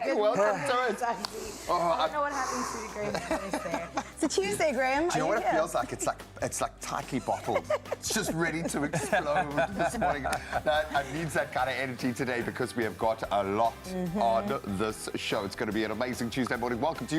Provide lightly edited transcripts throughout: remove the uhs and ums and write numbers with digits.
Hey, welcome to it. I don't know what happened to Graham's voice there. It's a Tuesday, Graham. Do you know what it feels like? It's like tightly bottled. It's just ready to explode this morning. I need that kind of energy today because we have got a lot on this show. It's going to be an amazing Tuesday morning. Welcome to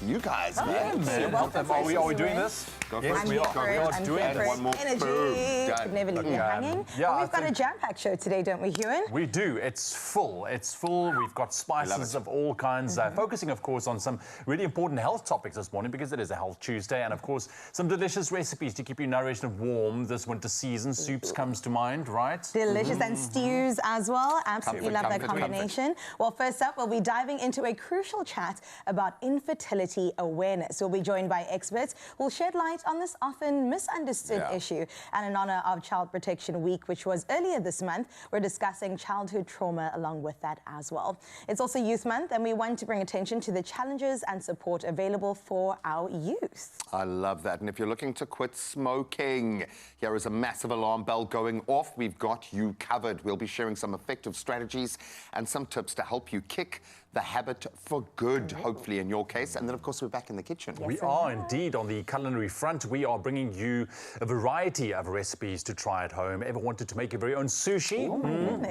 you guys. Oh, man. Welcome. Are we doing this? Yes, we are. We are doing it. One more. Energy. Could never leave you hanging. Yeah, well, we've got a jam-packed show today, don't we, Ewan? We do. It's full. It's full. We've got spices of all kinds, focusing, of course, on some really important health topics this morning because it is a Health Tuesday, and, of course, some delicious recipes to keep you nourished and warm this winter season. Soups comes to mind, right? Delicious, and stews as well. Absolutely love that combination. Well, first up, we'll be diving into a crucial chat about infertility awareness. We'll be joined by experts who will shed light on this often misunderstood issue. And in honor of Child Protection Week, which was earlier this month, we're discussing childhood trauma along with that as well. It's also Youth Month, and we want to bring attention to the challenges and support available for our youth. I love that. And if you're looking to quit smoking, here is a massive alarm bell going off. We've got you covered. We'll be sharing some effective strategies and some tips to help you kick the habit for good, hopefully in your case. And then, of course, we're back in the kitchen. Yes, we are indeed on the culinary front. We are bringing you a variety of recipes to try at home. Ever wanted to make your very own sushi?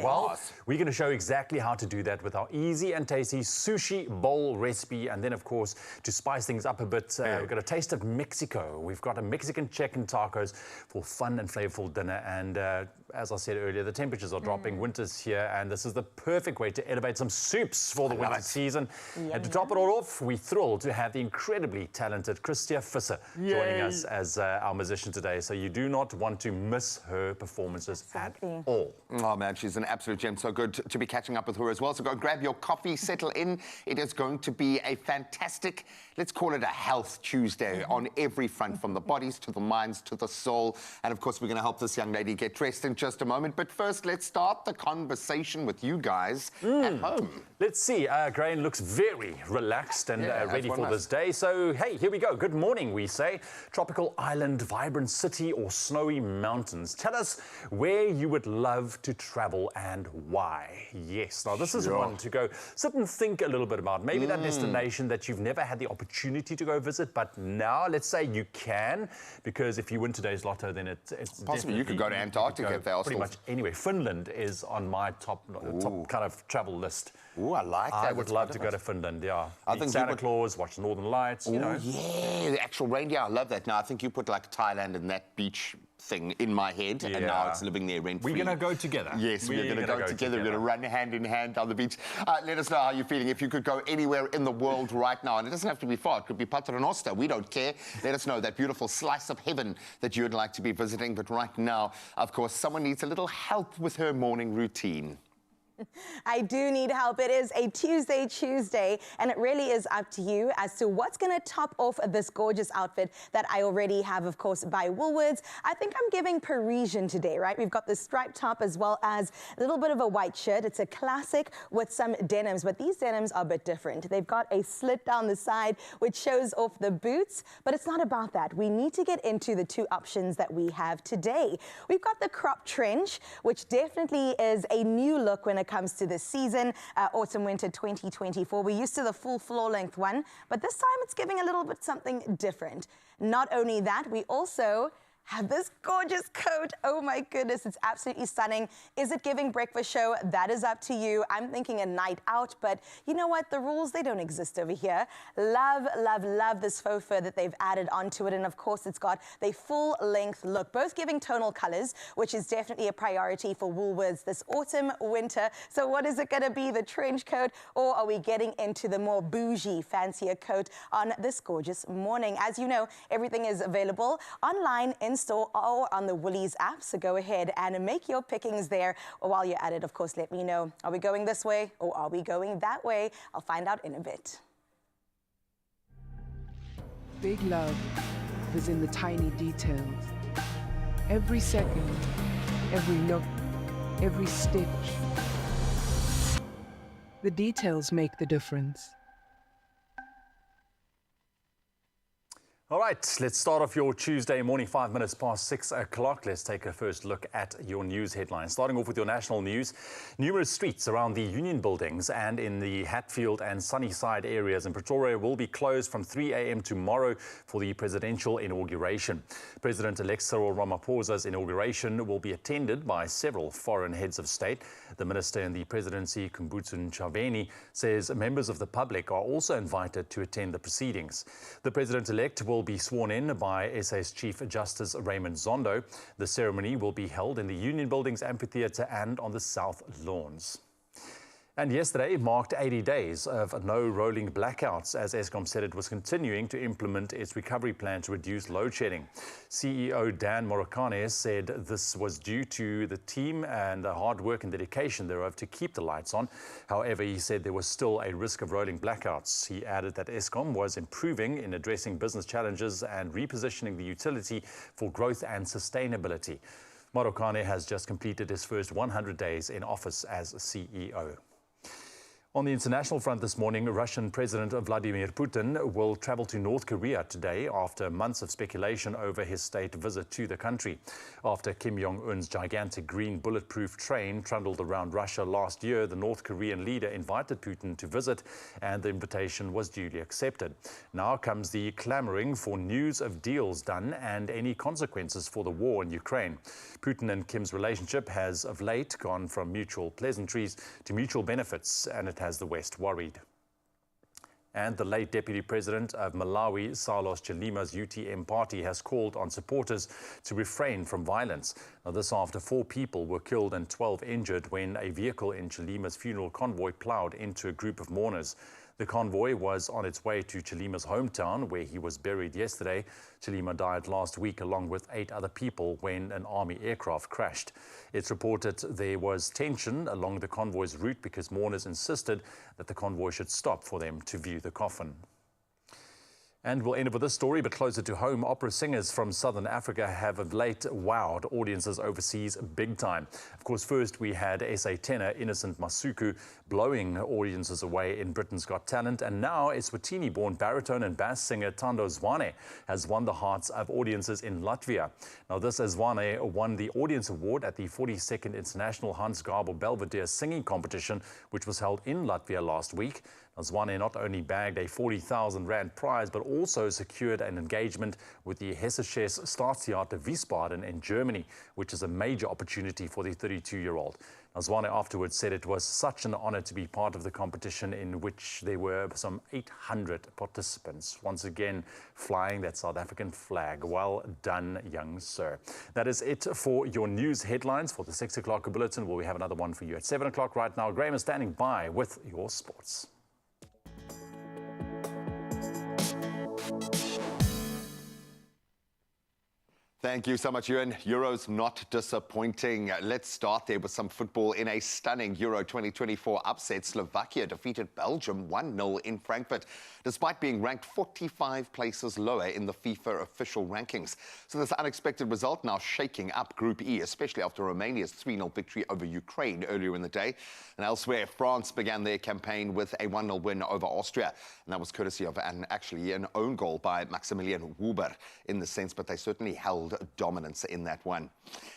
Well, we're going to show exactly how to do that with our easy and tasty sushi bowl recipe. And then, of course, to spice things up a bit, we've got a taste of Mexico. We've got a Mexican chicken tacos for fun and flavorful dinner. And as I said earlier, the temperatures are dropping. Winter's here, and this is the perfect way to elevate some soups for the winter season. And to top it all off, we're thrilled to have the incredibly talented Christia Visser joining us as our musician today. So you do not want to miss her performances at all. Oh, man, she's an absolute gem. So good to be catching up with her as well. So go grab your coffee, settle in. It is going to be a fantastic, let's call it a Health Tuesday on every front, from the bodies to the minds to the soul. And, of course, we're going to help this young lady get dressed in just a moment. But first, let's start the conversation with you guys at home. Let's see. Graham looks very relaxed and ready for this day. So, hey, here we go. Good morning, we say. Tropical island, vibrant city, or snowy mountains. Tell us where you would love to travel and why. Yes, now this is one to go sit and think a little bit about. Maybe that destination that you've never had the opportunity to go visit, but now let's say you can, because if you win today's lotto, then it's possibly you could go to Antarctica if they're pretty much anyway. Finland is on my top kind of travel list. Ooh, I like that. I would love to go to Finland, I think Santa Claus, watch the Northern Lights, you know. Yeah, the actual reindeer, I love that. Now, I think you put like Thailand and that beach thing in my head, and now it's living there rent-free. We're going to go together. Yes, we're going to go together. We're going to run hand in hand on the beach. Let us know how you're feeling. If you could go anywhere in the world right now, and it doesn't have to be far, it could be Paternoster, we don't care. Let us know that beautiful slice of heaven that you'd like to be visiting. But right now, of course, someone needs a little help with her morning routine. I do need help. It is a Tuesday, and it really is up to you as to what's going to top off this gorgeous outfit that I already have, of course, by Woolworths. I think I'm giving Parisian today, right? We've got the striped top as well as a little bit of a white shirt. It's a classic with some denims, but these denims are a bit different. They've got a slit down the side, which shows off the boots, but it's not about that. We need to get into the two options that we have today. We've got the crop trench, which definitely is a new look when it comes to this season, autumn-winter 2024. We're used to the full floor-length one, but this time it's giving a little bit something different. Not only that, we also have this gorgeous coat. Oh my goodness, it's absolutely stunning. Is it giving breakfast show? That is up to you. I'm thinking a night out, but you know what? The rules, they don't exist over here. Love, love, love this faux fur that they've added onto it. And of course, it's got the full length look, both giving tonal colors, which is definitely a priority for Woolworths this autumn, winter. So what is it gonna be, the trench coat, or are we getting into the more bougie, fancier coat on this gorgeous morning? As you know, everything is available online, in store, or on the Woolies app, so go ahead and make your pickings there. Or while you're at it, of course, let me know, are we going this way or are we going that way? I'll find out in a bit. Big love is in the tiny details. Every second, every look, every stitch. The details make the difference. All right, let's start off your Tuesday morning, 5 minutes past 6 o'clock. Let's take a first look at your news headlines. Starting off with your national news, numerous streets around the Union buildings and in the Hatfield and Sunnyside areas in Pretoria will be closed from 3 a.m. tomorrow for the presidential inauguration. President-elect Cyril Ramaphosa's inauguration will be attended by several foreign heads of state. The minister in the presidency, Kumbutsu Ntshavheni, says members of the public are also invited to attend the proceedings. The president-elect will be sworn in by SA's Chief Justice Raymond Zondo. The ceremony will be held in the Union Buildings Amphitheatre and on the South Lawns. And yesterday marked 80 days of no rolling blackouts as Eskom said it was continuing to implement its recovery plan to reduce load shedding. CEO Dan Morokane said this was due to the team and the hard work and dedication thereof to keep the lights on. However, he said there was still a risk of rolling blackouts. He added that Eskom was improving in addressing business challenges and repositioning the utility for growth and sustainability. Morokane has just completed his first 100 days in office as CEO. On the international front this morning, Russian President Vladimir Putin will travel to North Korea today after months of speculation over his state visit to the country. After Kim Jong-un's gigantic green bulletproof train trundled around Russia last year, the North Korean leader invited Putin to visit, and the invitation was duly accepted. Now comes the clamoring for news of deals done and any consequences for the war in Ukraine. Putin and Kim's relationship has of late gone from mutual pleasantries to mutual benefits, and it has the West worried. And the late Deputy President of Malawi, Saulos Chilima's UTM party, has called on supporters to refrain from violence. Now, this after 4 people were killed and 12 injured when a vehicle in Chilima's funeral convoy ploughed into a group of mourners. The convoy was on its way to Chilima's hometown, where he was buried yesterday. Chilima died last week along with 8 other people when an army aircraft crashed. It's reported there was tension along the convoy's route because mourners insisted that the convoy should stop for them to view the coffin. And we'll end with this story, but closer to home, opera singers from Southern Africa have of late wowed audiences overseas big time. Of course, first we had SA tenor Innocent Masuku blowing audiences away in Britain's Got Talent, and now Eswatini-born baritone and bass singer Thando Zwane has won the hearts of audiences in Latvia. Now, this Zwane won the Audience Award at the 42nd International Hans Gabel Belvedere Singing Competition, which was held in Latvia last week. Zwane not only bagged a 40,000 Rand prize, but also secured an engagement with the Hessisches Staatstheater Wiesbaden in Germany, which is a major opportunity for the 32-year-old. Zwane afterwards said it was such an honor to be part of the competition, in which there were some 800 participants, once again flying that South African flag. Well done, young sir. That is it for your news headlines for the 6 o'clock bulletin. Well, we have another one for you at 7 o'clock right now. Graham is standing by with your sports. Thank you so much, Ewan. Euros not disappointing. Let's start there with some football in a stunning Euro 2024 upset. Slovakia defeated Belgium 1-0 in Frankfurt, despite being ranked 45 places lower in the FIFA official rankings. So this unexpected result now shaking up Group E, especially after Romania's 3-0 victory over Ukraine earlier in the day. And elsewhere, France began their campaign with a 1-0 win over Austria. And that was courtesy of actually an own goal by Maximilian Huber in the sense, but they certainly held dominance in that one.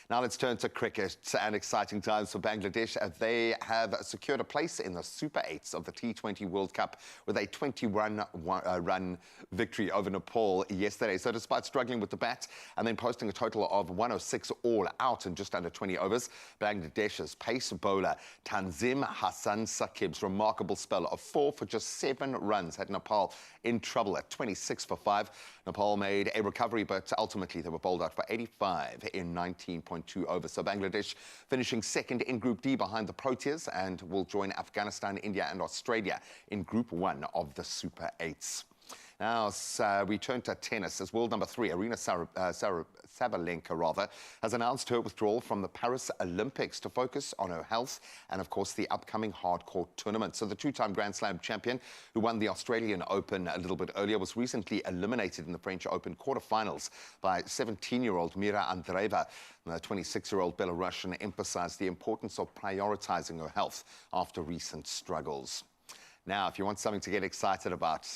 Now let's turn to cricket, and exciting times for Bangladesh. They have secured a place in the Super 8s of the T20 World Cup with a 21-run victory over Nepal yesterday. So despite struggling with the bat and then posting a total of 106 all out in just under 20 overs, Bangladesh's pace bowler Tanzim Hassan Saqib's remarkable spell of 4 for just 7 runs had Nepal in trouble at 26 for 5. Nepal made a recovery, but ultimately they were bowled out for 85 in 19.2 overs. So Bangladesh finishing second in Group D behind the Proteas and will join Afghanistan, India and Australia in Group 1 of the Super 8s. Now, we turn to tennis as world number 3, Arina Sabalenka, has announced her withdrawal from the Paris Olympics to focus on her health and, of course, the upcoming hardcourt tournament. So the 2-time Grand Slam champion, who won the Australian Open a little bit earlier, was recently eliminated in the French Open quarterfinals by 17-year-old Mira Andreeva. The 26-year-old Belarusian emphasized the importance of prioritizing her health after recent struggles. Now, if you want something to get excited about,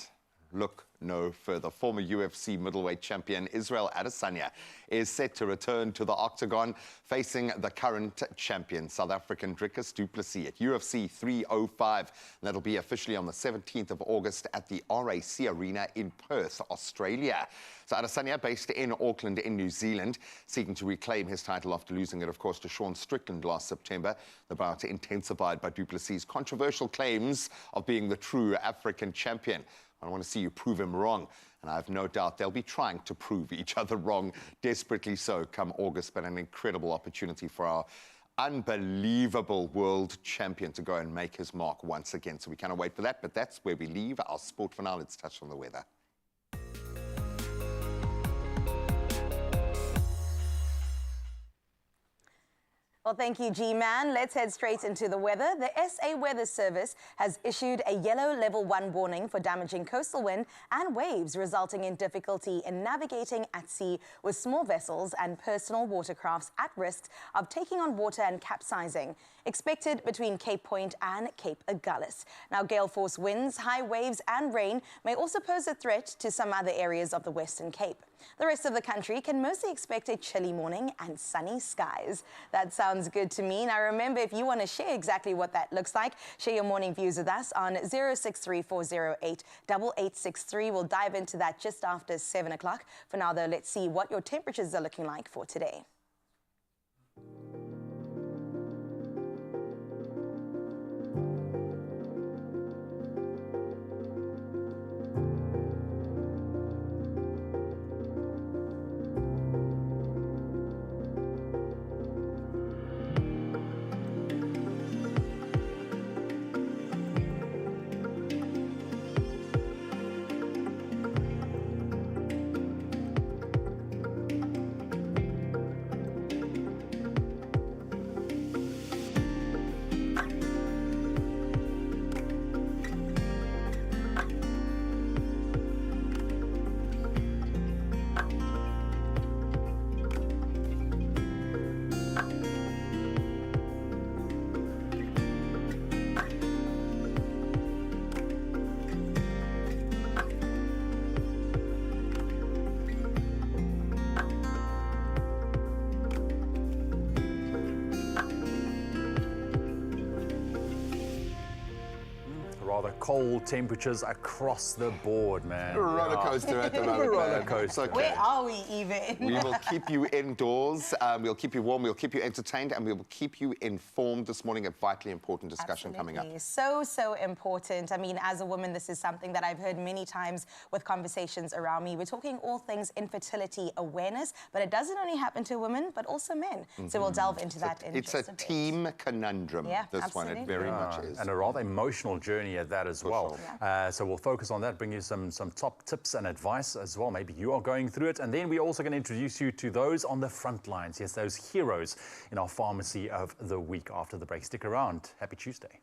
look no further. Former UFC middleweight champion Israel Adesanya is set to return to the octagon, facing the current champion, South African Dricus du Plessis, at UFC 305. And that'll be officially on the 17th of August at the RAC Arena in Perth, Australia. So Adesanya, based in Auckland in New Zealand, seeking to reclaim his title after losing it, of course, to Sean Strickland last September. The bout intensified by du Plessis' controversial claims of being the true African champion. I want to see you prove him wrong. And I have no doubt they'll be trying to prove each other wrong, desperately so, come August. But an incredible opportunity for our unbelievable world champion to go and make his mark once again. So we cannot wait for that. But that's where we leave our sport for now. Let's touch on the weather. Well, thank you, G-Man. Let's head straight into the weather. The SA Weather Service has issued a yellow level 1 warning for damaging coastal wind and waves, resulting in difficulty in navigating at sea, with small vessels and personal watercrafts at risk of taking on water and capsizing. Expected between Cape Point and Cape Agulhas. Now, gale force winds, high waves and rain may also pose a threat to some other areas of the Western Cape. The rest of the country can mostly expect a chilly morning and sunny skies. That sounds good to me. Now, remember, if you want to share exactly what that looks like, share your morning views with us on 0634088863. We'll dive into that just after 7 o'clock. For now, though, let's see what your temperatures are looking like for today. Rather cold temperatures across the board, man. Roller coaster at the moment. Roller coaster. Okay. Where are we even? We will keep you indoors, we'll keep you warm, we'll keep you entertained, and we will keep you informed this morning. A vitally important discussion coming up. So important. I mean, as a woman, this is something that I've heard many times with conversations around me. We're talking all things infertility awareness, but it doesn't only happen to women, but also men. So we'll delve into that in It's just a a bit. team conundrum, Yeah, this absolutely. one. It very much is. And a rather emotional journey at that as well. sure. So we'll focus on that, bring you some top tips and advice as well. Maybe you are going through it. And then we're also going to introduce you to those on the front lines. Yes, those heroes in our pharmacy of the week after the break. Stick around. Happy Tuesday.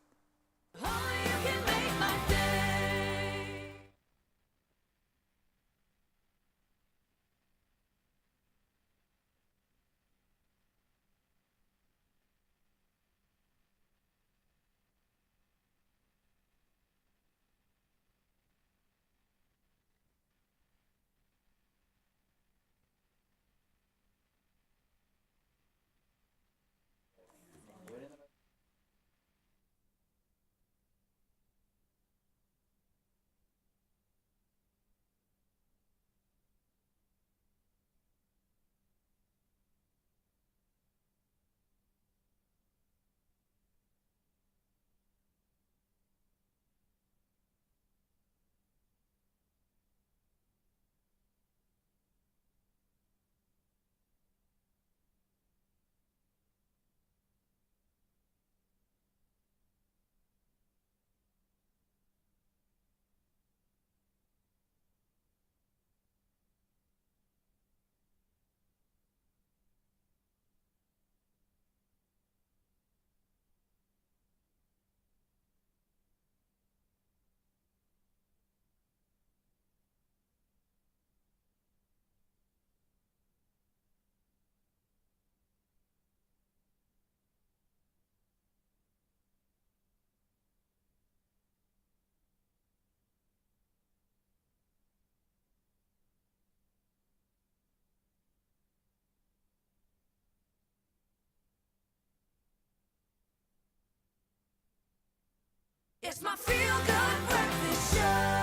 It's my Feelgood breakfast show.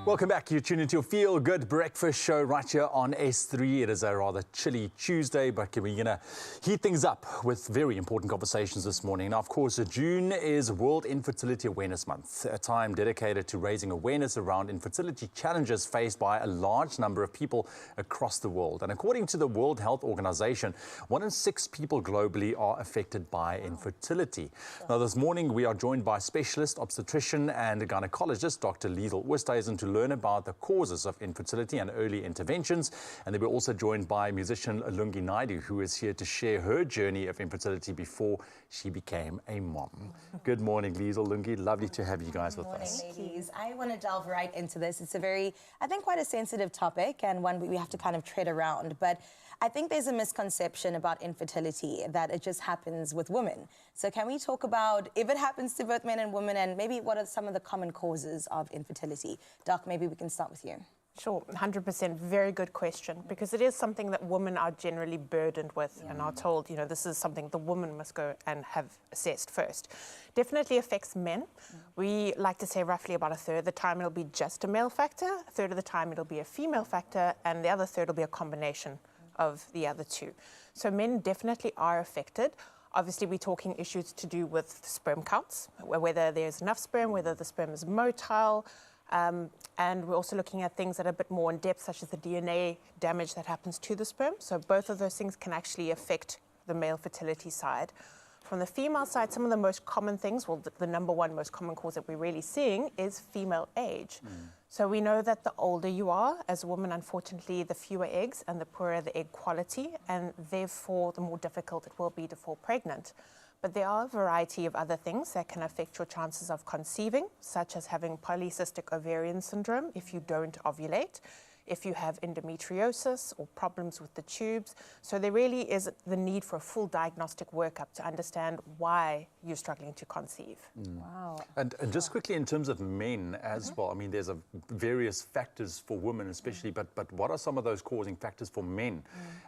Welcome back. You tune into your Feel Good Breakfast Show right here on S3. It is a rather chilly Tuesday, but we're going to heat things up with very important conversations this morning. Now, of course, June is World Infertility Awareness Month, a time dedicated to raising awareness around infertility challenges faced by a large number of people across the world. And according to the World Health Organization, 1 in 6 people globally are affected by infertility. Now, this morning, we are joined by specialist obstetrician and gynecologist, Dr. Liesl Oosthuizen, to learn about the causes of infertility and early interventions. And then we're also joined by musician Lungi Naidu, who is here to share her journey of infertility before she became a mom. Good morning, Liesl, Lungi. Lovely to have you guys with us. Good morning, ladies. I want to delve right into this. It's a very, I think, quite a sensitive topic and one we have to kind of tread around. But I think there's a misconception about infertility that it just happens with women. So can we talk about if it happens to both men and women, and maybe what are some of the common causes of infertility? Doc, maybe we can start with you. Sure, 100%. Very good question, because it is something that women are generally burdened with and are told, this is something the woman must go and have assessed first. Definitely affects men. We like to say roughly about a third of the time it'll be just a male factor, a third of the time it'll be a female factor, and the other third will be a combination of the other two. So men definitely are affected. Obviously, we're talking issues to do with sperm counts, whether there's enough sperm, whether the sperm is motile, and we're also looking at things that are a bit more in depth, such as the DNA damage that happens to the sperm. So both of those things can actually affect the male fertility side. From the female side, some of the most common things, well, the number one most common cause that we're really seeing is female age. So we know that the older you are as a woman, unfortunately, the fewer eggs and the poorer the egg quality, and therefore the more difficult it will be to fall pregnant. But there are a variety of other things that can affect your chances of conceiving, such as having polycystic ovarian syndrome if you don't ovulate, if you have endometriosis or problems with the tubes. So there really is the need for a full diagnostic workup to understand why you're struggling to conceive. Wow. And just quickly, in terms of men as well, I mean, there's various factors for women especially, but what are some of those causing factors for men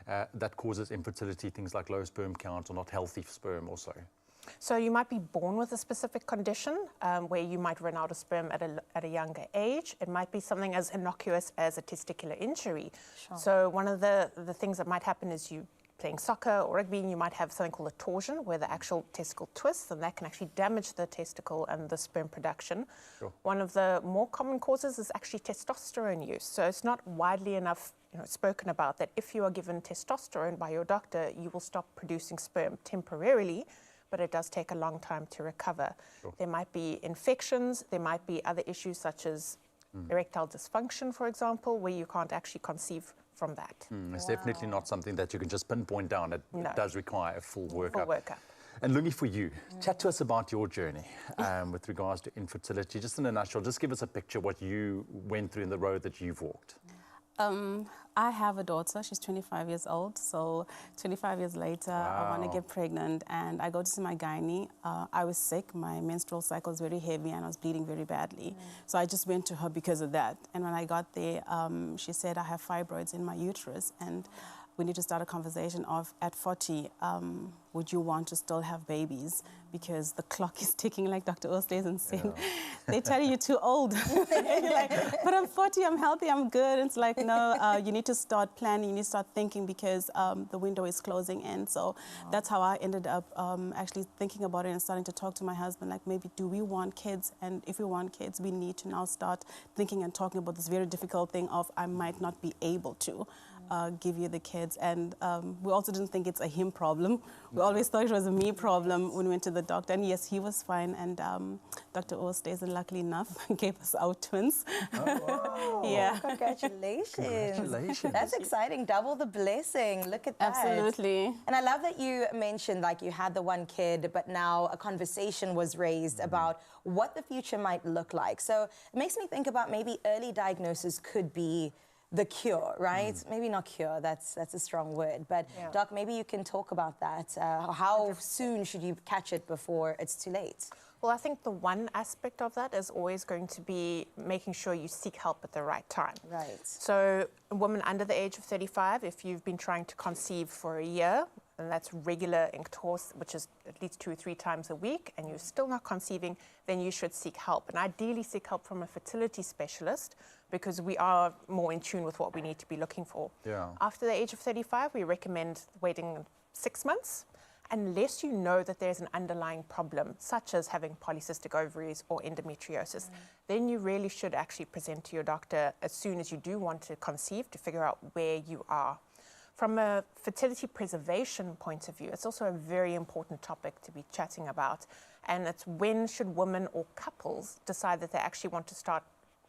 that causes infertility, things like low sperm count or not healthy sperm also? So you might be born with a specific condition where you might run out of sperm at a younger age. It might be something as innocuous as a testicular injury. Sure. So one of the things that might happen is you playing soccer or rugby, and you might have something called a torsion, where the actual testicle twists, and that can actually damage the testicle and the sperm production. Sure. One of the more common causes is actually testosterone use. So it's not widely enough spoken about that if you are given testosterone by your doctor, you will stop producing sperm temporarily, but it does take a long time to recover. Sure. There might be infections, there might be other issues such as erectile dysfunction, for example, where you can't actually conceive from that. It's definitely not something that you can just pinpoint down. It does require a full workup. Full workup. And Lungi, for you, chat to us about your journey with regards to infertility. Just in a nutshell, just give us a picture what you went through in the road that you've walked. I have a daughter. She's 25 years old. So 25 years later, I want to get pregnant, and I go to see my gynae. I was sick. My menstrual cycle was very heavy, and I was bleeding very badly. So I just went to her because of that. And when I got there, she said, I have fibroids in my uterus, and we need to start a conversation of, at 40, would you want to still have babies? Because the clock is ticking, like Dr. Oosthuizen said. They tell you you're too old. You're like, but I'm 40, I'm healthy, I'm good. It's like, no, you need to start planning, you need to start thinking, because the window is closing in. So that's how I ended up actually thinking about it and starting to talk to my husband, like, maybe do we want kids? And if we want kids, we need to now start thinking and talking about this very difficult thing of, I might not be able to give you the kids. And we also didn't think it's a him problem. We always thought it was a me problem when we went to the doctor. And yes, he was fine. And Dr. Oosthuizen, luckily enough, gave us our twins. Oh, wow. Yeah. Congratulations. Congratulations. That's exciting. Double the blessing. Look at that. Absolutely. And I love that you mentioned, like, you had the one kid, but now a conversation was raised about what the future might look like. So it makes me think about maybe early diagnosis could be the cure, right? Maybe not cure, that's a strong word. But Doc, maybe you can talk about that. How soon should you catch it before it's too late? Well, I think the one aspect of that is always going to be making sure you seek help at the right time. Right. So a woman under the age of 35, if you've been trying to conceive for a year, and that's regular intercourse, which is at least 2 or 3 times a week, and you're still not conceiving, then you should seek help. And ideally seek help from a fertility specialist, because we are more in tune with what we need to be looking for. Yeah. After the age of 35, we recommend waiting 6 months, unless you know that there's an underlying problem, such as having polycystic ovaries or endometriosis. Then you really should actually present to your doctor as soon as you do want to conceive, to figure out where you are. From a fertility preservation point of view, it's also a very important topic to be chatting about. And it's when should women or couples decide that they actually want to start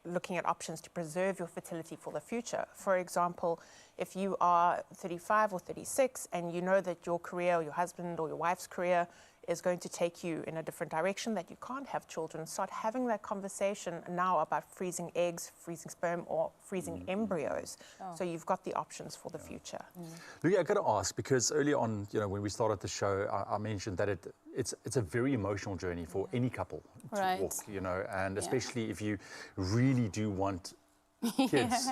looking at options to preserve your fertility for the future. For example, if you are 35 or 36 and you know that your career, or your husband or your wife's career is going to take you in a different direction, that you can't have children, start having that conversation now about freezing eggs, freezing sperm, or freezing embryos. So you've got the options for the future. Louis, I got to ask, because earlier on, you know, when we started the show, I mentioned that it's a very emotional journey for any couple to walk, you know, and especially if you really do want kids,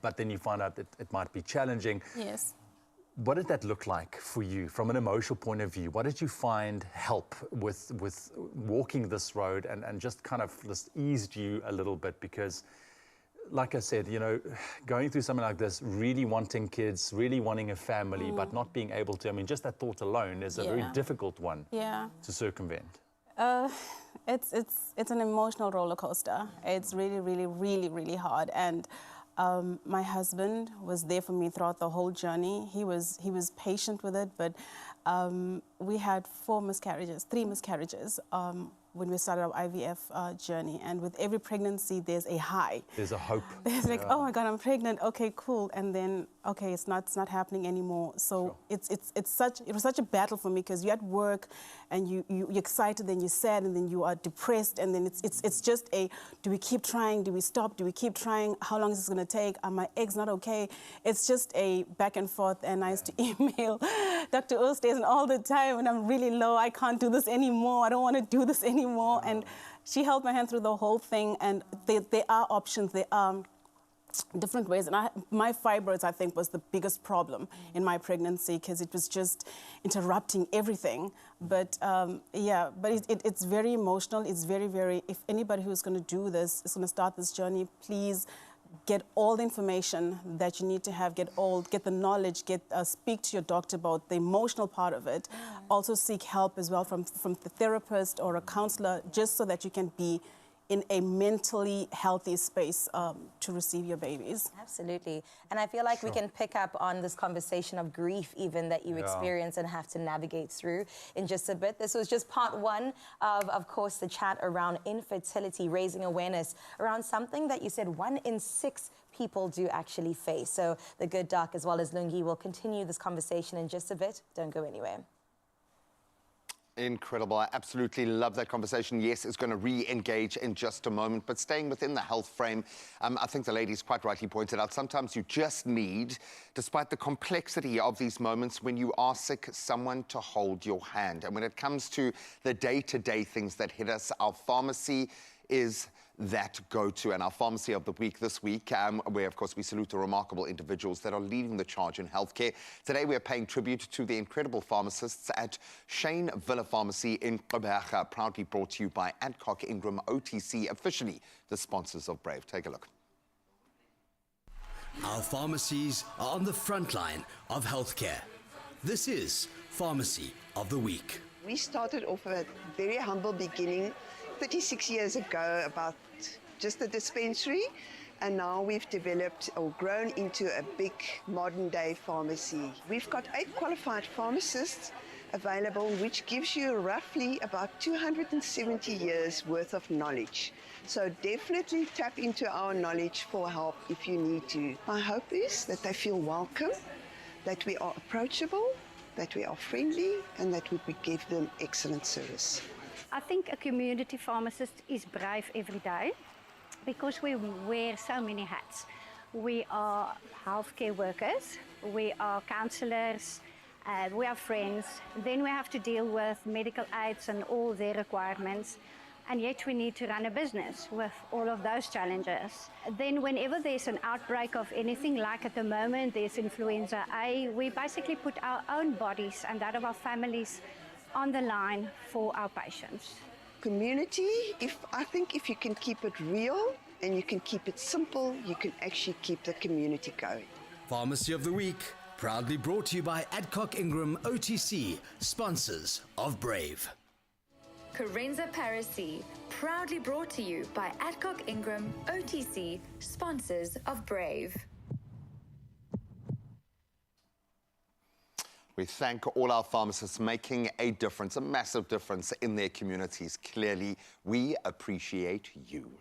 but then you find out that it might be challenging. Yes. What did that look like for you from an emotional point of view? What did you find help with walking this road and just kind of just eased you a little bit? Because like I said, you know, going through something like this, really wanting kids, really wanting a family, but not being able to, I mean, just that thought alone is a very difficult one to circumvent. It's an emotional roller coaster. It's really, really, really, really hard. And my husband was there for me throughout the whole journey. He was patient with it, but we had 3 miscarriages when we started our IVF journey. And with every pregnancy, there's a high. There's a hope. There's like, oh my God, I'm pregnant. Okay, cool. And then, okay, it's not happening anymore. So it was such a battle for me, because you're at work and you're excited, then you're sad, and then you are depressed, and then it's just a, do we keep trying? Do we stop? Do we keep trying? How long is this going to take? Are my eggs not okay? It's just a back and forth. And I used to email Dr. Oosthuizen all the time, and I'm really low. I can't do this anymore. I don't want to do this anymore. And she held my hand through the whole thing. And there are options. There are different ways. And my fibroids, I think, was the biggest problem in my pregnancy, because it was just interrupting everything. But it's very emotional. It's very, very, if anybody who's going to do this is going to start this journey, please get all the information that you need to have, get the knowledge, speak to your doctor about the emotional part of it. Also seek help as well from the therapist or a counselor, just so that you can be in a mentally healthy space to receive your babies. Absolutely. And I feel like we can pick up on this conversation of grief even that you experience and have to navigate through in just a bit. This was just part 1 of course, the chat around infertility, raising awareness around something that you said 1 in 6 people do actually face. So the good doc as well as Lungi will continue this conversation in just a bit. Don't go anywhere. Incredible. I absolutely love that conversation. Yes, it's going to re-engage in just a moment, but staying within the health frame, I think the ladies quite rightly pointed out, sometimes you just need, despite the complexity of these moments, when you are sick, someone to hold your hand. And when it comes to the day-to-day things that hit us, our pharmacy is that go-to. And our pharmacy of the week this week, where of course we salute the remarkable individuals that are leading the charge in healthcare. Today we're paying tribute to the incredible pharmacists at Shane Villa Pharmacy in Gqeberha, proudly brought to you by Adcock Ingram OTC, officially the sponsors of Brave. Take a look. Our pharmacies are on the front line of healthcare. This is Pharmacy of the Week. We started off at a very humble beginning 36 years ago, about just a dispensary, and now we've developed or grown into a big modern day pharmacy. We've got 8 qualified pharmacists available, which gives you roughly about 270 years worth of knowledge. So definitely tap into our knowledge for help if you need to. My hope is that they feel welcome, that we are approachable, that we are friendly, and that we give them excellent service. I think a community pharmacist is brave every day because we wear so many hats. We are healthcare workers, we are counsellors, we are friends, then we have to deal with medical aids and all their requirements. and yet we need to run a business with all of those challenges. Then whenever there's an outbreak of anything, like at the moment there's influenza A, we basically put our own bodies and that of our families on the line for our patients. Community, I think if you can keep it real and you can keep it simple, you can actually keep the community going. Pharmacy of the Week, proudly brought to you by Adcock Ingram OTC, sponsors of Brave. Carenza Parisi, proudly brought to you by Adcock Ingram OTC, sponsors of Brave. We thank all our pharmacists making a difference, a massive difference in their communities. Clearly, we appreciate you.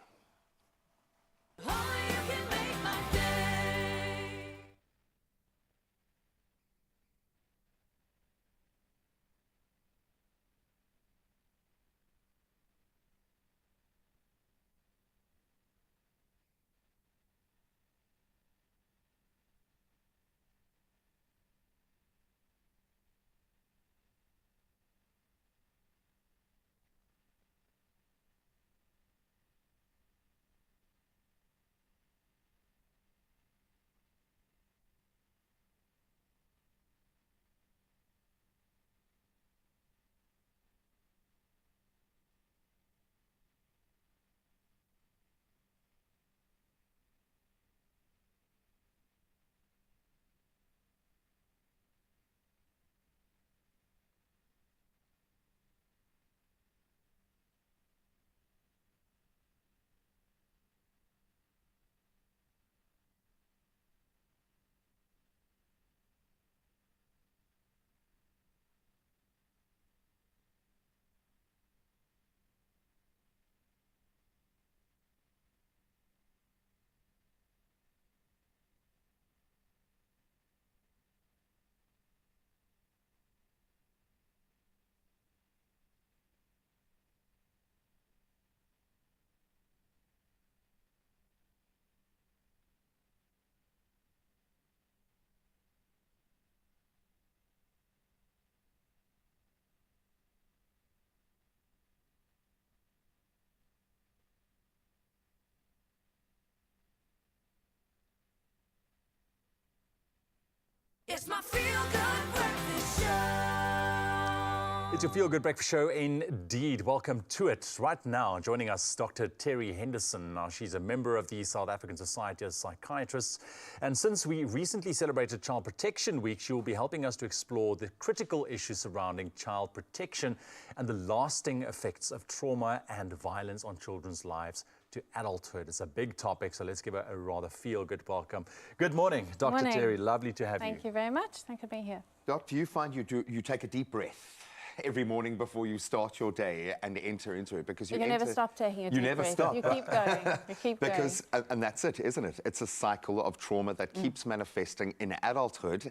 It's my Feelgood breakfast show. It's your Feel Good Breakfast Show indeed. Welcome to it. Right now, joining us, Dr. Terry Henderson. Now, she's a member of the South African Society of Psychiatrists. And since we recently celebrated Child Protection Week, she will be helping us to explore the critical issues surrounding child protection and the lasting effects of trauma and violence on children's lives to adulthood. It's a big topic, so let's give her a rather feel-good welcome. Good morning, Dr. Morning. Terry. Lovely to have you. Thank you very much. Thank you for being here. Doc, do you find you take a deep breath every morning before you start your day and enter into it? Because you never stop taking a deep breath. You never stop. You keep going. You keep because, going. And that's it, isn't it? It's a cycle of trauma that keeps manifesting in adulthood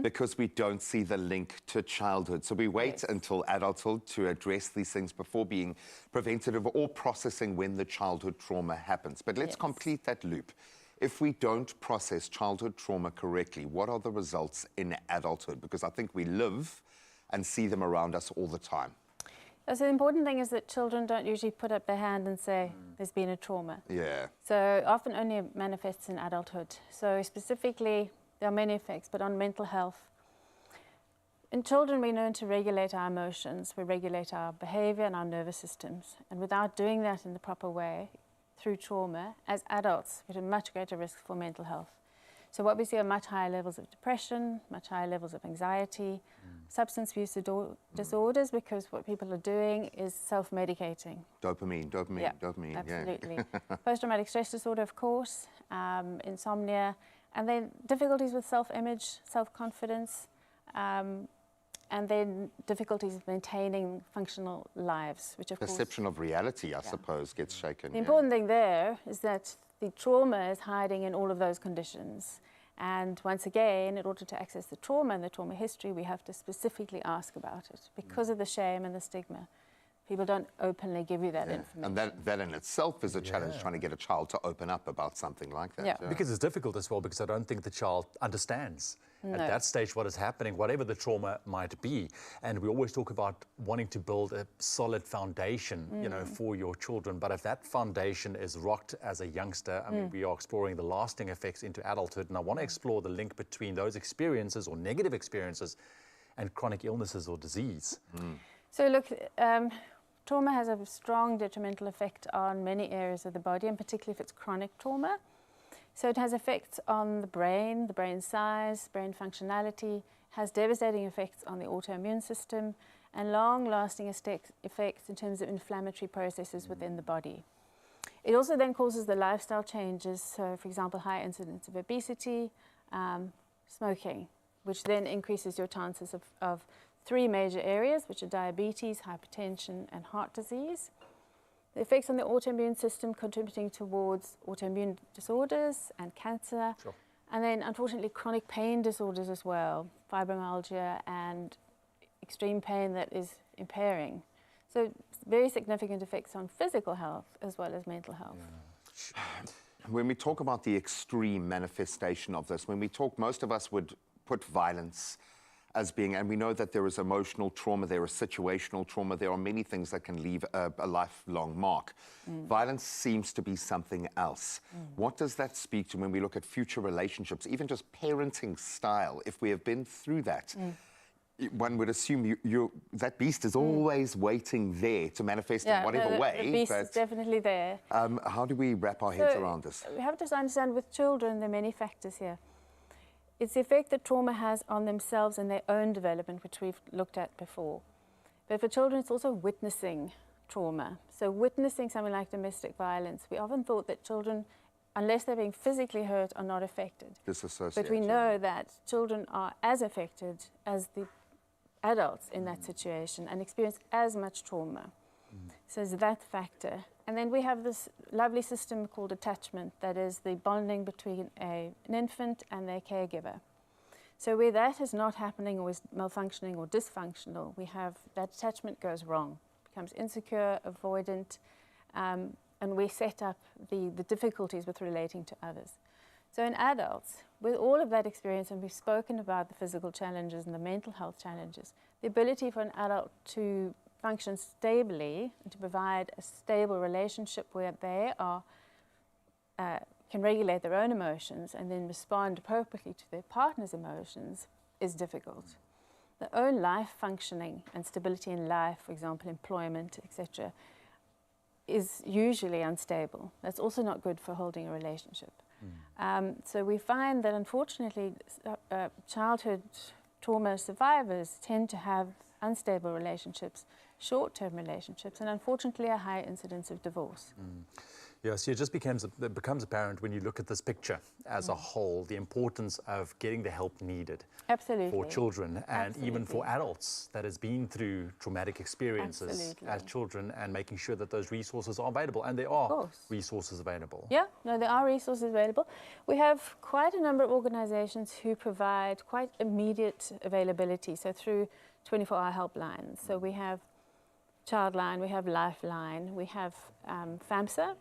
because we don't see the link to childhood. So we wait until adulthood to address these things before being preventative or processing when the childhood trauma happens. But let's complete that loop. If we don't process childhood trauma correctly, what are the results in adulthood? Because I think we live and see them around us all the time. So the important thing is that children don't usually put up their hand and say, there's been a trauma. Yeah. So often only manifests in adulthood. So specifically, there are many effects, but on mental health. In children, we learn to regulate our emotions. We regulate our behavior and our nervous systems. And without doing that in the proper way, through trauma, as adults, we're at a much greater risk for mental health. So what we see are much higher levels of depression, much higher levels of anxiety, substance abuse disorders, because what people are doing is self-medicating. Dopamine. Absolutely. Post-traumatic stress disorder, of course, insomnia, and then difficulties with self-image, self-confidence, and then difficulties with maintaining functional lives, which of course... Perception of reality, I suppose, gets shaken. The important thing there is that the trauma is hiding in all of those conditions. And once again, in order to access the trauma and the trauma history, we have to specifically ask about it because of the shame and the stigma. People don't openly give you that information. And that in itself is a challenge, trying to get a child to open up about something like that. Yeah. Because it's difficult as well, because I don't think the child understands at that stage what is happening, whatever the trauma might be. And we always talk about wanting to build a solid foundation, you know, for your children. But if that foundation is rocked as a youngster, I mean, we are exploring the lasting effects into adulthood. And I want to explore the link between those experiences or negative experiences and chronic illnesses or disease. So look, trauma has a strong detrimental effect on many areas of the body, and particularly if it's chronic trauma. So it has effects on the brain size, brain functionality, has devastating effects on the autoimmune system, and long-lasting effects in terms of inflammatory processes within the body. It also then causes the lifestyle changes, so for example, high incidence of obesity, smoking, which then increases your chances of three major areas, which are diabetes, hypertension, and heart disease. The effects on the autoimmune system contributing towards autoimmune disorders and cancer. Sure. And then, unfortunately, chronic pain disorders as well, fibromyalgia and extreme pain that is impairing. So very significant effects on physical health as well as mental health. When we talk about the extreme manifestation of this, when we talk, most of us would put violence as being, and we know that there is emotional trauma, there is situational trauma, there are many things that can leave a lifelong mark. Violence seems to be something else. What does that speak to when we look at future relationships, even just parenting style? If we have been through that, one would assume that beast is always waiting there to manifest in whatever way. The beast is definitely there. How do we wrap our heads around this? We have to understand with children, there are many factors here. It's the effect that trauma has on themselves and their own development, which we've looked at before. But for children, it's also witnessing trauma. So witnessing something like domestic violence, we often thought that children, unless they're being physically hurt, are not affected. But we know that children are as affected as the adults in that situation and experience as much trauma. So there's that factor. And then we have this lovely system called attachment, that is the bonding between an infant and their caregiver. So where that is not happening or is malfunctioning or dysfunctional, we have that attachment goes wrong, becomes insecure, avoidant, and we set up the difficulties with relating to others. So in adults, with all of that experience, and we've spoken about the physical challenges and the mental health challenges, the ability for an adult to function stably and to provide a stable relationship where they are can regulate their own emotions and then respond appropriately to their partner's emotions is difficult. Their own life functioning and stability in life, for example, employment, etc., is usually unstable. That's also not good for holding a relationship. So we find that unfortunately childhood trauma survivors tend to have unstable relationships, short-term relationships, and unfortunately a high incidence of divorce. Yeah, so it just becomes apparent when you look at this picture as a whole, the importance of getting the help needed for children and even for adults that has been through traumatic experiences as children, and making sure that those resources are available, and there are resources available. Yeah, no, there are resources available. We have quite a number of organizations who provide quite immediate availability, so through 24-hour helplines. So we have Childline, we have Lifeline, we have FAMSA,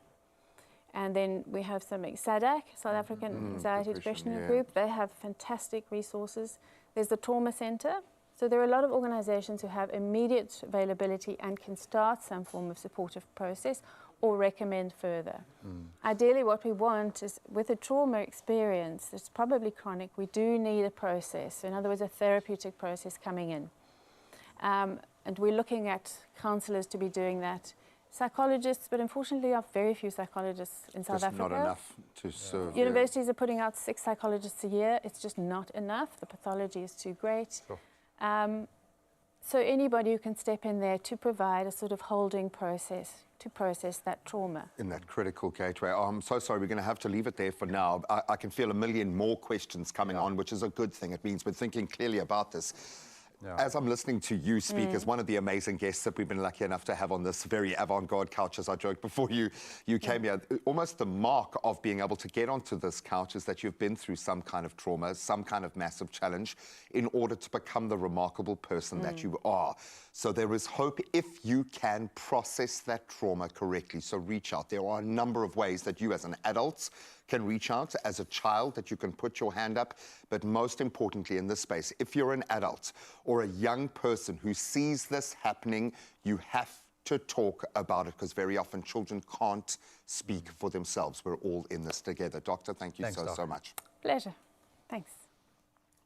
and then we have some SADAC, South African Anxiety Depression Group. They have fantastic resources. There's the Trauma Center. So there are a lot of organizations who have immediate availability and can start some form of supportive process or recommend further. Ideally, what we want is, with a trauma experience that's probably chronic, we do need a process. So in other words, a therapeutic process coming in. And we're looking at counsellors to be doing that. Psychologists, but unfortunately there are very few psychologists in South Africa. Not enough to serve. Universities are putting out 6 psychologists a year. It's just not enough. The pathology is too great. So anybody who can step in there to provide a sort of holding process to process that trauma. In that critical gateway. Oh, I'm so sorry, we're going to have to leave it there for now. I can feel a million more questions coming on, which is a good thing. It means we're thinking clearly about this. As I'm listening to you speak as one of the amazing guests that we've been lucky enough to have on this very avant-garde couch, as I joked before you came here, almost the mark of being able to get onto this couch is that you've been through some kind of trauma, some kind of massive challenge in order to become the remarkable person that you are. So there is hope if you can process that trauma correctly. So reach out. There are a number of ways that you as an adult can reach out, as a child that you can put your hand up, but most importantly in this space, if you're an adult or a young person who sees this happening, you have to talk about it, because very often children can't speak for themselves. We're all in this together. Doctor, thank you so much. Pleasure. Thanks.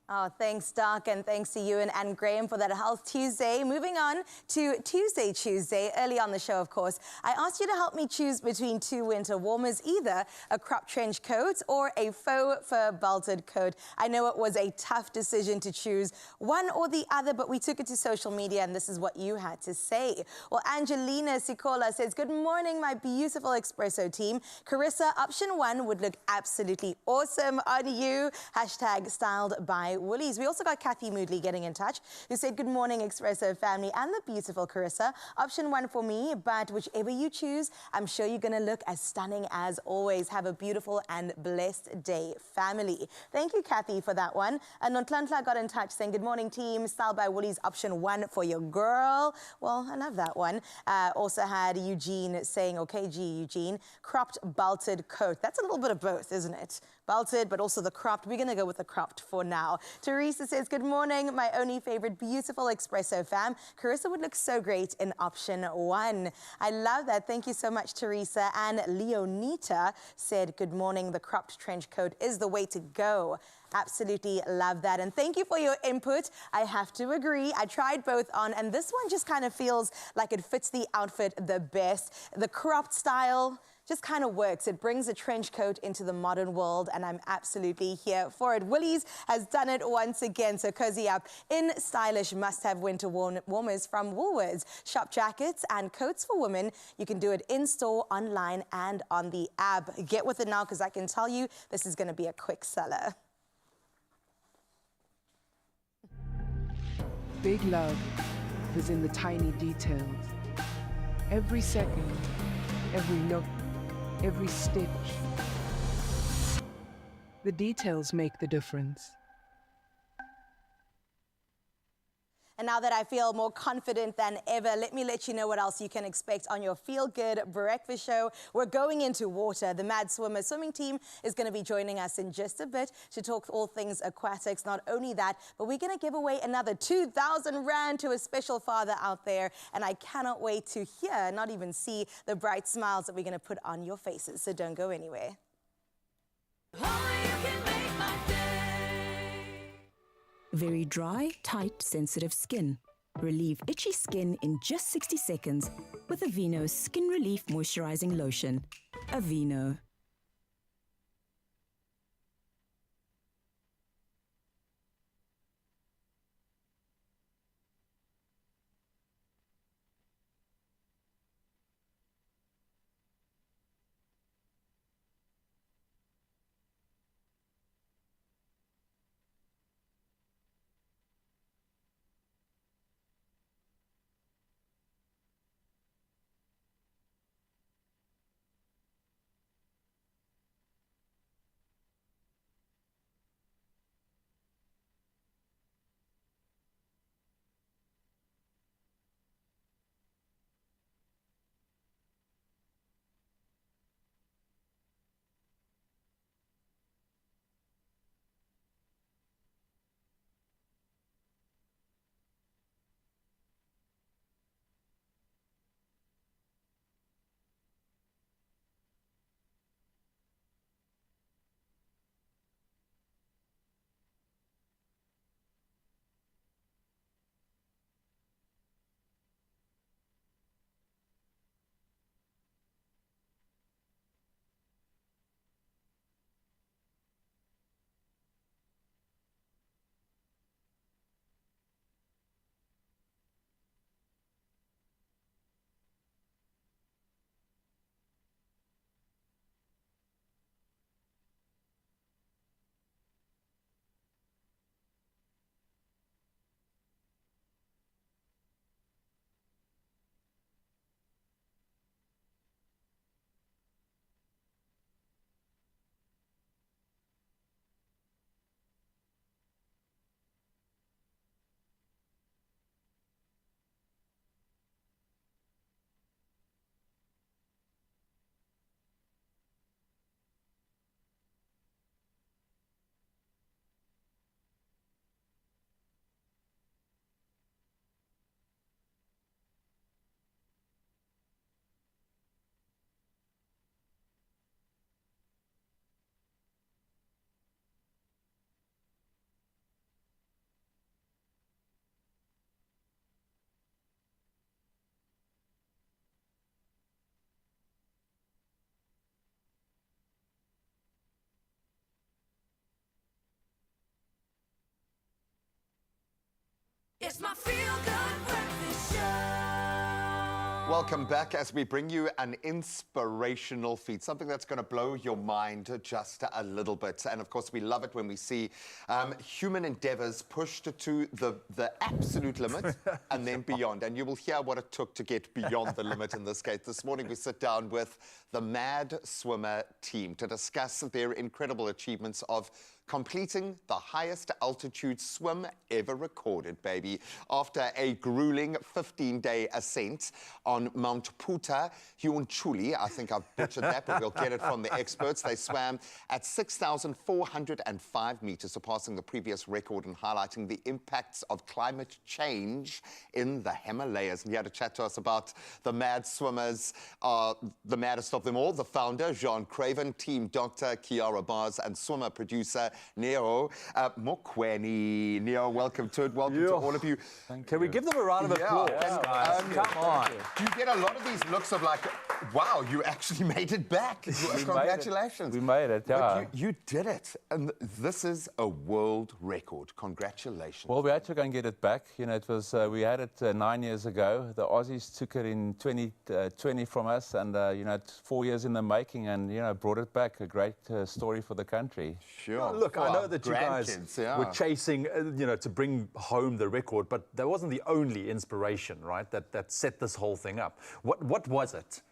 Oh, thanks, Doc, and thanks to you and Graham for that Health Tuesday. Moving on to Tuesday, early on the show, of course, I asked you to help me choose between two winter warmers, either a crop trench coat or a faux fur belted coat. I know it was a tough decision to choose one or the other, but we took it to social media, and this is what you had to say. Well, Angelina Sikola says, good morning, my beautiful Expresso team. Carissa, option one would look absolutely awesome on you. Hashtag styled by Woolies. We also got Kathy Moodley getting in touch, who said, good morning, Expresso family and the beautiful Carissa. Option one for me, but whichever you choose, I'm sure you're going to look as stunning as always. Have a beautiful and blessed day, family. Thank you, Kathy, for that one. And Nontlantla got in touch saying, good morning, team. Style by Woolies, option one for your girl. Well, I love that one. Also had Eugene saying, okay, Eugene, cropped belted coat. That's a little bit of both, isn't it? Belted, but also the cropped. We're going to go with the cropped for now. Teresa says, good morning, my only favorite beautiful Expresso fam. Carissa would look so great in option one. I love that. Thank you so much, Teresa. And Leonita said, good morning, the cropped trench coat is the way to go. Absolutely love that. And thank you for your input. I have to agree. I tried both on, and this one just kind of feels like it fits the outfit the best. The cropped style just kind of works. It brings a trench coat into the modern world, and I'm absolutely here for it. Woolies has done it once again, so cozy up in stylish must-have winter warmers from Woolworths. Shop jackets and coats for women. You can do it in-store, online, and on the app. Get with it now, because I can tell you this is going to be a quick seller. Big love is in the tiny details. Every second, every look, every stitch. The details make the difference. And now that I feel more confident than ever, let me let you know what else you can expect on your Feel Good breakfast show. We're going into water. The Mad Swimmer swimming team is going to be joining us in just a bit to talk all things aquatics. Not only that, but we're going to give away another 2,000 Rand to a special father out there. And I cannot wait to hear, not even see, the bright smiles that we're going to put on your faces. So don't go anywhere. Very dry, tight, sensitive skin. Relieve itchy skin in just 60 seconds with Aveeno's Skin Relief Moisturizing Lotion. Aveeno. It's my Feelgood breakfast show. Welcome back as we bring you an inspirational feat, something that's going to blow your mind just a little bit. And of course, we love it when we see human endeavors pushed to the absolute limit and then beyond. And you will hear what it took to get beyond the limit in this case. This morning, we sit down with the Mad Swimmer team to discuss their incredible achievements of completing the highest altitude swim ever recorded, baby. After a grueling 15-day ascent on Mount Puta Hiunchuli, I think I've butchered that, but we'll get it from the experts. They swam at 6,405 meters, surpassing the previous record and highlighting the impacts of climate change in the Himalayas. And here to chat to us about the Mad Swimmers, the maddest of them all, the founder, Jean Craven, team Dr. Kiara Bars, and swimmer producer Neo Mokweni. Neo, welcome to it. Welcome to all of you. Can we give them a round of applause, guys? Come on. Do you get a lot of these looks of like, wow, you actually made it back? Congratulations. We made it, yeah. But you did it. And this is a world record. Congratulations. Well, we had to go and get it back. You know, it was, we had it 9 years ago. The Aussies took it in 2020 from us, and, you know, it's 4 years in the making, and, you know, brought it back. A great story for the country. Sure. Well, look, I know that you guys were chasing, you know, to bring home the record, but that wasn't the only inspiration, right, that set this whole thing up. What was it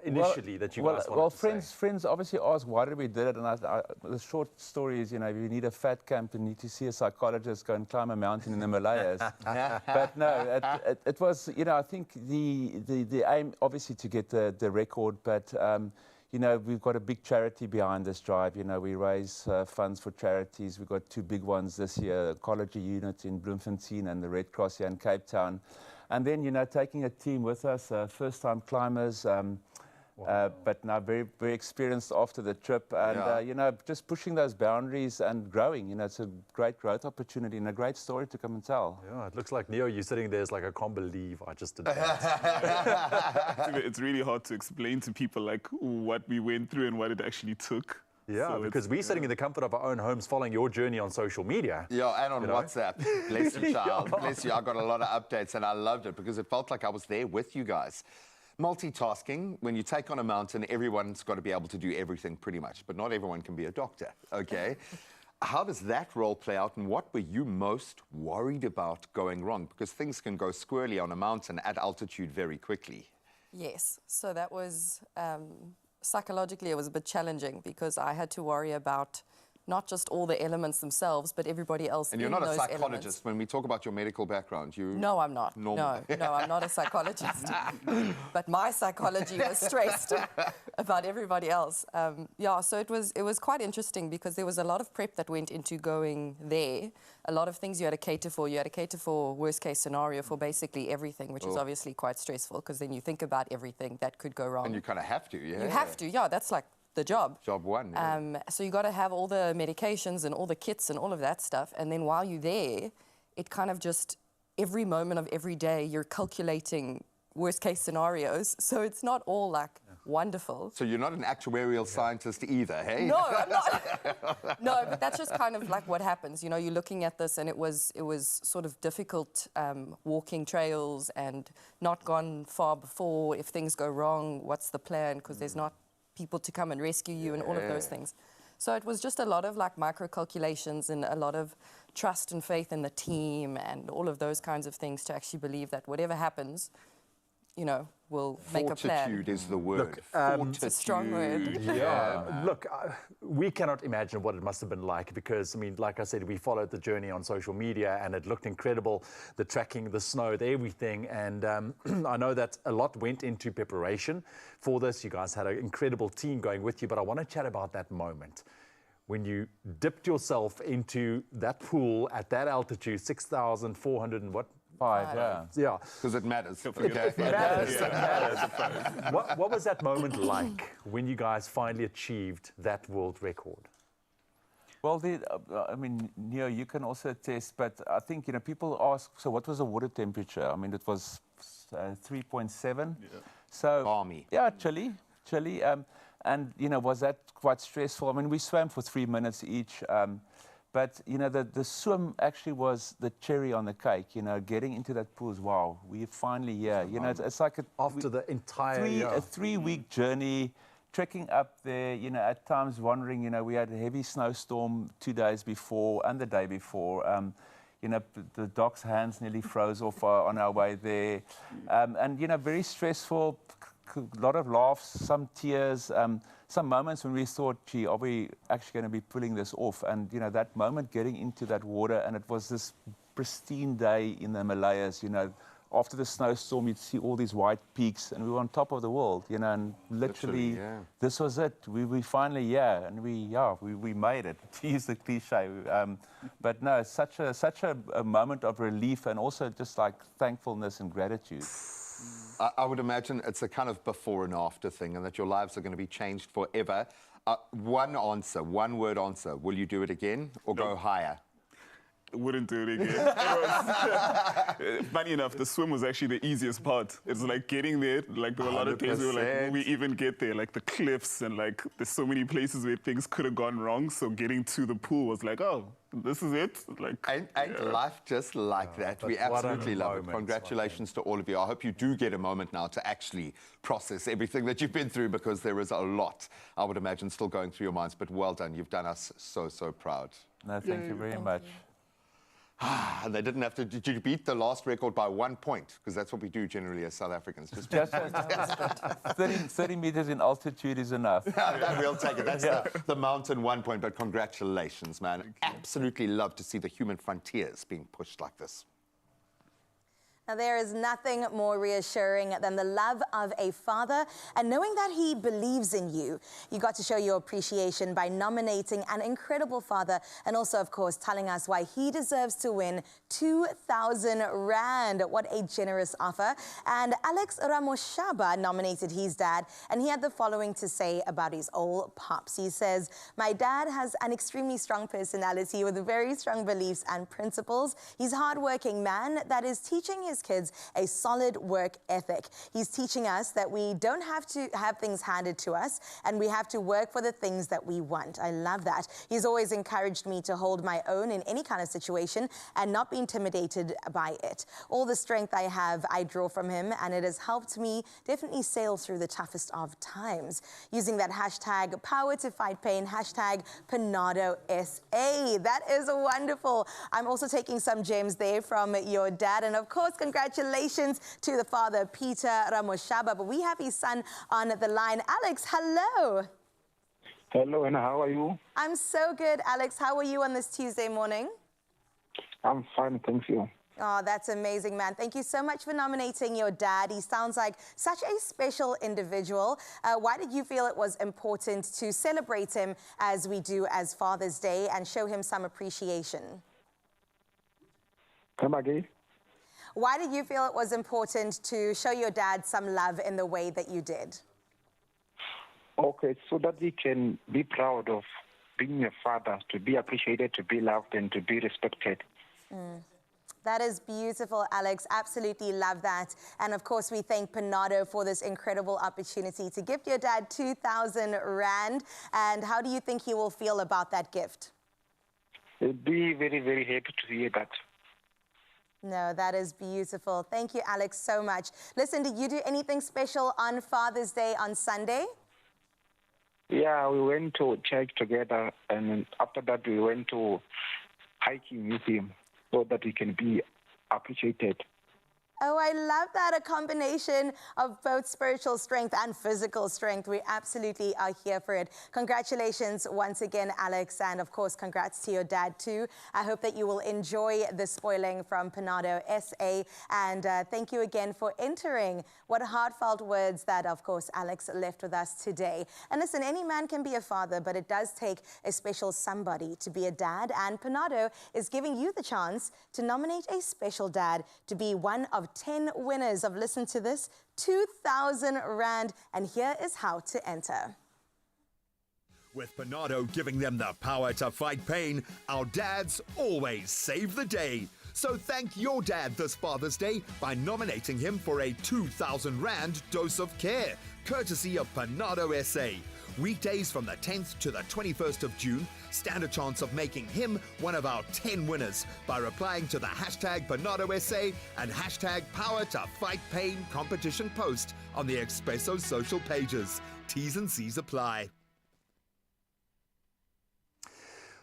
initially that you guys wanted to say? Friends obviously asked why did we do it, and the short story is, you know, if you need a fat camp, you need to see a psychologist, go and climb a mountain in the Himalayas. But no, it was, you know, I think the aim obviously to get the record, but you know, we've got a big charity behind this drive. You know, we raise funds for charities. We've got two big ones this year, the Ecology Unit in Bloemfontein and the Red Cross here in Cape Town. And then, you know, taking a team with us, first-time climbers, but now very, very experienced after the trip. And, you know, just pushing those boundaries and growing. You know, it's a great growth opportunity and a great story to come and tell. Yeah, it looks like, Neo, you're sitting there, it's like, I can't believe I just did that. It's really hard to explain to people, like, what we went through and what it actually took. Yeah, so because we're sitting in the comfort of our own homes following your journey on social media. Yeah, and on WhatsApp. Bless you, child. Bless you. I got a lot of updates, and I loved it because it felt like I was there with you guys. Multitasking, when you take on a mountain, everyone's got to be able to do everything pretty much, but not everyone can be a doctor, okay? How does that role play out, and what were you most worried about going wrong? Because things can go squirrely on a mountain at altitude very quickly. Yes, so that was, psychologically it was a bit challenging because I had to worry about not just all the elements themselves, but everybody else in those elements. And you're not a psychologist. When we talk about your medical background, you... No, I'm not. Normal. No, I'm not a psychologist. But my psychology was stressed about everybody else. Yeah, so it was quite interesting because there was a lot of prep that went into going there. A lot of things you had to cater for. You had to cater for worst case scenario for basically everything, which is obviously quite stressful because then you think about everything that could go wrong. And you kind of have to, yeah. You have to, yeah. That's like the job. Job one. Yeah. So you got to have all the medications and all the kits and all of that stuff. And then while you're there, it kind of just, every moment of every day, you're calculating worst case scenarios. So it's not all like wonderful. So you're not an actuarial scientist either, hey? No, I'm not. No, but that's just kind of like what happens. You know, you're looking at this and it was sort of difficult walking trails and not gone far before. If things go wrong, what's the plan? Because there's not people to come and rescue you and all of those things. So it was just a lot of like micro calculations and a lot of trust and faith in the team and all of those kinds of things to actually believe that whatever happens, you know, we'll make a plan. Fortitude is the word. Look, it's a strong word. Yeah, look, we cannot imagine what it must have been like because, I mean, like I said, we followed the journey on social media and it looked incredible, the tracking, the snow, everything. And I know that a lot went into preparation for this. You guys had an incredible team going with you, but I want to chat about that moment when you dipped yourself into that pool at that altitude, 6,400 and what? Yeah. Because it matters. It matters. It matters. What was that moment like when you guys finally achieved that world record? Well, I mean, Neo, you can also attest, but I think, you know, people ask, so what was the water temperature? I mean, it was 3.7. Yeah. So, balmy. Yeah, chilly. And, you know, was that quite stressful? I mean, we swam for 3 minutes each. But, you know, the swim actually was the cherry on the cake. You know, getting into that pool is, wow, we're finally here. You know, it's like after the entire a 3-week journey, trekking up there, you know, at times wandering. You know, we had a heavy snowstorm 2 days before and the day before. You know, the doc's hands nearly froze off on our way there. And, you know, very stressful, a lot of laughs, some tears, some moments when we thought, gee, are we actually going to be pulling this off? And, you know, that moment getting into that water, and it was this pristine day in the Himalayas, you know, after the snowstorm, you'd see all these white peaks, and we were on top of the world, you know, and literally this was it. We finally, and we made it, to use the cliche. But no, such a moment of relief, and also just like thankfulness and gratitude. I would imagine it's a kind of before and after thing, and that your lives are going to be changed forever. One word answer. Will you do it again or go higher? Wouldn't do it again. Funny enough, the swim was actually the easiest part. It's like getting there. Like there were a lot of days we were like, will we even get there? Like the cliffs, and like there's so many places where things could have gone wrong. So getting to the pool was like, oh, this is it. Like, ain't life just like that? We absolutely love it. Congratulations to all of you. I hope you do get a moment now to actually process everything that you've been through, because there is a lot, I would imagine, still going through your minds. But well done. You've done us so proud. No, thank you very much. And they didn't have to. Did you beat the last record by 1 point? Because that's what we do generally as South Africans. Just 30 meters in altitude is enough. We'll take it. That's the mountain 1 point. But congratulations, man. Absolutely love to see the human frontiers being pushed like this. Now, there is nothing more reassuring than the love of a father and knowing that he believes in you. You got to show your appreciation by nominating an incredible father, and also, of course, telling us why he deserves to win 2,000 Rand. What a generous offer. And Alex Ramoshaba nominated his dad, and he had the following to say about his old pops. He says, "My dad has an extremely strong personality with very strong beliefs and principles. He's a hardworking man that is teaching his kids a solid work ethic. He's teaching us that we don't have to have things handed to us, and we have to work for the things that we want." I love that. He's always encouraged me to hold my own in any kind of situation and not be intimidated by it. All the strength I have, I draw from him, and it has helped me definitely sail through the toughest of times. Using that hashtag power to fight pain, hashtag Panado SA. That is wonderful. I'm also taking some gems there from your dad, and of course, congratulations to the father, Peter Ramoshaba. But we have his son on the line. Alex, hello. Hello, and how are you? I'm so good, Alex. How are you on this Tuesday morning? I'm fine, thank you. Oh, that's amazing, man. Thank you so much for nominating your dad. He sounds like such a special individual. Why did you feel it was important to celebrate him as we do as Father's Day and show him some appreciation? Come again? Why did you feel it was important to show your dad some love in the way that you did? Okay, so that he can be proud of being a father, to be appreciated, to be loved, and to be respected. That is beautiful, Alex. Absolutely love that. And of course, we thank Panado for this incredible opportunity to gift your dad 2,000 Rand. And how do you think he will feel about that gift? He'll be very, very happy to hear that. No, that is beautiful. Thank you, Alex, so much. Listen, did you do anything special on Father's Day on Sunday? Yeah, we went to church together, and after that we went to hiking with him so that he can be appreciated. Oh, I love that, a combination of both spiritual strength and physical strength. We absolutely are here for it. Congratulations once again, Alex, and of course, congrats to your dad too. I hope that you will enjoy the spoiling from Panado SA, and thank you again for entering. What heartfelt words that, of course, Alex left with us today. And listen, any man can be a father, but it does take a special somebody to be a dad, and Panado is giving you the chance to nominate a special dad to be one of 10 winners of, listen to this, 2,000 Rand, and here is how to enter. With Panado giving them the power to fight pain, our dads always save the day. So thank your dad this Father's Day by nominating him for a 2,000 Rand dose of care, courtesy of Panado SA. Weekdays from the 10th to the 21st of June, stand a chance of making him one of our 10 winners by replying to the hashtag BernardoSA and hashtag Power to Fight Pain competition post on the Expresso social pages. T's and C's apply.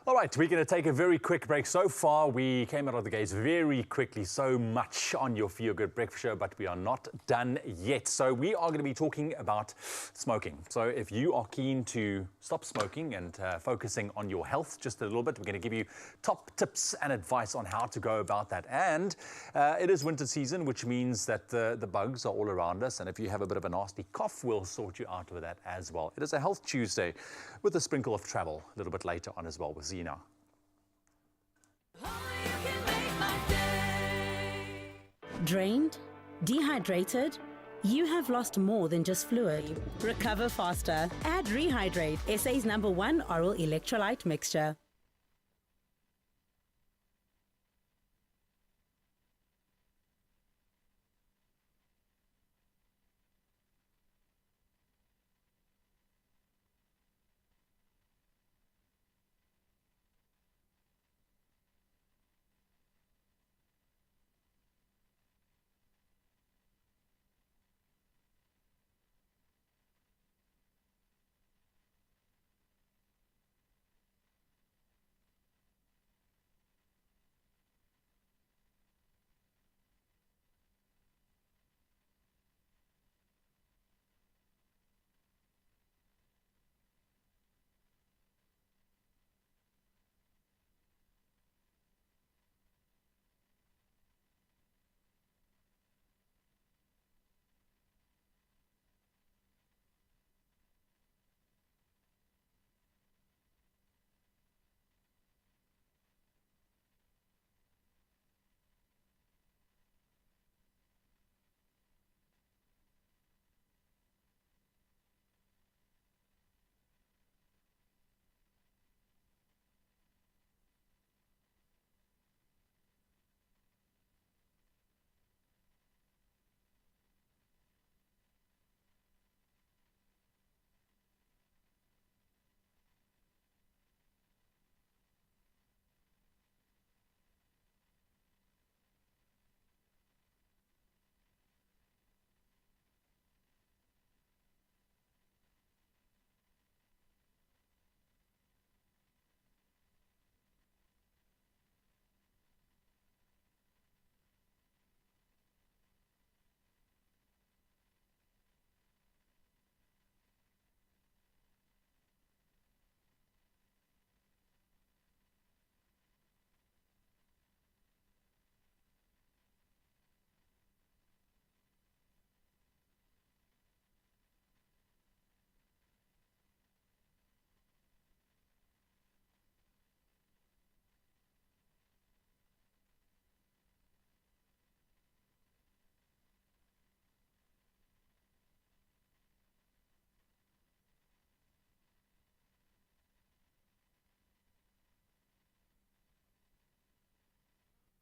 All right, we're going to take a very quick break. So far, we came out of the gates very quickly, so much on your Feel Good Breakfast Show, but we are not done yet. So we are going to be talking about smoking. So if you are keen to stop smoking and focusing on your health just a little bit, we're going to give you top tips and advice on how to go about that. And it is winter season, which means that the bugs are all around us. And if you have a bit of a nasty cough, we'll sort you out with that as well. It is a Health Tuesday with a sprinkle of travel a little bit later on as well. We'll see you now. Drained? Dehydrated? You have lost more than just fluid. Recover faster. Add Rehydrate, SA's #1 oral electrolyte mixture.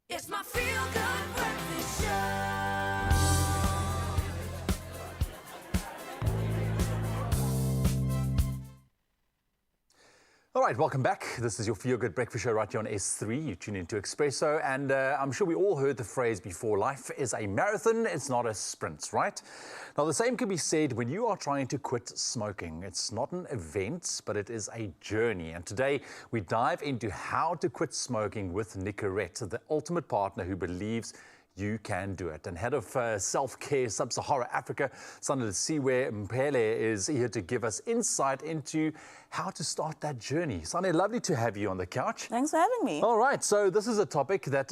It's my Feel Good Breakfast Show. All right, welcome back. This is your Feel Good Breakfast Show right here on S3. You tune into Expresso, and I'm sure we all heard the phrase before, life is a marathon, it's not a sprint, right? Now, the same can be said when you are trying to quit smoking. It's not an event, but it is a journey. And today, we dive into how to quit smoking with Nicorette, the ultimate partner who believes you can do it. And head of self-care Sub-Sahara Africa, Sanelisiwe Mpele, is here to give us insight into how to start that journey. Sane, lovely to have you on the couch. Thanks for having me. All right, so this is a topic that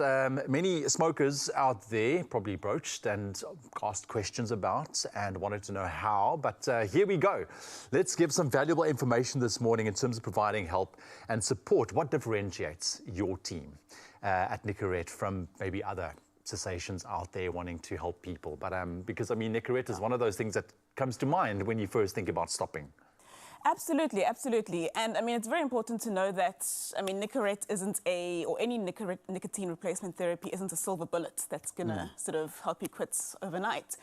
many smokers out there probably broached and asked questions about and wanted to know how, but here we go. Let's give some valuable information this morning in terms of providing help and support. What differentiates your team at Nicorette from maybe other cessations out there wanting to help people? But because I mean, Nicorette is one of those things that comes to mind when you first think about stopping. Absolutely, absolutely. And I mean, it's very important to know that, I mean, Nicorette isn't or any nicotine replacement therapy isn't a silver bullet that's going to sort of help you quit overnight.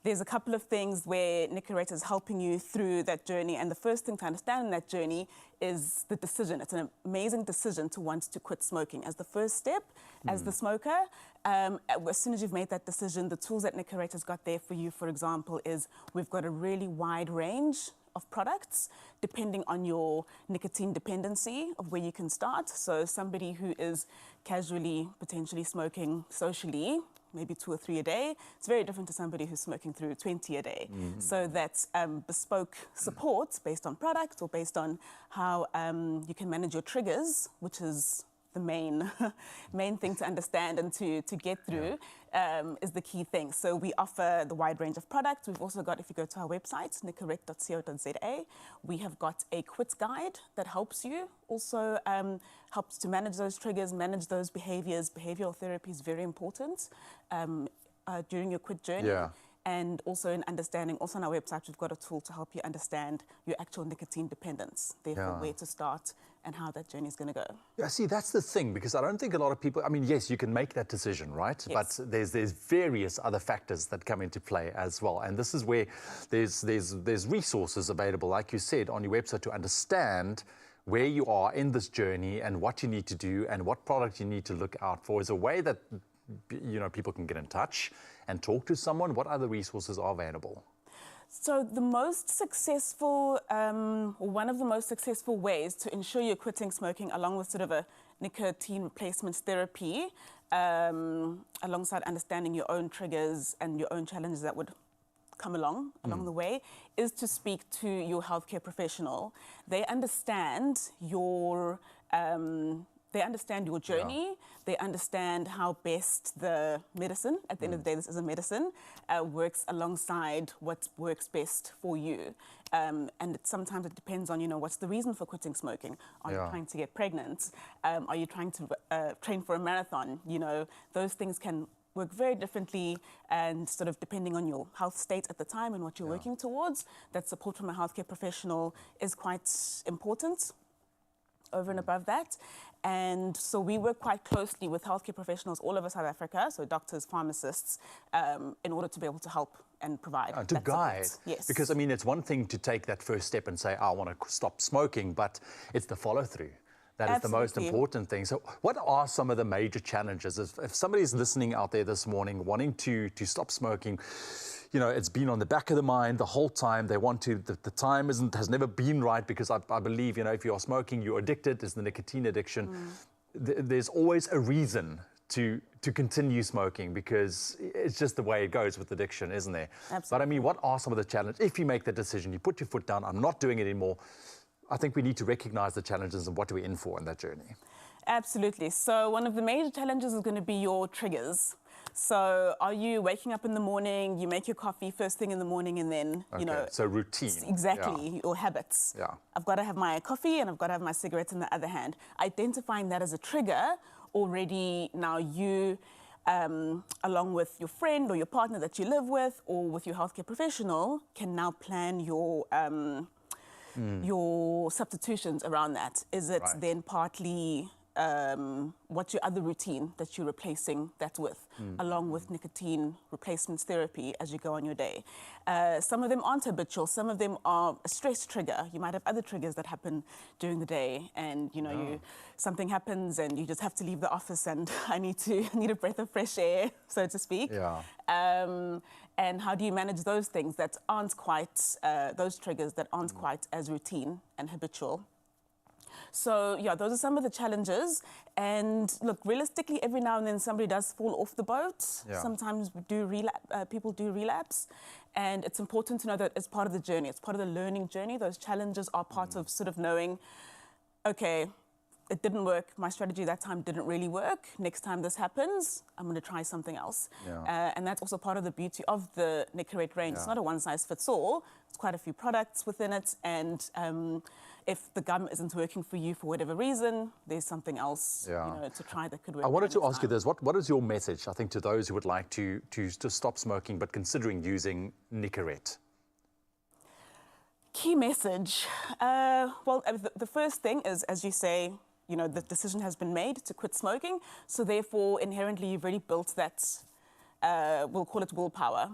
There's a couple of things where Nicorette is helping you through that journey. And the first thing to understand in that journey is the decision. It's an amazing decision to want to quit smoking. As the first step, as the smoker, as soon as you've made that decision, the tools that Nicorette has got there for you, for example, is we've got a really wide range of products depending on your nicotine dependency of where you can start. So somebody who is casually potentially smoking socially, maybe 2 or 3 a day, it's very different to somebody who's smoking through 20 a day. So that's bespoke support based on product or based on how you can manage your triggers, which is the main thing to understand and to get through is the key thing. So we offer the wide range of products. We've also got, if you go to our website, nicorette.co.za, we have got a quit guide that helps you, also helps to manage those triggers, manage those behaviors. Behavioral therapy is very important during your quit journey. Yeah. And also in understanding, also on our website, we've got a tool to help you understand your actual nicotine dependence, therefore where to start and how that journey is going to go. Yeah, see, that's the thing, because I don't think a lot of people, I mean, yes, you can make that decision, right? Yes. But there's various other factors that come into play as well. And this is where there's resources available, like you said, on your website to understand where you are in this journey and what you need to do and what product you need to look out for. Is a way that, you know, people can get in touch and talk to someone. What other resources are available? So the most successful, or one of the most successful ways to ensure you're quitting smoking, along with sort of a nicotine replacement therapy, alongside understanding your own triggers and your own challenges that would come along the way, is to speak to your healthcare professional. They understand your journey. They understand how best the medicine, at the end of the day, this is a medicine, works alongside what works best for you. And sometimes it depends on, you know, what's the reason for quitting smoking? Are you trying to get pregnant? Are you trying to train for a marathon? You know, those things can work very differently, and sort of depending on your health state at the time and what you're working towards, that support from a healthcare professional is quite important over and above that. And so we work quite closely with healthcare professionals all over South Africa, so doctors, pharmacists, in order to be able to help and provide to that guide. support. Yes. Because, I mean, it's one thing to take that first step and say, I want to stop smoking, but it's the follow-through. That is the most important thing. So what are some of the major challenges? If somebody's listening out there this morning wanting to stop smoking, you know, it's been on the back of the mind the whole time. They want to, the time has never been right, because I believe, you know, if you're smoking, you're addicted. It's the nicotine addiction. There's always a reason to continue smoking, because it's just the way it goes with addiction, isn't there? Absolutely. But I mean, what are some of the challenges? If you make the decision, you put your foot down, I'm not doing it anymore, I think we need to recognize the challenges and what are we in for in that journey. Absolutely. So one of the major challenges is going to be your triggers. So are you waking up in the morning, you make your coffee first thing in the morning, and then, you know... So routine. Exactly, your habits. Yeah. I've got to have my coffee and I've got to have my cigarettes in the other hand. Identifying that as a trigger, already now you, along with your friend or your partner that you live with, or with your healthcare professional, can now plan your substitutions around that. Is it then partly what's your other routine that you're replacing that with, along with nicotine replacement therapy as you go on your day? Some of them aren't habitual. Some of them are a stress trigger. You might have other triggers that happen during the day, and you know, something happens and you just have to leave the office, and I need a breath of fresh air, so to speak. And how do you manage those things that aren't quite, those triggers that aren't quite as routine and habitual? So, yeah, those are some of the challenges. And look, realistically, every now and then somebody does fall off the boat. Sometimes people do relapse. And it's important to know that it's part of the journey. It's part of the learning journey. Those challenges are part of sort of knowing, okay, it didn't work. My strategy that time didn't really work. Next time this happens, I'm going to try something else. And that's also part of the beauty of the Nicorette range. It's not a one-size-fits-all. It's quite a few products within it. And if the gum isn't working for you for whatever reason, there's something else you know, to try that could work. I wanted to ask you this. What is your message, I think, to those who would like to stop smoking but considering using Nicorette? Key message. Well, the first thing is, as you say, you know, the decision has been made to quit smoking. So therefore, inherently, you've already built that we'll call it willpower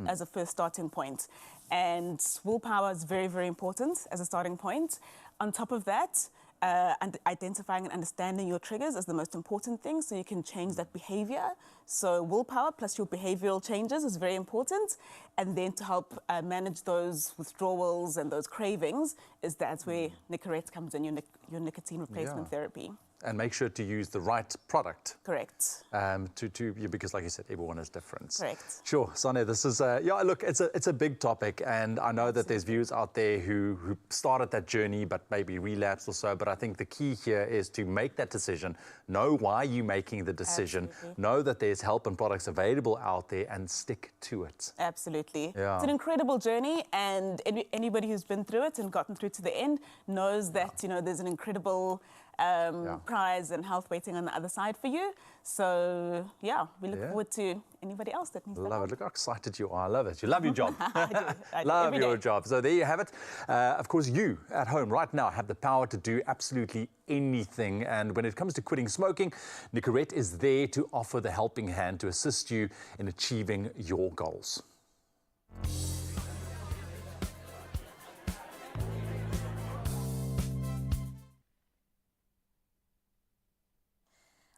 as a first starting point. And willpower is very, very important as a starting point. On top of that, and identifying and understanding your triggers is the most important thing, so you can change that behavior. So willpower plus your behavioral changes is very important. And then to help manage those withdrawals and those cravings, that's where Nicorette comes in, your nicotine replacement therapy. And make sure to use the right product. Correct. Because, like you said, everyone is different. Correct. Sure, Sane, this is look, it's a big topic, and I know that there's viewers out there who started that journey but maybe relapsed or so. But I think the key here is to make that decision, know why you're making the decision, know that there's help and products available out there, and stick to it. Absolutely. Yeah. It's an incredible journey, and anybody who's been through it and gotten through to the end knows that there's an incredible prize and health waiting on the other side for you. So, we look forward to anybody else that needs that. Love it. Look how excited you are. I love it. You love your job. I do. Love your job. So there you have it. Of course, you at home right now have the power to do absolutely anything. And when it comes to quitting smoking, Nicorette is there to offer the helping hand to assist you in achieving your goals.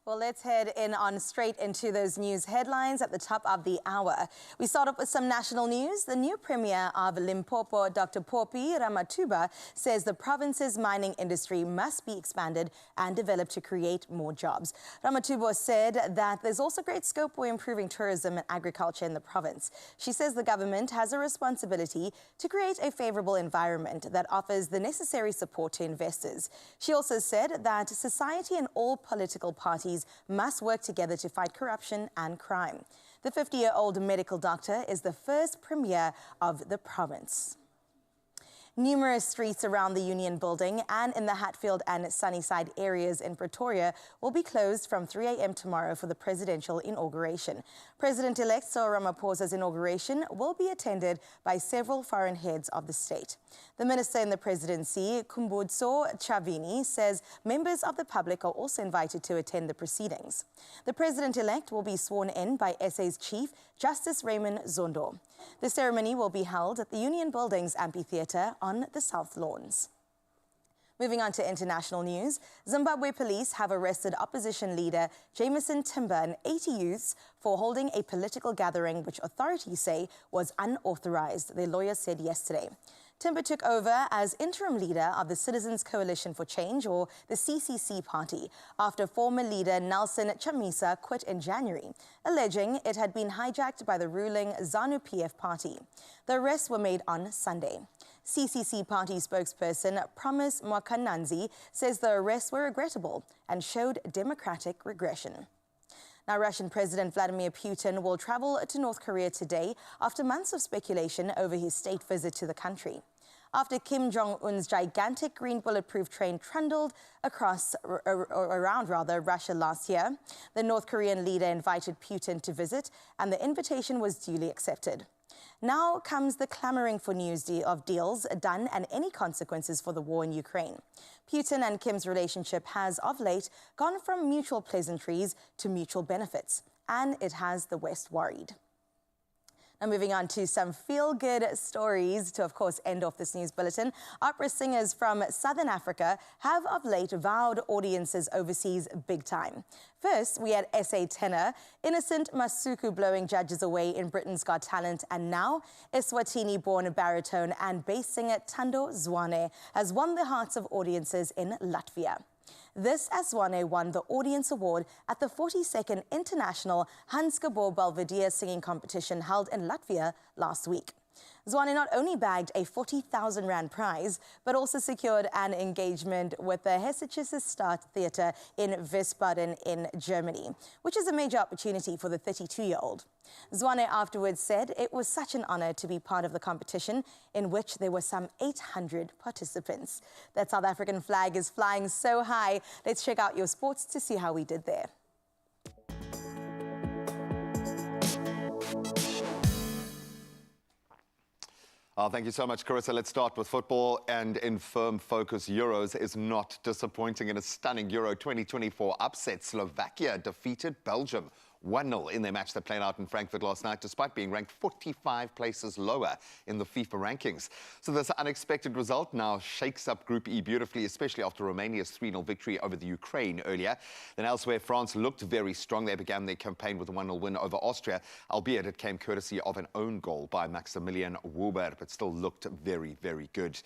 Well, let's head straight into those news headlines at the top of the hour. We start off with some national news. The new Premier of Limpopo, Dr. Poppy Ramathuba, says the province's mining industry must be expanded and developed to create more jobs. Ramathuba said that there's also great scope for improving tourism and agriculture in the province. She says the government has a responsibility to create a favorable environment that offers the necessary support to investors. She also said that society and all political parties must work together to fight corruption and crime. The 50-year-old medical doctor is the first premier of the province. Numerous streets around the Union Building and in the Hatfield and Sunnyside areas in Pretoria will be closed from 3 a.m. tomorrow for the presidential inauguration. President-elect Cyril Ramaphosa's inauguration will be attended by several foreign heads of the state. The minister in the presidency, Khumbudzo Chavini, says members of the public are also invited to attend the proceedings. The president-elect will be sworn in by SA's Chief Justice Raymond Zondo. The ceremony will be held at the Union Building's amphitheatre on the South Lawns. Moving on to international news, Zimbabwe police have arrested opposition leader Jameson Timber and 80 youths for holding a political gathering which authorities say was unauthorized, their lawyers said yesterday. Timber took over as interim leader of the Citizens Coalition for Change, or the CCC party, after former leader Nelson Chamisa quit in January, alleging it had been hijacked by the ruling ZANU-PF party. The arrests were made on Sunday. CCC party spokesperson Promise Mwakananzi says the arrests were regrettable and showed democratic regression. Now, Russian President Vladimir Putin will travel to North Korea today after months of speculation over his state visit to the country. After Kim Jong-un's gigantic green bulletproof train trundled around Russia last year, the North Korean leader invited Putin to visit, and the invitation was duly accepted. Now comes the clamoring for news of deals done and any consequences for the war in Ukraine. Putin and Kim's relationship has, of late, gone from mutual pleasantries to mutual benefits, and it has the West worried. Now, moving on to some feel-good stories to, of course, end off this news bulletin. Opera singers from Southern Africa have of late wowed audiences overseas big time. First, we had SA tenor Innocent Masuku blowing judges away in Britain's Got Talent, and now Eswatini-born baritone and bass singer Thando Zwane has won the hearts of audiences in Latvia. This Zwane won the Audience Award at the 42nd International Hans Gabor Belvedere Singing Competition held in Latvia last week. Zwane not only bagged a 40,000 Rand prize, but also secured an engagement with the Hessisches Staatstheater in Wiesbaden in Germany, which is a major opportunity for the 32-year-old. Zwane afterwards said it was such an honor to be part of the competition, in which there were some 800 participants. That South African flag is flying so high. Let's check out your sports to see how we did there. Thank you so much, Carissa. Let's start with football. And in firm focus, Euros is not disappointing in a stunning Euro 2024 upset. Slovakia defeated Belgium 1-0 in their match that played out in Frankfurt last night, despite being ranked 45 places lower in the FIFA rankings. So this unexpected result now shakes up Group E beautifully, especially after Romania's 3-0 victory over the Ukraine earlier. Then elsewhere, France looked very strong. They began their campaign with a 1-0 win over Austria, albeit it came courtesy of an own goal by Maximilian Wuber, but still looked very, very good.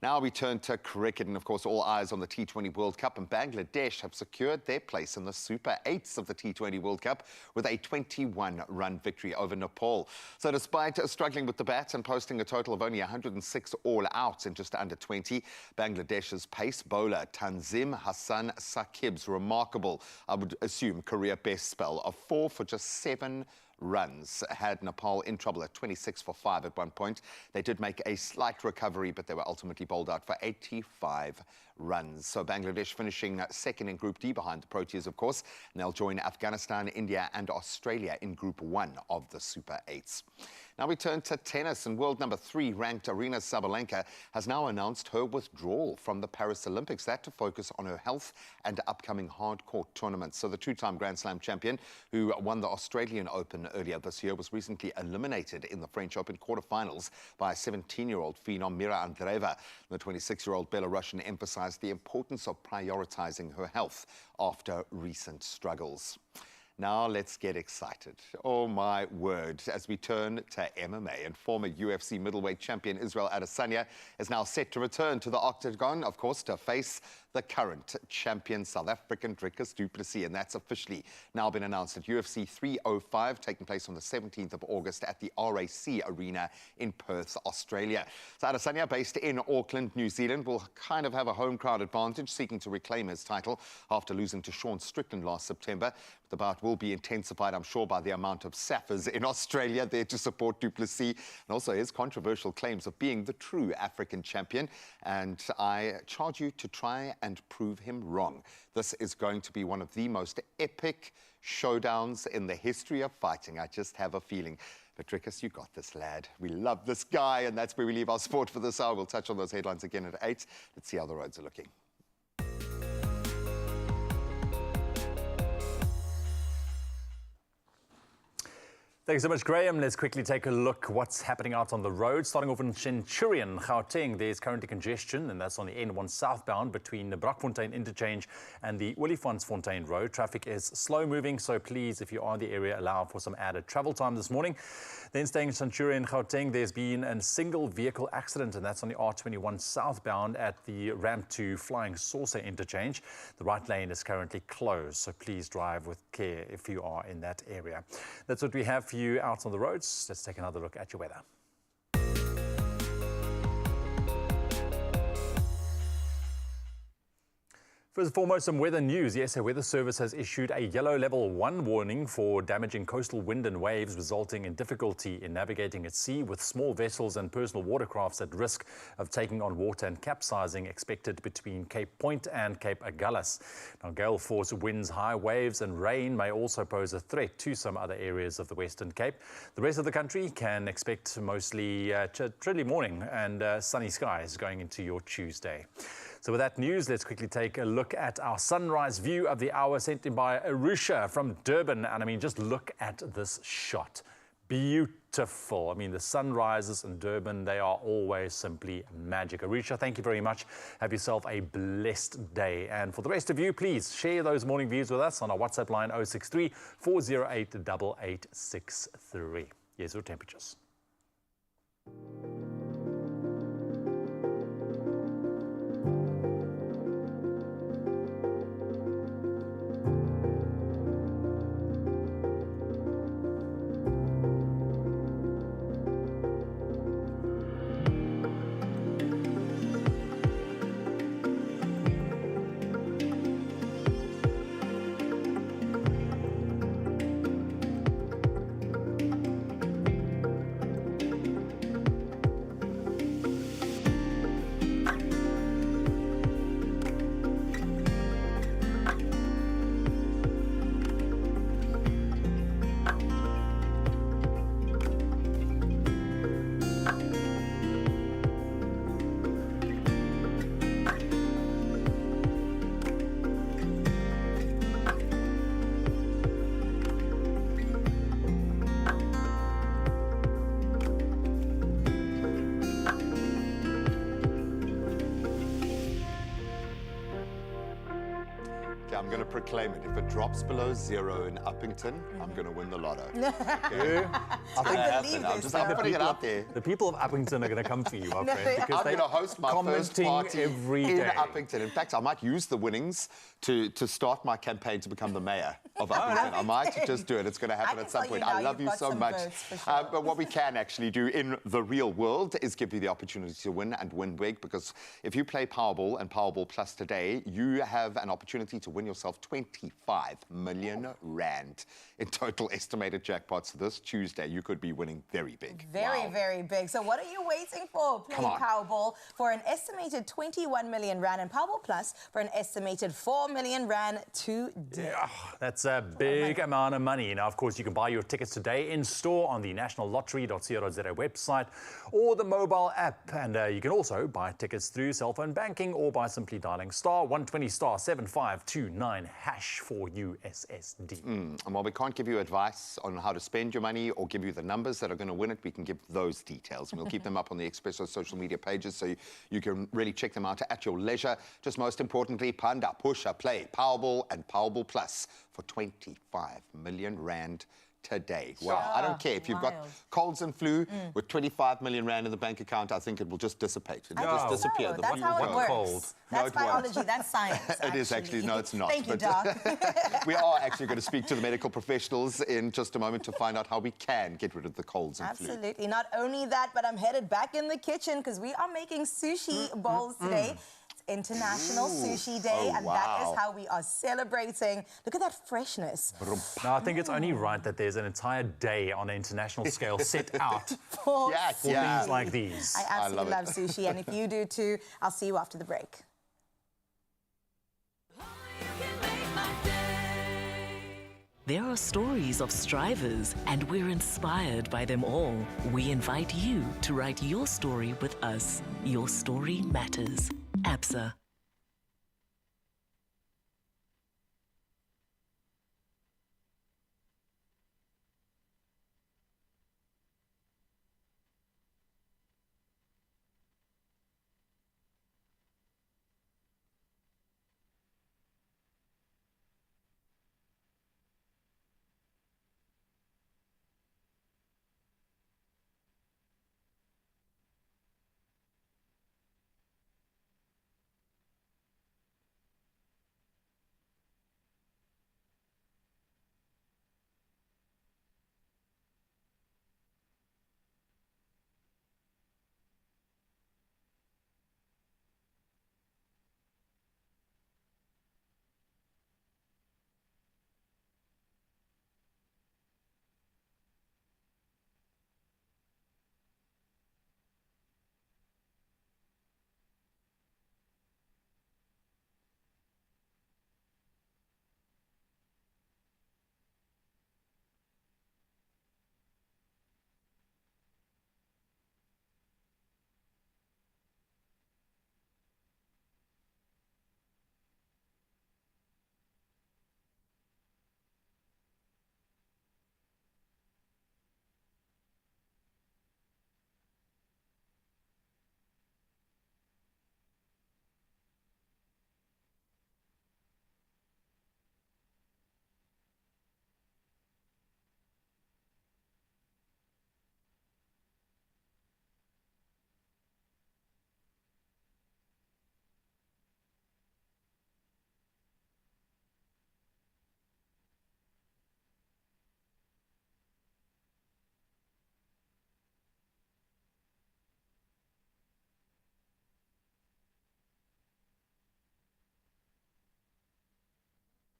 Now we turn to cricket, and of course all eyes on the T20 World Cup, and Bangladesh have secured their place in the Super 8s of the T20 World Cup with a 21-run victory over Nepal. So despite struggling with the bat and posting a total of only 106 all-outs in just under 20, Bangladesh's pace bowler Tanzim Hassan Saqib's remarkable, I would assume, career best spell of 4 for just 7 runs had Nepal in trouble at 26 for 5 at one point. They did make a slight recovery, but they were ultimately bowled out for 85 runs. So Bangladesh finishing second in Group D behind the Proteas, of course, and they'll join Afghanistan, India and Australia in Group 1 of the Super 8s. Now we turn to tennis, and world number 3 ranked Aryna Sabalenka has now announced her withdrawal from the Paris Olympics, that to focus on her health and upcoming hard-court tournaments. So the two-time Grand Slam champion, who won the Australian Open earlier this year, was recently eliminated in the French Open quarterfinals by 17-year-old phenom Mira Andreeva. The 26-year-old Belarusian emphasized the importance of prioritizing her health after recent struggles. Now let's get excited. Oh my word, as we turn to MMA, and former UFC middleweight champion Israel Adesanya is now set to return to the octagon, of course, to face the current champion, South African Dricus du Plessis, and that's officially now been announced at UFC 305, taking place on the 17th of August at the RAC Arena in Perth, Australia. So Adesanya, based in Auckland, New Zealand, will kind of have a home crowd advantage, seeking to reclaim his title after losing to Sean Strickland last September. The bout will be intensified, I'm sure, by the amount of Saffers in Australia there to support du Plessis, and also his controversial claims of being the true African champion. And I charge you to try and prove him wrong. This is going to be one of the most epic showdowns in the history of fighting. I just have a feeling. But Dricus, you got this, lad. We love this guy, and that's where we leave our sport for this hour. We'll touch on those headlines again at 8. Let's see how the roads are looking. Thanks so much, Graham. Let's quickly take a look what's happening out on the road. Starting off in Centurion, Gauteng, there's currently congestion, and that's on the N1 southbound between the Brakfontein interchange and the Olifantsfontein Road. Traffic is slow moving, so please, if you are in the area, allow for some added travel time this morning. Then staying in Centurion, Gauteng, there's been a single vehicle accident, and that's on the R21 southbound at the ramp to Flying Saucer interchange. The right lane is currently closed, so please drive with care if you are in that area. That's what we have for you out on the roads. Let's take another look at your weather. First and foremost, some weather news. Yes, our weather service has issued a yellow level 1 warning for damaging coastal wind and waves, resulting in difficulty in navigating at sea, with small vessels and personal watercrafts at risk of taking on water and capsizing expected between Cape Point and Cape Agulhas. Now, gale force winds, high waves and rain may also pose a threat to some other areas of the Western Cape. The rest of the country can expect mostly chilly morning and sunny skies going into your Tuesday. So with that news, let's quickly take a look at our sunrise view of the hour sent in by Arusha from Durban. And I mean, just look at this shot. Beautiful. I mean, the sunrises in Durban, they are always simply magic. Arusha, thank you very much. Have yourself a blessed day. And for the rest of you, please share those morning views with us on our WhatsApp line 063 408 8863. Here's your temperatures. I'm going to proclaim it. If it drops below 0 in Uppington, I'm going to win the lotto. Okay? I believe I'm this, just though. putting it out there. The people of Uppington are going to come for you, my No, friend, because I'm they're going to host my first commenting party every in day. Uppington. In fact, I might use the winnings to start my campaign to become the mayor of Uppington. I might just do it. It's going to happen at some point. I love you so much. But what we can actually do in the real world is give you the opportunity to win and win big, because if you play Powerball and Powerball Plus today, you have an opportunity to win yourself 25 million rand in total estimated jackpots this Tuesday. You could be winning very big. Very, very big. So what are you waiting for? Play Come on. Powerball for an estimated 21 million rand and Powerball Plus for an estimated 4 million rand today. That's a big amount of money. Now, of course, you can buy your tickets today in store on the nationallottery.co.za website or the mobile app. And you can also buy tickets through cell phone banking or by simply dialing *120 *7529# for USSD. And while we can't give you advice on how to spend your money or give you the numbers that are going to win it, we can give those details. And we'll keep them up on the Expresso social media pages so you can really check them out at your leisure. Just most importantly, Panda, Pusha, Play, Powerball and Powerball Plus for 25 million rand today. Wow, I don't care if you've got colds and flu with 25 million rand in the bank account. I think it will just dissipate. It will just disappear. So. That's how it works. That's biology. That's science. It is actually. No, it's not. Thank you, Doc. We are actually going to speak to the medical professionals in just a moment to find out how we can get rid of the colds and flu. Absolutely. Not only that, but I'm headed back in the kitchen because we are making sushi bowls today. International Sushi Day, and that is how we are celebrating. Look at that freshness. Now, I think it's only right that there's an entire day on an international scale set out for things like these. I absolutely love sushi, and if you do too, I'll see you after the break. There are stories of strivers, and we're inspired by them all. We invite you to write your story with us. Your story matters. ABSA.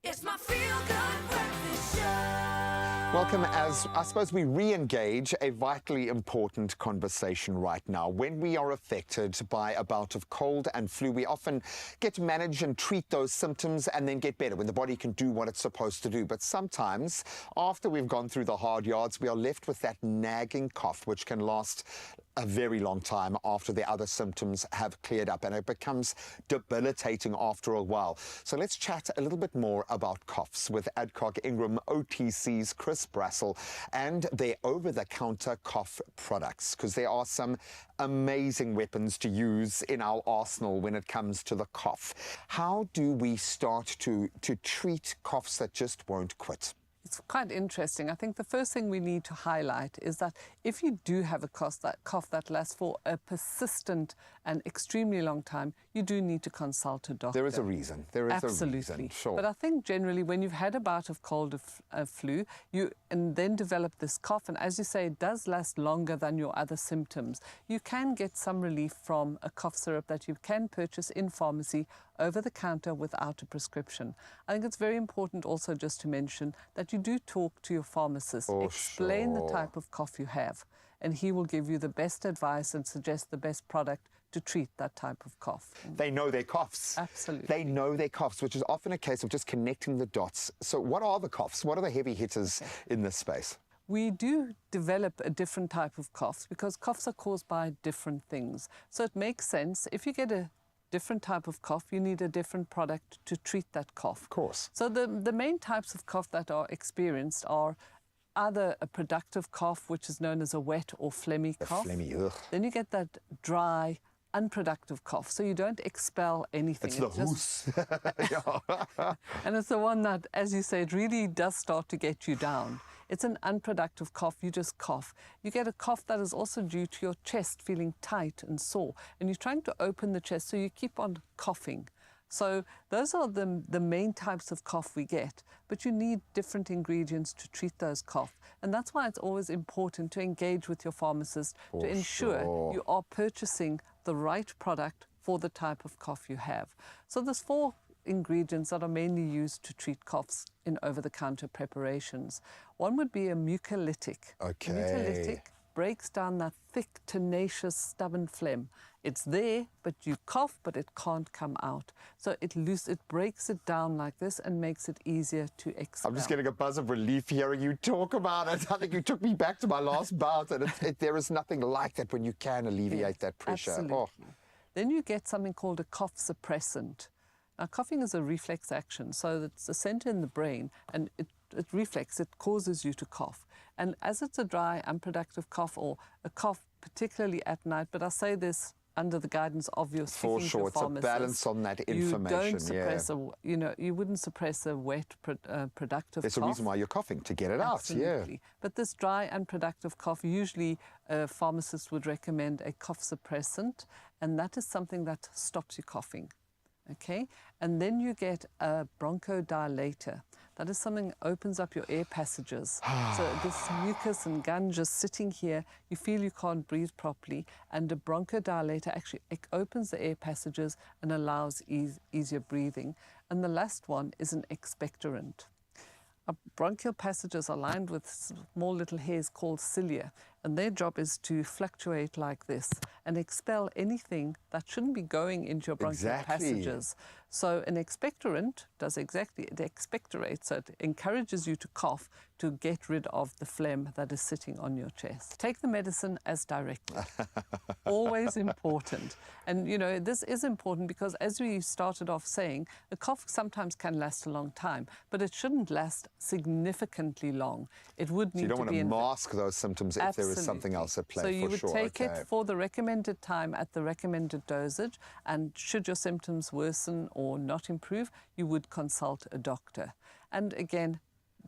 It's my Feelgood breakfast show. Welcome as, I suppose, we re-engage a vitally important conversation right now. When we are affected by a bout of cold and flu, we often get to manage and treat those symptoms and then get better when the body can do what it's supposed to do. But sometimes, after we've gone through the hard yards, we are left with that nagging cough, which can last a very long time after the other symptoms have cleared up, and it becomes debilitating after a while. So let's chat a little bit more about coughs with Adcock Ingram OTC's Chris Brassel and their over-the-counter cough products, because there are some amazing weapons to use in our arsenal when it comes to the cough. How do we start to treat coughs that just won't quit? It's quite interesting. I think the first thing we need to highlight is that if you do have a cough that lasts for a persistent and extremely long time, you do need to consult a doctor. There is a reason. There is Absolutely. a reason, sure. But I think generally when you've had a bout of cold or flu, and then develop this cough, and as you say, it does last longer than your other symptoms, you can get some relief from a cough syrup that you can purchase in pharmacy over the counter without a prescription. I think it's very important also just to mention that you do talk to your pharmacist, explain the type of cough you have, and he will give you the best advice and suggest the best product to treat that type of cough. They know their coughs. Absolutely. They know their coughs, which is often a case of just connecting the dots. So what are the coughs? What are the heavy hitters in this space? We do develop a different type of coughs because coughs are caused by different things. So it makes sense, if you get a different type of cough, you need a different product to treat that cough. Of course. So the main types of cough that are experienced are either a productive cough, which is known as a wet or phlegmy cough. Phlegmy, ugh. Then you get that dry, unproductive cough. So you don't expel anything. It's the hoose. And it's the one that, as you say, it really does start to get you down. It's an unproductive cough, you just cough. You get a cough that is also due to your chest feeling tight and sore, and you're trying to open the chest, so you keep on coughing. So those are the main types of cough we get, but you need different ingredients to treat those cough. And that's why it's always important to engage with your pharmacist to ensure you are purchasing the right product for the type of cough you have. So there's 4 ingredients that are mainly used to treat coughs in over-the-counter preparations. One would be a mucolytic. Okay. A mucolytic breaks down that thick, tenacious, stubborn phlegm. It's there, but you cough, but it can't come out. So it breaks it down like this and makes it easier to expel. I'm just getting a buzz of relief hearing you talk about it. I think you took me back to my last bout, and there is nothing like that when you can alleviate that pressure. Absolutely. Then you get something called a cough suppressant. Now, coughing is a reflex action, so it's a center in the brain, and it causes you to cough. And as it's a dry, unproductive cough, or a cough particularly at night, but I say this under the guidance of your speaking to your pharmacist. It's a balance on that information. You don't suppress you wouldn't suppress a wet, productive There's cough. a reason why you're coughing, to get it Absolutely. out, yeah. But this dry, unproductive cough, usually a pharmacist would recommend a cough suppressant, and that is something that stops you coughing. Okay, and then you get a bronchodilator. That is something that opens up your air passages. So this mucus and gun just sitting here, you feel you can't breathe properly, and a bronchodilator actually opens the air passages and allows easier breathing. And the last one is an expectorant. Our bronchial passages are lined with small little hairs called cilia, and their job is to fluctuate like this and expel anything that shouldn't be going into your bronchial passages. So an expectorant does exactly, it expectorates, so it encourages you to cough to get rid of the phlegm that is sitting on your chest. Take the medicine as directed. Always important. And, you know, this is important because, as we started off saying, the cough sometimes can last a long time, but it shouldn't last significantly long. It would need to be... So you don't want to mask those symptoms if there is something else at play, so you for would sure. take it for the recommended time at the recommended dosage, and should your symptoms worsen or not improve, you would consult a doctor. And again,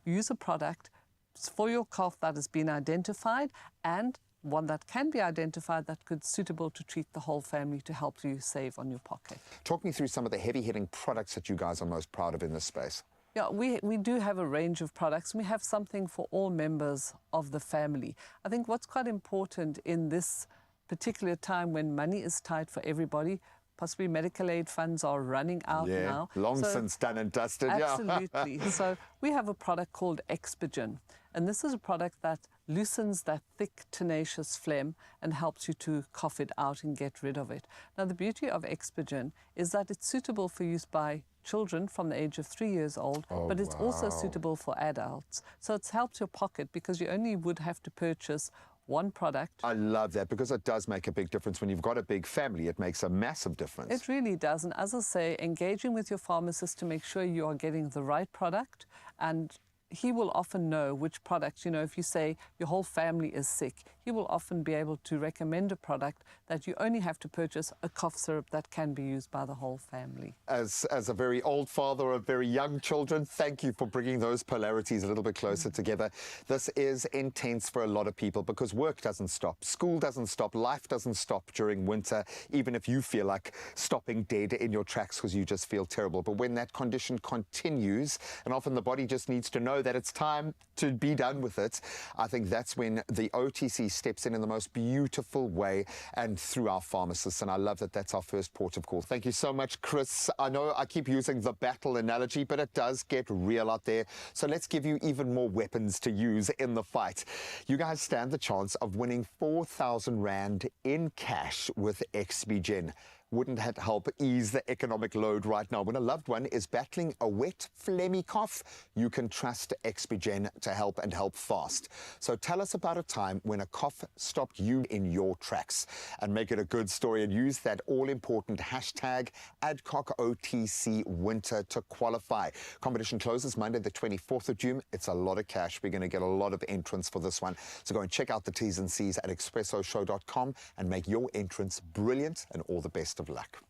use a product for your cough that has been identified, and one that can be identified that could suitable to treat the whole family to help you save on your pocket. Talk me through some of the heavy-hitting products that you guys are most proud of in this space. Yeah, we do have a range of products. We have something for all members of the family. I think what's quite important in this particular time when money is tight for everybody, possibly medical aid funds are running out now. Long since done and dusted, absolutely. So we have a product called Expigen, and this is a product that loosens that thick, tenacious phlegm and helps you to cough it out and get rid of it. Now, the beauty of Expigen is that it's suitable for use by children from the age of 3 years old, but it's also suitable for adults. So it helps your pocket because you only would have to purchase one product. I love that because it does make a big difference. When you've got a big family, it makes a massive difference. It really does. And as I say, engaging with your pharmacist to make sure you are getting the right product, and he will often know which product, you know, if you say your whole family is sick, he will often be able to recommend a product that you only have to purchase a cough syrup that can be used by the whole family. As a very old father of very young children, thank you for bringing those polarities a little bit closer together. This is intense for a lot of people because work doesn't stop, school doesn't stop, life doesn't stop during winter, even if you feel like stopping dead in your tracks because you just feel terrible. But when that condition continues, and often the body just needs to know that it's time to be done with it, I think that's when the OTC steps in the most beautiful way and through our pharmacists. And I love that that's our first port of call. Thank you so much, Chris. I know I keep using the battle analogy, but it does get real out there. So let's give you even more weapons to use in the fight. You guys stand the chance of winning 4,000 Rand in cash with XBGen. Wouldn't that help ease the economic load right now? When a loved one is battling a wet, phlegmy cough, you can trust XBGen to help and help fast. So tell us about a time when a cough stopped you in your tracks, and make it a good story and use that all-important hashtag #AdcocOTCWinter to qualify. Competition closes Monday the 24th of June. It's a lot of cash. We're going to get a lot of entrants for this one. So go and check out the T's and C's at expressoshow.com and make your entrance brilliant, and all the best of luck.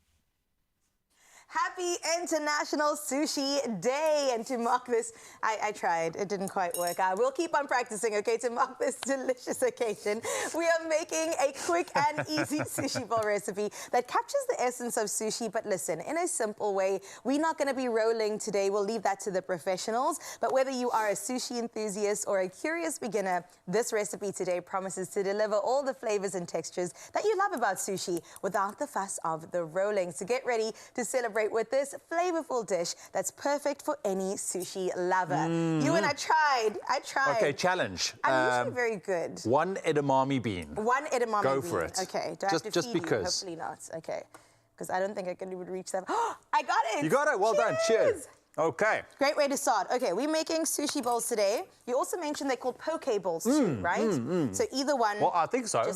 Happy International Sushi Day. And to mark this, I tried. It didn't quite work. I will keep on practicing, okay, to mark this delicious occasion. We are making a quick and easy sushi bowl recipe that captures the essence of sushi, but listen, in a simple way. We're not going to be rolling today. We'll leave that to the professionals. But whether you are a sushi enthusiast or a curious beginner, this recipe today promises to deliver all the flavors and textures that you love about sushi without the fuss of the rolling. So get ready to celebrate with this flavorful dish that's perfect for any sushi lover. You and I tried. Okay, challenge. I'm usually very good. One edamame bean. One edamame bean. Go for it. Okay. Do I have to just feed because. you? Hopefully not. Okay. Because I don't think I can even reach that. I got it. You got it. Well done. Cheers. Okay. Great way to start. Okay, we're making sushi bowls today. You also mentioned they're called poke bowls too, right? So either one... Well, I think so. I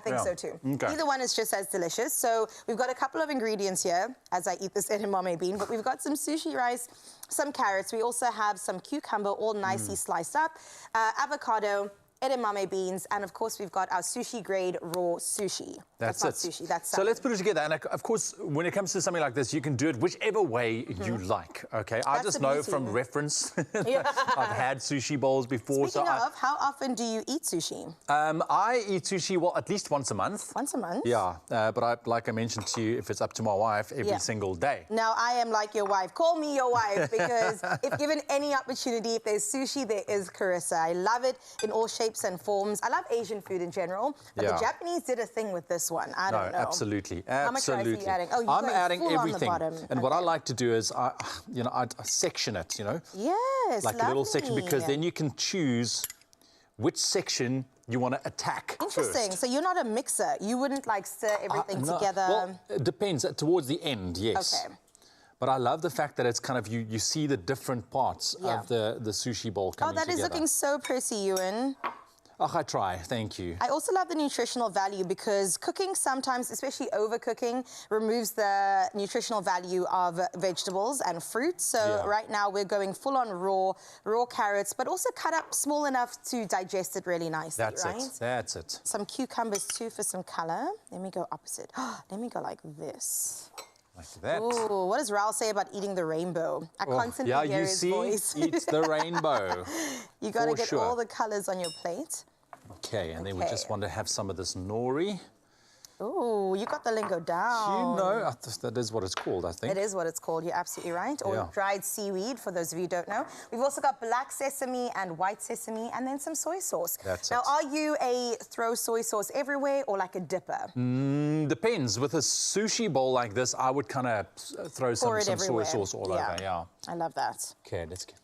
think so too. Okay. Either one is just as delicious. So we've got a couple of ingredients here as I eat this edamame bean, but we've got some sushi rice, some carrots. We also have some cucumber all nicely sliced up, avocado, edamame beans, and of course we've got our sushi grade raw sushi. That's not it. Sushi, that's so salmon. let's put it together. And of course, when it comes to something like this, you can do it whichever way you like. Okay, I just know from reference. I've had sushi bowls before. Speaking of, how often do you eat sushi? I eat sushi, well, at least once a month. Once a month? Yeah, but like I mentioned to you, if it's up to my wife, every single day. Now, I am like your wife. Call me your wife, because if given any opportunity, if there's sushi, there is Carissa. I love it in all shapes and forms. I love Asian food in general, but the Japanese did a thing with this one. I don't know. Absolutely. How much rice are you adding? Oh, I'm adding everything. On the bottom. And what I like to do is, I section it, you know? Yes, like a little section, because then you can choose which section you want to attack Interesting. first. So you're not a mixer. You wouldn't like stir everything together. Well, it depends. Towards the end, yes. Okay. But I love the fact that it's kind of, you see the different parts of the sushi bowl coming together. Oh, that is looking so pretty, Ewan. Oh, I try. Thank you. I also love the nutritional value, because cooking sometimes, especially overcooking, removes the nutritional value of vegetables and fruits. So right now we're going full on raw carrots, but also cut up small enough to digest it really nicely, That's right? it. That's it. Some cucumbers too for some color. Let me go opposite. Let me go like this. Like that. Ooh, what does Raul say about eating the rainbow? I constantly hear his voice. Eat the rainbow. You got to get all the colors on your plate. Okay, and then we just want to have some of this nori. Ooh, you got the lingo down. You know, that is what it's called, I think. It is what it's called. You're absolutely right. Or dried seaweed, for those of you who don't know. We've also got black sesame and white sesame, and then some soy sauce. Now, are you a throw soy sauce everywhere or like a dipper? Depends. With a sushi bowl like this, I would kind of throw some soy sauce all over. Yeah. I love that. Okay, let's get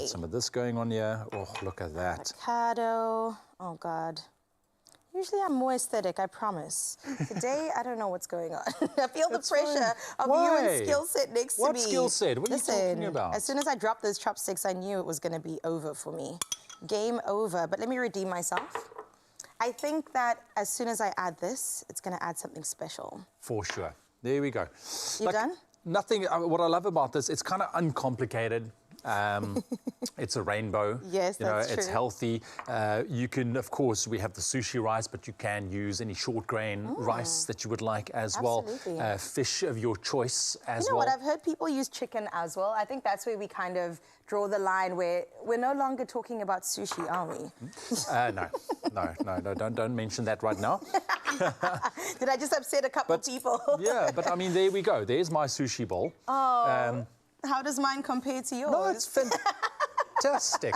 some of this going on here. Oh, look at that. Avocado. Oh, God. Usually I'm more aesthetic, I promise. Today, I don't know what's going on. I feel the pressure of you and skill set next to me. What skill set? What are you talking about? As soon as I dropped those chopsticks, I knew it was going to be over for me. Game over. But let me redeem myself. I think that as soon as I add this, it's going to add something special. For sure. There we go. You done? Nothing, what I love about this, it's kind of uncomplicated. It's a rainbow. Yes, that's It's true. healthy. You can, of course, we have the sushi rice, but you can use any short grain rice that you would like as Absolutely. well. Fish of your choice as You know well. what? I've heard people use chicken as well. I think that's where we kind of draw the line where we're no longer talking about sushi, are we? No, don't mention that right now. Did I just upset a couple of people? Yeah, but I mean, there we go. There's my sushi bowl. Oh, how does mine compare to yours? No, it's fantastic.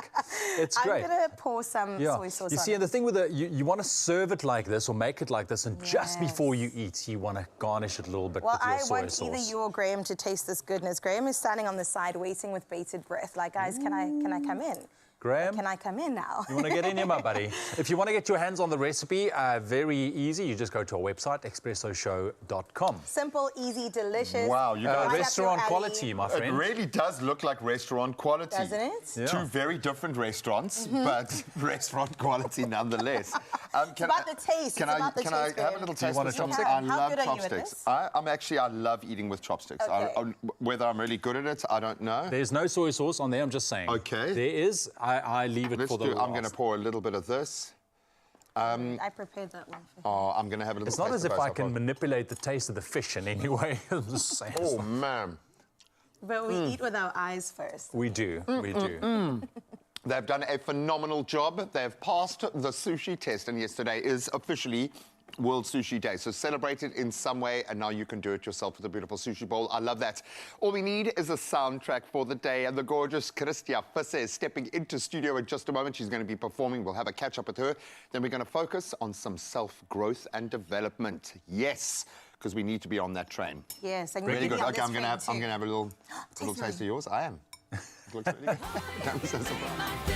It's great. I'm going to pour some soy sauce You see, on and the it. thing with you want to serve it like this or make it like this, and just before you eat, you want to garnish it a little bit with your soy I want sauce. either you or Graham to taste this goodness. Graham is standing on the side waiting with bated breath. Like, guys, can I come in? Graham? Can I come in now? You want to get in here, my buddy? If you want to get your hands on the recipe, very easy. You just go to our website, expressoshow.com. Simple, easy, delicious. Wow, you guys. Restaurant quality, my friend. It really does look like restaurant quality. Doesn't it? Yeah. Two very different restaurants, but restaurant quality nonetheless. It's about the taste. Can it's I about the taste, have a little taste? want a of something? chopstick? I How love good are you at chopsticks. this? I love eating with chopsticks. Okay. Whether I'm really good at it, I don't know. There's no soy sauce on there, I'm just saying. Okay. There is. I leave it for the I'm going to pour a little bit of this. I prepared that one for him. Oh, I'm going to have a little It's not taste as of if both I so can far. manipulate the taste of the fish in any way. I'm just saying. Oh, man. But we eat with our eyes first. We do. We do. They've done a phenomenal job. They've passed the sushi test, and yesterday is officially World Sushi Day. So celebrate it in some way, and now you can do it yourself with a beautiful sushi bowl. I love that. All we need is a soundtrack for the day, and the gorgeous Christia Fisse is stepping into studio in just a moment. She's going to be performing. We'll have a catch-up with her. Then we're going to focus on some self-growth and development. Yes, because we need to be on that train. Yes, and Really you good. on Okay, this I'm going to train have a little taste mine. of yours. I am. It looks really good. I'm so surprised.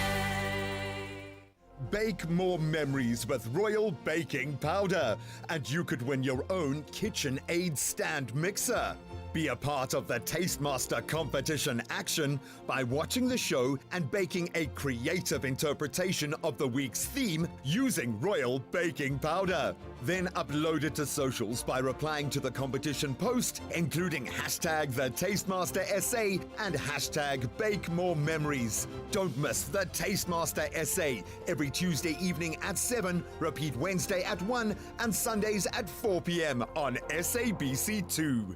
Bake more memories with Royal Baking Powder, and you could win your own KitchenAid stand mixer. Be a part of the Tastemaster competition action by watching the show and baking a creative interpretation of the week's theme using Royal Baking Powder. Then upload it to socials by replying to the competition post, including hashtag the Tastemaster SA and hashtag Bake More Memories. Don't miss the Tastemaster SA every Tuesday evening at 7, repeat Wednesday at 1, and Sundays at 4 p.m. on SABC2.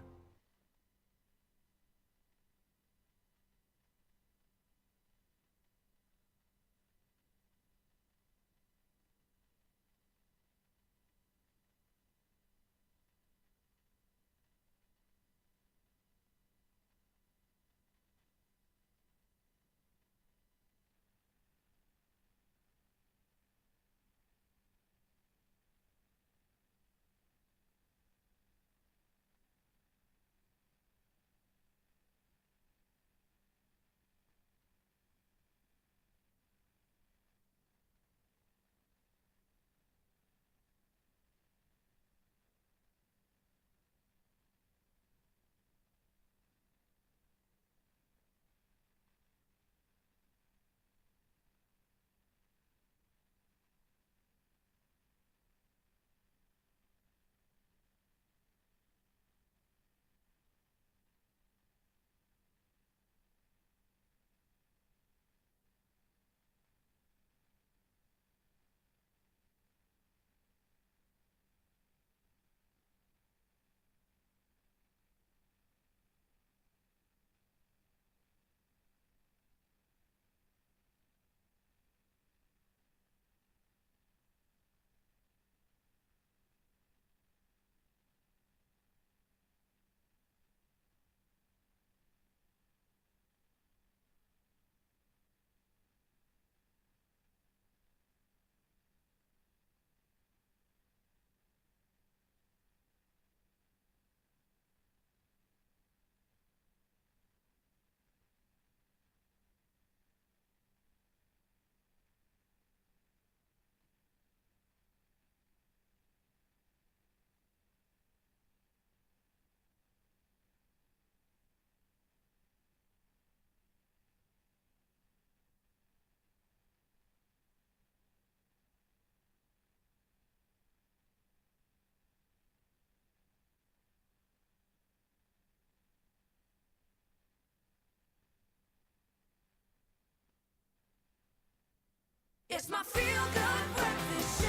It's my Feelgood breakfast show.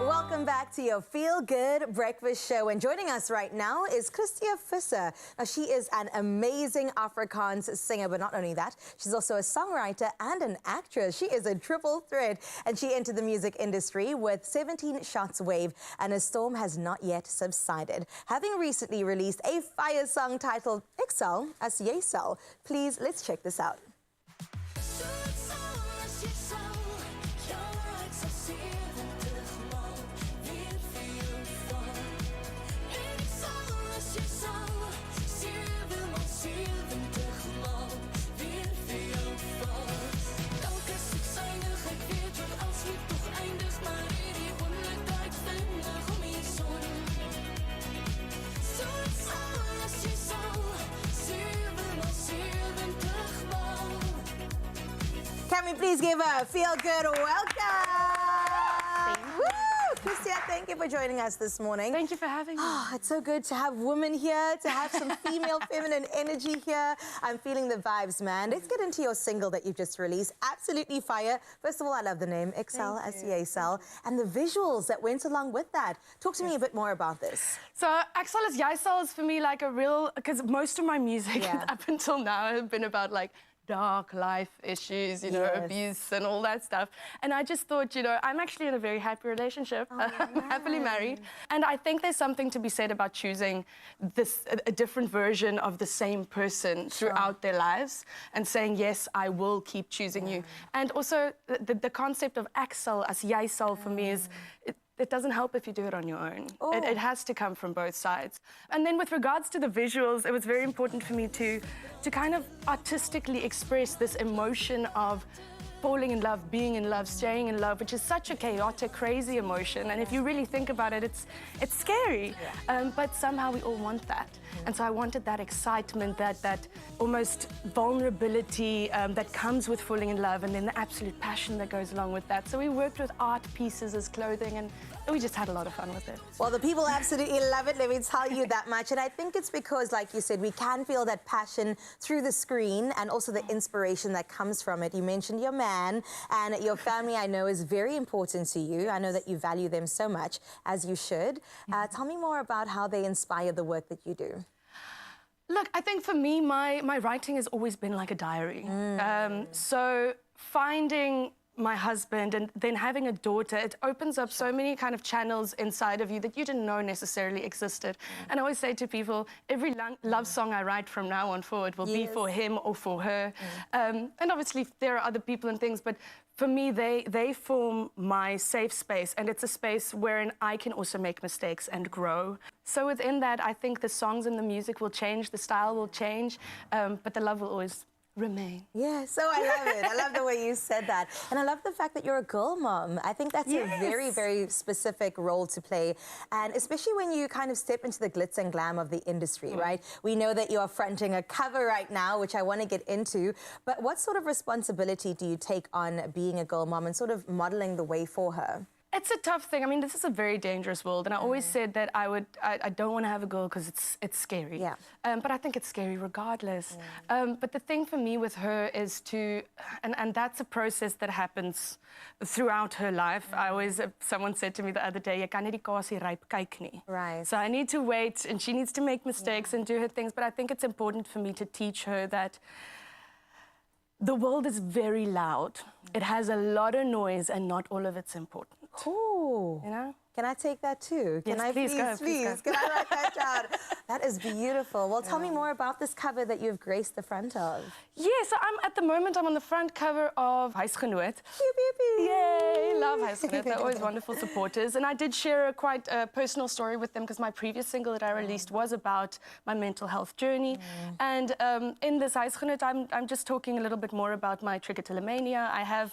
Welcome back to your Feel Good Breakfast Show. And joining us right now is Christia Visser. Now, she is an amazing Afrikaans singer, but not only that, she's also a songwriter and an actress. She is a triple threat, and she entered the music industry with 17 Shots Wave, and a storm has not yet subsided, having recently released a fire song titled Excel as Yesel. Please, let's check this out. Can we please give a Feel Good welcome? Woo! Christia, thank you for joining us this morning. Thank you for having me. Oh, it's so good to have women here, to have some female feminine energy here. I'm feeling the vibes, man. Let's get into your single that you've just released, Absolutely Fire. First of all, I love the name, Excel as Yesel, and the visuals that went along with that. Talk to me a bit more about this. So Excel as Yesel is for me like a real, because most of my music up until now have been about like dark life issues, you know, abuse and all that stuff. And I just thought, you know, I'm actually in a very happy relationship. I'm happily married. And I think there's something to be said about choosing a different version of the same person throughout their lives and saying, yes, I will keep choosing you. And also the concept of Excel as Yesel for me is, it doesn't help if you do it on your own. It has to come from both sides. And then with regards to the visuals, it was very important for me to kind of artistically express this emotion of falling in love, being in love, staying in love, which is such a chaotic, crazy emotion. And if you really think about it, it's scary. But somehow we all want that. And so I wanted that excitement, that almost vulnerability that comes with falling in love, and then the absolute passion that goes along with that. So we worked with art pieces as clothing, and we just had a lot of fun with it. Well, the people absolutely love it, let me tell you that much. And I think it's because, like you said, we can feel that passion through the screen and also the inspiration that comes from it. You mentioned your man, and your family, I know, is very important to you. I know that you value them so much, as you should. Tell me more about how they inspire the work that you do. Look, I think for me, my writing has always been like a diary. So finding my husband and then having a daughter, it opens up so many kind of channels inside of you that you didn't know necessarily existed. And I always say to people, every love song I write from now on forward will be for him or for her. And obviously there are other people and things, but for me, they form my safe space, and it's a space wherein I can also make mistakes and grow. So within that, I think the songs and the music will change, the style will change, but the love will always remain. Yeah, so I love it. I love the way you said that. And I love the fact that you're a girl mom. I think that's a very, very specific role to play. And especially when you kind of step into the glitz and glam of the industry, right? We know that you are fronting a cover right now, which I want to get into. But what sort of responsibility do you take on being a girl mom and sort of modeling the way for her? It's a tough thing. I mean, this is a very dangerous world, and I always said that I don't want to have a girl because it's scary. But I think it's scary regardless. But the thing for me with her is and that's a process that happens throughout her life. I always, someone said to me the other day, "Jy kan nie die kasie ryp kyk nie." Right. So I need to wait, and she needs to make mistakes and do her things. But I think it's important for me to teach her that the world is very loud. It has a lot of noise, and not all of it's important. Cool. You know? Can I take that too? Can Yes, I please go. Can I write that down? That is beautiful. Well, tell me more about this cover that you've graced the front of. Yeah, so at the moment I'm on the front cover of Huisgenoot. Yay, love Huisgenoot. They're always wonderful supporters. And I did share a quite personal story with them because my previous single that I released was about my mental health journey. And in this Huisgenoot, I'm just talking a little bit more about my trichotillomania. I have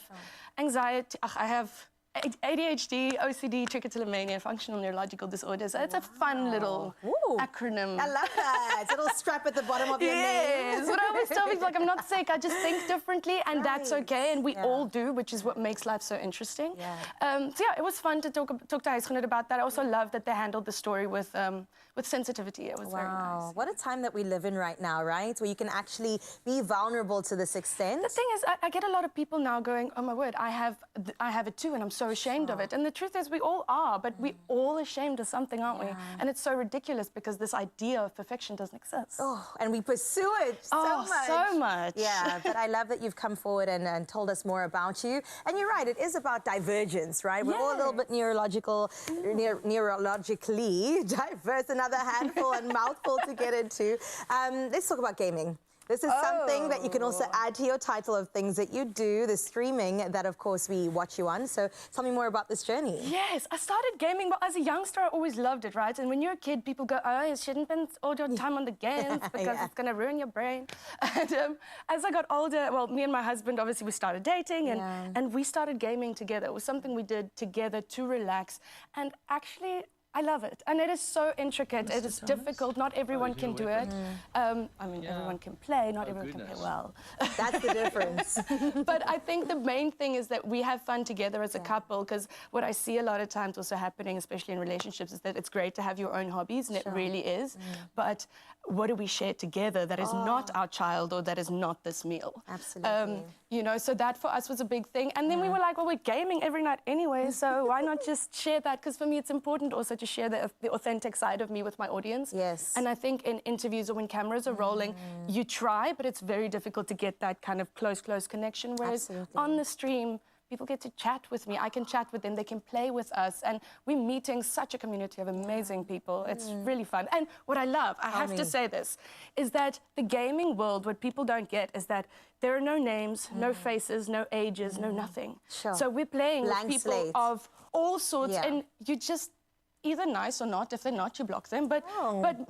anxiety. I have ADHD, OCD, trichotillomania, functional neurological disorders. So it's a fun little acronym. I love that. Little strap at the bottom of your name. Yes, but I always tell people, like, I'm not sick, I just think differently, and that's okay, and we all do, which is what makes life so interesting. So yeah, it was fun to talk to Huisgenoot about that. I also love that they handled the story with sensitivity. It was very nice. What a time that we live in right now, right? Where you can actually be vulnerable to this extent. The thing is, I get a lot of people now going, oh my word, I have it too, and I'm so ashamed of it. And the truth is, we all are, but we're all ashamed of something, aren't we? And it's so ridiculous because this idea of perfection doesn't exist. And we pursue it so much. So much. Yeah, but I love that you've come forward and told us more about you. And you're right, it is about divergence, right? We're all a little bit neurologically diverse, another handful and mouthful to get into. Let's talk about gaming. This is something that you can also add to your title of things that you do, the streaming that, of course, we watch you on. So tell me more about this journey. Yes, I started gaming, but as a youngster, I always loved it, right? And when you're a kid, people go, oh, you shouldn't spend all your time on the games because it's going to ruin your brain. And as I got older, well, me and my husband, obviously, we started dating, and we started gaming together. It was something we did together to relax. And actually, I love it. And it is so intricate. It is difficult. Not everyone can do it. I mean, everyone can play. Not everyone can play well. That's the difference. But I think the main thing is that we have fun together as a couple, because what I see a lot of times also happening, especially in relationships, is that it's great to have your own hobbies, and it really is. But what do we share together that is not our child or that is not this meal? Absolutely. You know, so that for us was a big thing. And then we were like, well, we're gaming every night anyway, so why not just share that? Because for me, it's important also to share the authentic side of me with my audience. Yes. And I think in interviews or when cameras are rolling, you try, but it's very difficult to get that kind of close connection. Whereas on the stream, people get to chat with me. I can chat with them. They can play with us. And we're meeting such a community of amazing people. It's really fun. And what I love, I have to say this, is that the gaming world, what people don't get is that there are no names, no faces, no ages, no nothing. So we're playing with people of all sorts, and you just either nice or not. If they're not, you block them. But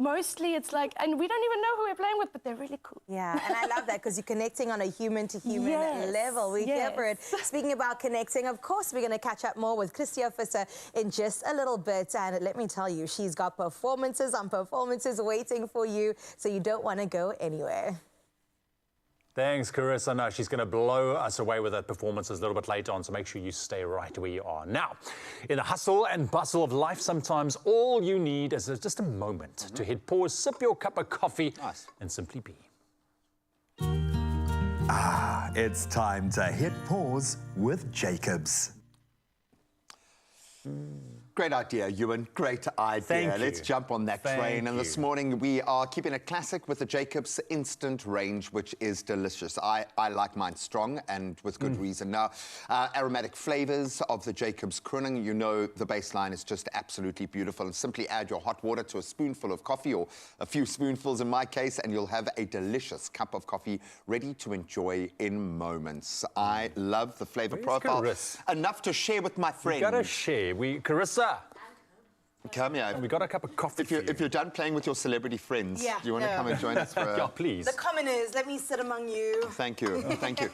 mostly it's like, and we don't even know who we're playing with, but they're really cool. Yeah, and I love that because you're connecting on a human-to-human level. We're here for it. Speaking about connecting, of course, we're going to catch up more with Christy Officer in just a little bit. And let me tell you, she's got performances on performances waiting for you, so you don't want to go anywhere. Thanks, Carissa. No, she's going to blow us away with that performance a little bit later on, so make sure you stay right where you are. Now, in the hustle and bustle of life, sometimes all you need is just a moment to hit pause, sip your cup of coffee, and simply be. Ah, it's time to hit pause with Jacobs. Great idea, Ewan. Great idea. Thank you. Let's jump on that train. And this morning we are keeping it classic with the Jacobs Instant range, which is delicious. I like mine strong and with good reason. Now, aromatic flavors of the Jacobs Culinary, you know the baseline is just absolutely beautiful. And simply add your hot water to a spoonful of coffee, or a few spoonfuls in my case, and you'll have a delicious cup of coffee ready to enjoy in moments. I love the flavor profile. Carissa? Enough to share with my friends. You gotta share. Carissa. Come here. We got a cup of coffee if you're done playing with your celebrity friends, do you want to come and join us for a... Yeah, please. The commoners, let me sit among you. Thank you, thank you.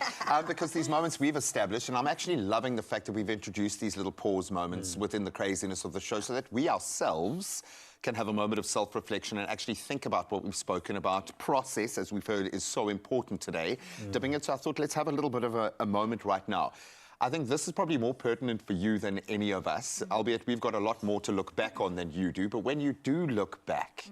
Because these moments we've established, and I'm actually loving the fact that we've introduced these little pause moments within the craziness of the show, so that we ourselves can have a moment of self-reflection and actually think about what we've spoken about. Process, as we've heard, is so important today. Dipping into, I thought, let's have a little bit of a moment right now. I think this is probably more pertinent for you than any of us, albeit we've got a lot more to look back on than you do. But when you do look back,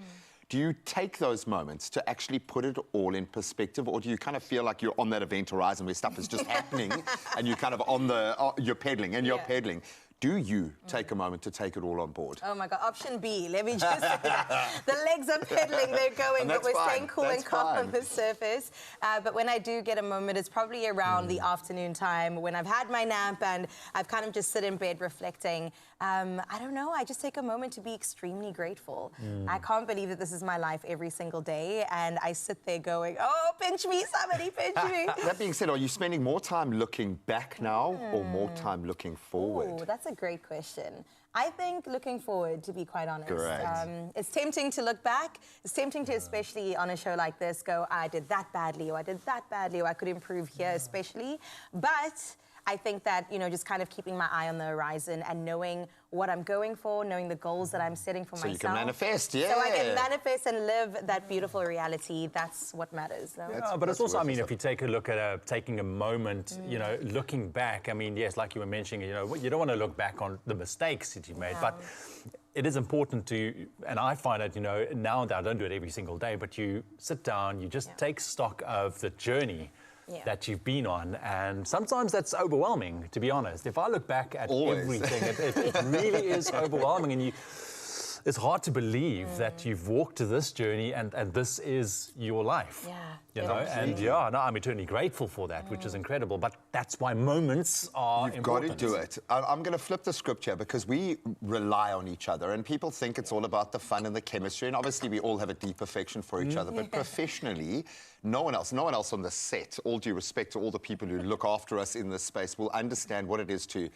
do you take those moments to actually put it all in perspective, or do you kind of feel like you're on that event horizon where stuff is just happening and you're kind of on the, you're pedaling and you're pedaling? Do you take a moment to take it all on board? Oh my God, option B, let me just say that. The legs are pedaling, they're going, but we're staying cool and calm on the surface. But when I do get a moment, it's probably around the afternoon time when I've had my nap and I've kind of just sit in bed reflecting. I don't know, I just take a moment to be extremely grateful. I can't believe that this is my life every single day, and I sit there going, oh, pinch me, somebody pinch me. That being said, are you spending more time looking back now or more time looking forward? Ooh, that's a great question. I think looking forward, to be quite honest. Correct. It's tempting to look back. It's tempting to, especially on a show like this, go, I did that badly, or I did that badly, or I could improve here especially. But I think that, you know, just kind of keeping my eye on the horizon and knowing what I'm going for, knowing the goals that I'm setting for myself. So you can manifest, yeah. So I can manifest and live that beautiful reality. That's what matters. No? Yeah, but it's also, I mean, if you take a look at taking a moment, you know, looking back, I mean, yes, like you were mentioning, you know, you don't want to look back on the mistakes that you've made, but it is important to, and I find it, you know, now that I don't do it every single day, but you sit down, you just take stock of the journey that you've been on, and sometimes that's overwhelming, to be honest. If I look back at everything, it really is overwhelming, and it's hard to believe that you've walked to this journey and this is your life. You know, and I'm eternally grateful for that, which is incredible. But that's why moments are important. You've got to do it. I'm going to flip the script here because we rely on each other, and people think it's all about the fun and the chemistry, and obviously we all have a deep affection for each other, but professionally, no one else on the set, all due respect to all the people who look after us in this space, will understand what it is to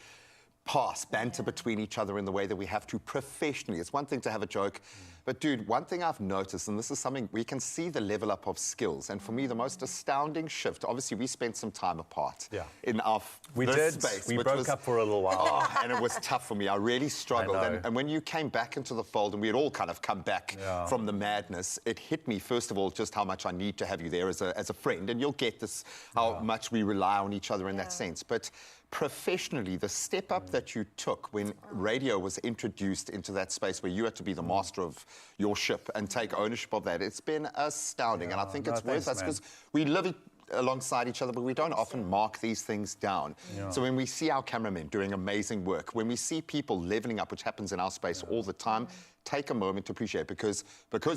banter between each other in the way that we have to professionally. It's one thing to have a joke, but dude, one thing I've noticed, and this is something we can see the level up of skills, and for me, the most astounding shift, obviously we spent some time apart in our space. We broke up for a little while. And it was tough for me. I really struggled. And when you came back into the fold, and we had all kind of come back from the madness, it hit me, first of all, just how much I need to have you there as a friend, and you'll get this, how much we rely on each other in that sense. But professionally, the step up that you took when radio was introduced into that space where you had to be the master of your ship and take ownership of that, it's been astounding. And I think it's worth us because we live alongside each other, but we don't often mark these things down. So when we see our cameramen doing amazing work, when we see people leveling up, which happens in our space all the time, take a moment to appreciate because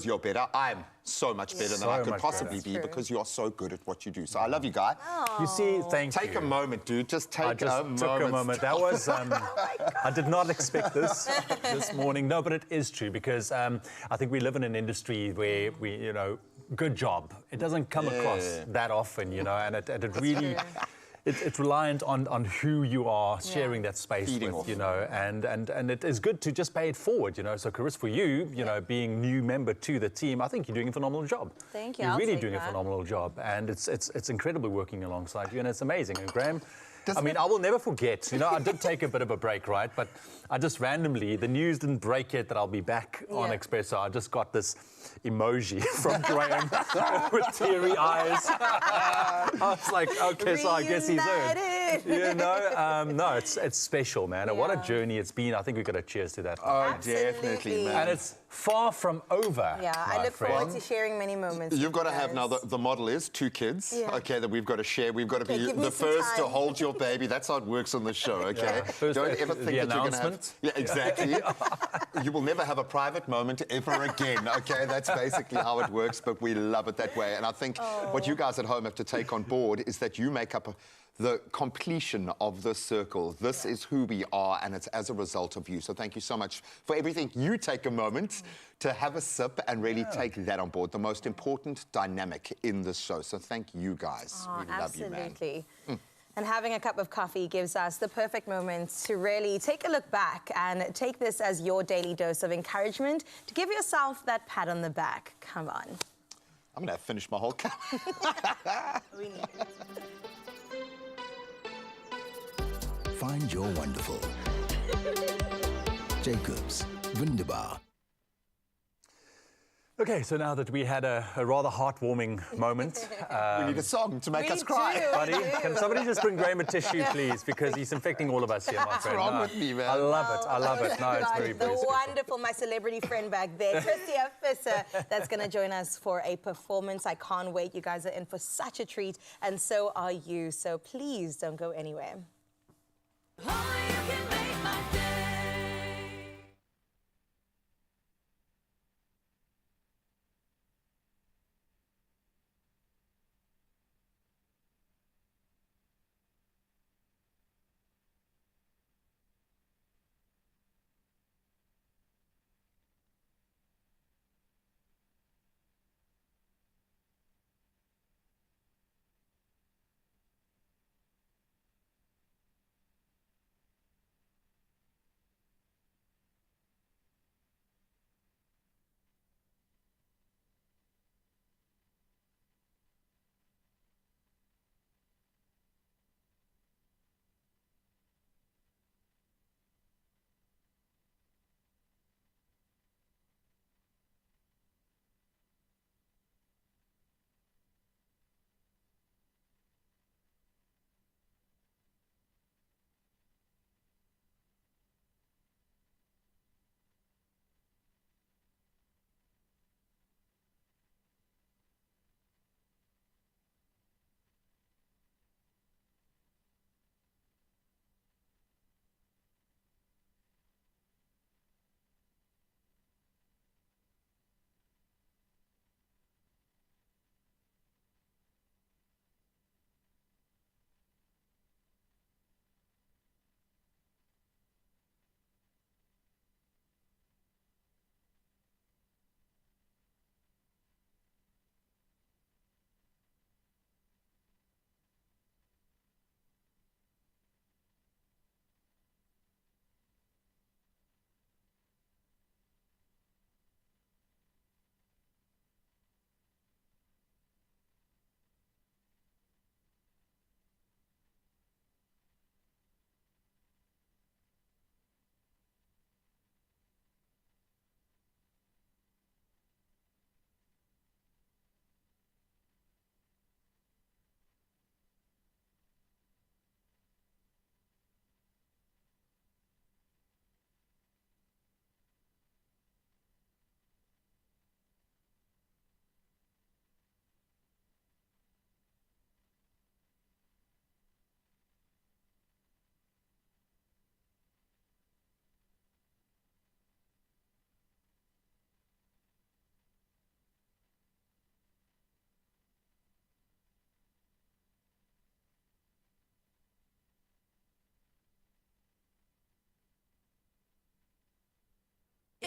you're better. I'm so much better than I could possibly be because you're so good at what you do. So I love you, Guy. You see, take a moment, dude. Just take a moment. Took a moment. That was, I did not expect this morning. No, but it is true because I think we live in an industry where we, you know, good job. It doesn't come across that often, you know, and it really... It's reliant on who you are sharing that space with, you know, and it is good to just pay it forward, you know. So, Chris, for you, you know, being new member to the team, I think you're doing a phenomenal job. Thank you. You're really doing a phenomenal job, and it's incredible working alongside you, and it's amazing. And Graham, I mean, I will never forget, you know, I did take a bit of a break, right? But I just randomly, the news didn't break yet that I'll be back on Expresso. I just got this emoji from Graham with teary eyes. I was like, okay, so I guess he's in. You know, no, it's special, man. And what a journey it's been. I think we've got to cheers to that. Oh, definitely, man. And it's far from over. Yeah, I look forward to sharing many moments. You've got to have now, the model is 2 kids, okay, that we've got to share. We've got to be the first to hold your baby. That's how it works on the show, okay? Don't ever think that you're going to have... Yeah, exactly. You will never have a private moment ever again, okay? That's basically how it works, but we love it that way. And I think what you guys at home have to take on board is that you make up the completion of the circle. This is who we are, and it's as a result of you. So thank you so much for everything. You take a moment to have a sip and really take that on board, the most important dynamic in this show. So thank you guys. We love you, man. Absolutely. And having a cup of coffee gives us the perfect moment to really take a look back and take this as your daily dose of encouragement to give yourself that pat on the back. Come on. I'm going to finish my whole cup. We need it. Find your wonderful. Jacobs, Wunderbar. Okay, so now that we had a rather heartwarming moment... we need a song to make us cry. Buddy, can somebody just bring Graham a tissue, please? Because he's infecting all of us here, my friend. What's wrong with me, man? I love it. I love it. No, it's very, very The wonderful, my celebrity friend back there, Tricia Fisser, that's going to join us for a performance. I can't wait. You guys are in for such a treat, and so are you. So please don't go anywhere.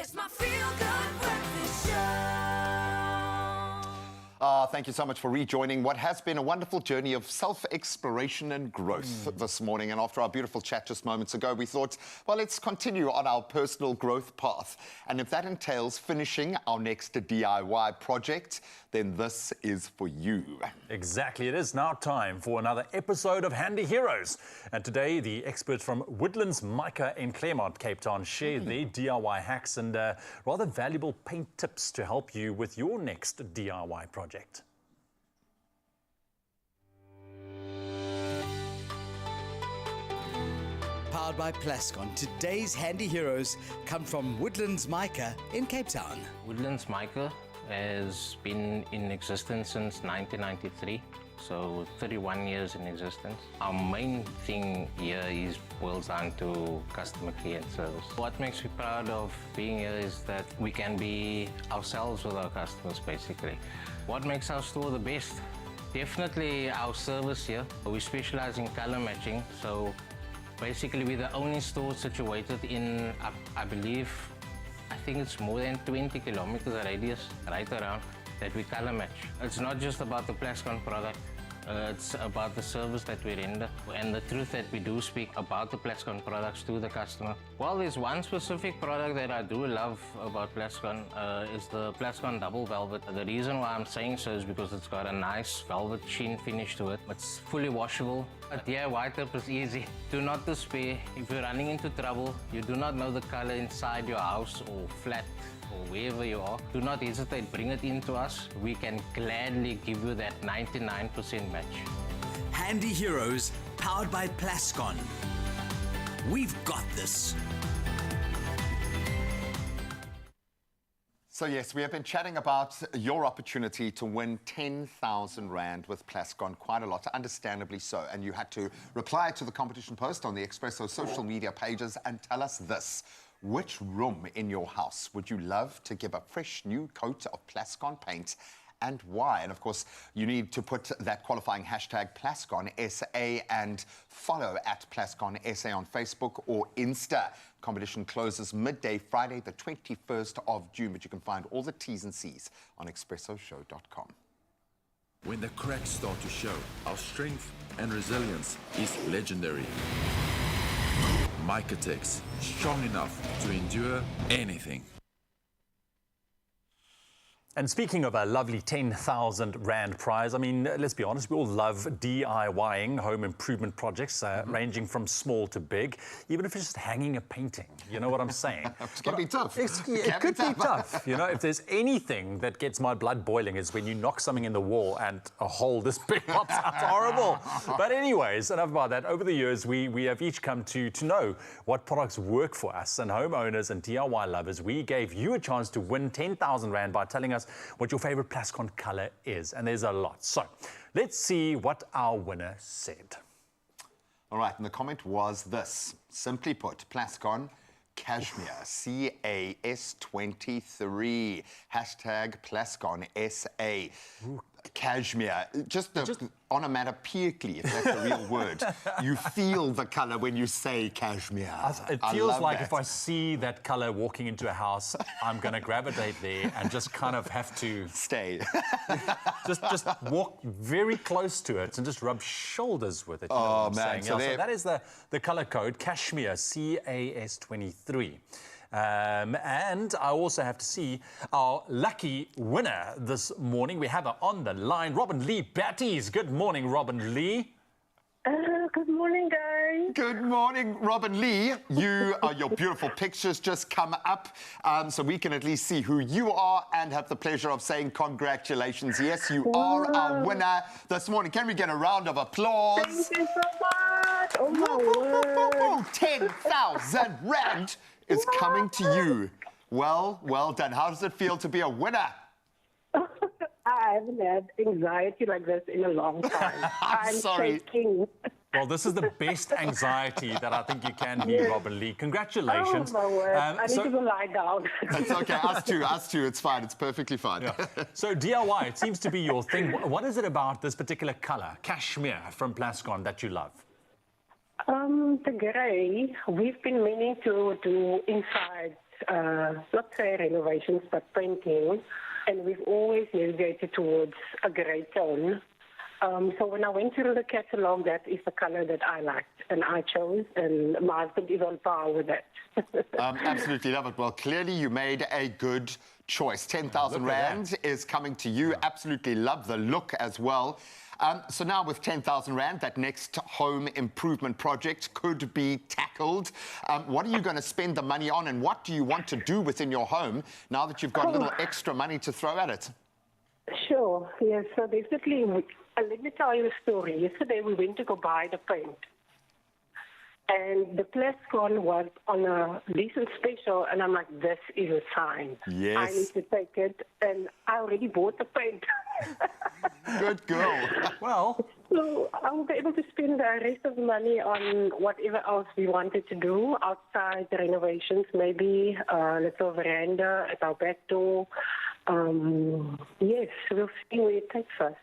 It's my Feelgood breakfast show. Thank you so much for rejoining what has been a wonderful journey of self-exploration and growth this morning. And after our beautiful chat just moments ago, we thought, well, let's continue on our personal growth path. And if that entails finishing our next DIY project, then this is for you. Exactly. It is now time for another episode of Handy Heroes. And today, the experts from Woodlands Mica in Claremont, Cape Town, share their DIY hacks and rather valuable paint tips to help you with your next DIY project. Powered by Plascon, today's handy heroes come from Woodlands Mica in Cape Town. Woodlands Mica has been in existence since 1993, so 31 years in existence. Our main thing here boils down to customer care and service. What makes me proud of being here is that we can be ourselves with our customers, basically. What makes our store the best? Definitely our service here. We specialize in color matching, so basically we're the only store situated in, I think it's more than 20 kilometers radius right around that we color match. It's not just about the Plascon product, it's about the service that we render and the truth that we do speak about the Plascon products to the customer. Well, there's one specific product that I do love about Plascon, is the Plascon Double Velvet. The reason why I'm saying so is because it's got a nice velvet sheen finish to it. It's fully washable. A DIY tip is easy. Do not despair. If you're running into trouble, you do not know the color inside your house or flat or wherever you are, do not hesitate, bring it in to us. We can gladly give you that 99% match. Handy Heroes, powered by Plascon. We've got this. So yes, we have been chatting about your opportunity to win 10,000 Rand with Plascon, quite a lot, understandably so. And you had to reply to the competition post on the Expresso social media pages and tell us this. Which room in your house would you love to give a fresh new coat of Plascon paint, and why? And of course, you need to put that qualifying hashtag Plascon SA and follow at Plascon SA on Facebook or Insta. Competition closes midday Friday, the 21st of June, but you can find all the T's and C's on expressoshow.com. When the cracks start to show, our strength and resilience is legendary. Micatex, strong enough to endure anything. And speaking of a lovely 10,000 Rand prize, I mean, let's be honest, we all love DIYing home improvement projects, ranging from small to big, even if it's just hanging a painting. You know what I'm saying? It can be tough. It could be tough. You know, if there's anything that gets my blood boiling is when you knock something in the wall and a hole this big pops out. It's horrible. But anyways, enough about that. Over the years, we have each come to know what products work for us. And homeowners and DIY lovers, we gave you a chance to win 10,000 Rand by telling us what your favorite Plascon color is. And there's a lot. So let's see what our winner said. All right, and the comment was this. Simply put, Plascon Cashmere, CAS23, hashtag Plascon SA. Ooh. Cashmere, just onomatopoeically, if that's a real word. You feel the color when you say cashmere. It feels like if I see that color walking into a house, I'm going to gravitate there and just kind of have to stay. just walk very close to it and just rub shoulders with it. You know what I'm saying? So that is the color code, Cashmere, CAS23. And I also have to see our lucky winner this morning. We have her on the line, Robin Lee Batties. Good morning, Robin Lee. Good morning, guys. Good morning, Robin Lee. Your beautiful pictures just come up, so we can at least see who you are and have the pleasure of saying congratulations. Yes, you are our winner this morning. Can we get a round of applause? Thank you so much. Oh, my word. 10,000 Rand is coming to you. Well done. How does it feel to be a winner? I haven't had anxiety like this in a long time. I'm sorry. shaking. Well, this is the best anxiety that I think you can be, Robin Lee. Congratulations. Oh, my word. I need to go lie down. It's okay. Us too. It's fine. It's perfectly fine. Yeah. So DIY, it seems to be your thing. What is it about this particular color, Cashmere from Plascon, that you love? The grey, we've been meaning to do inside not say renovations, but painting, and we've always navigated towards a grey tone. So when I went through the catalogue, that is the color that I liked, and I chose, and my husband is on par with that. Absolutely love it. Well, clearly you made a good choice. 10,000 Rand is coming to you. Absolutely love the look as well. So now with 10,000 Rand, that next home improvement project could be tackled. What are you going to spend the money on, and what do you want to do within your home now that you've got a little extra money to throw at it? Sure, yes. So basically, let me tell you a story. Yesterday we went to go buy the paint. And the Plascon was on a decent special, and I'm like, this is a sign. Yes. I need to take it, and I already bought the paint. Good girl. Well. So I will be able to spend the rest of the money on whatever else we wanted to do, outside the renovations, maybe a little veranda at our back door. Yes, we'll see where it takes us.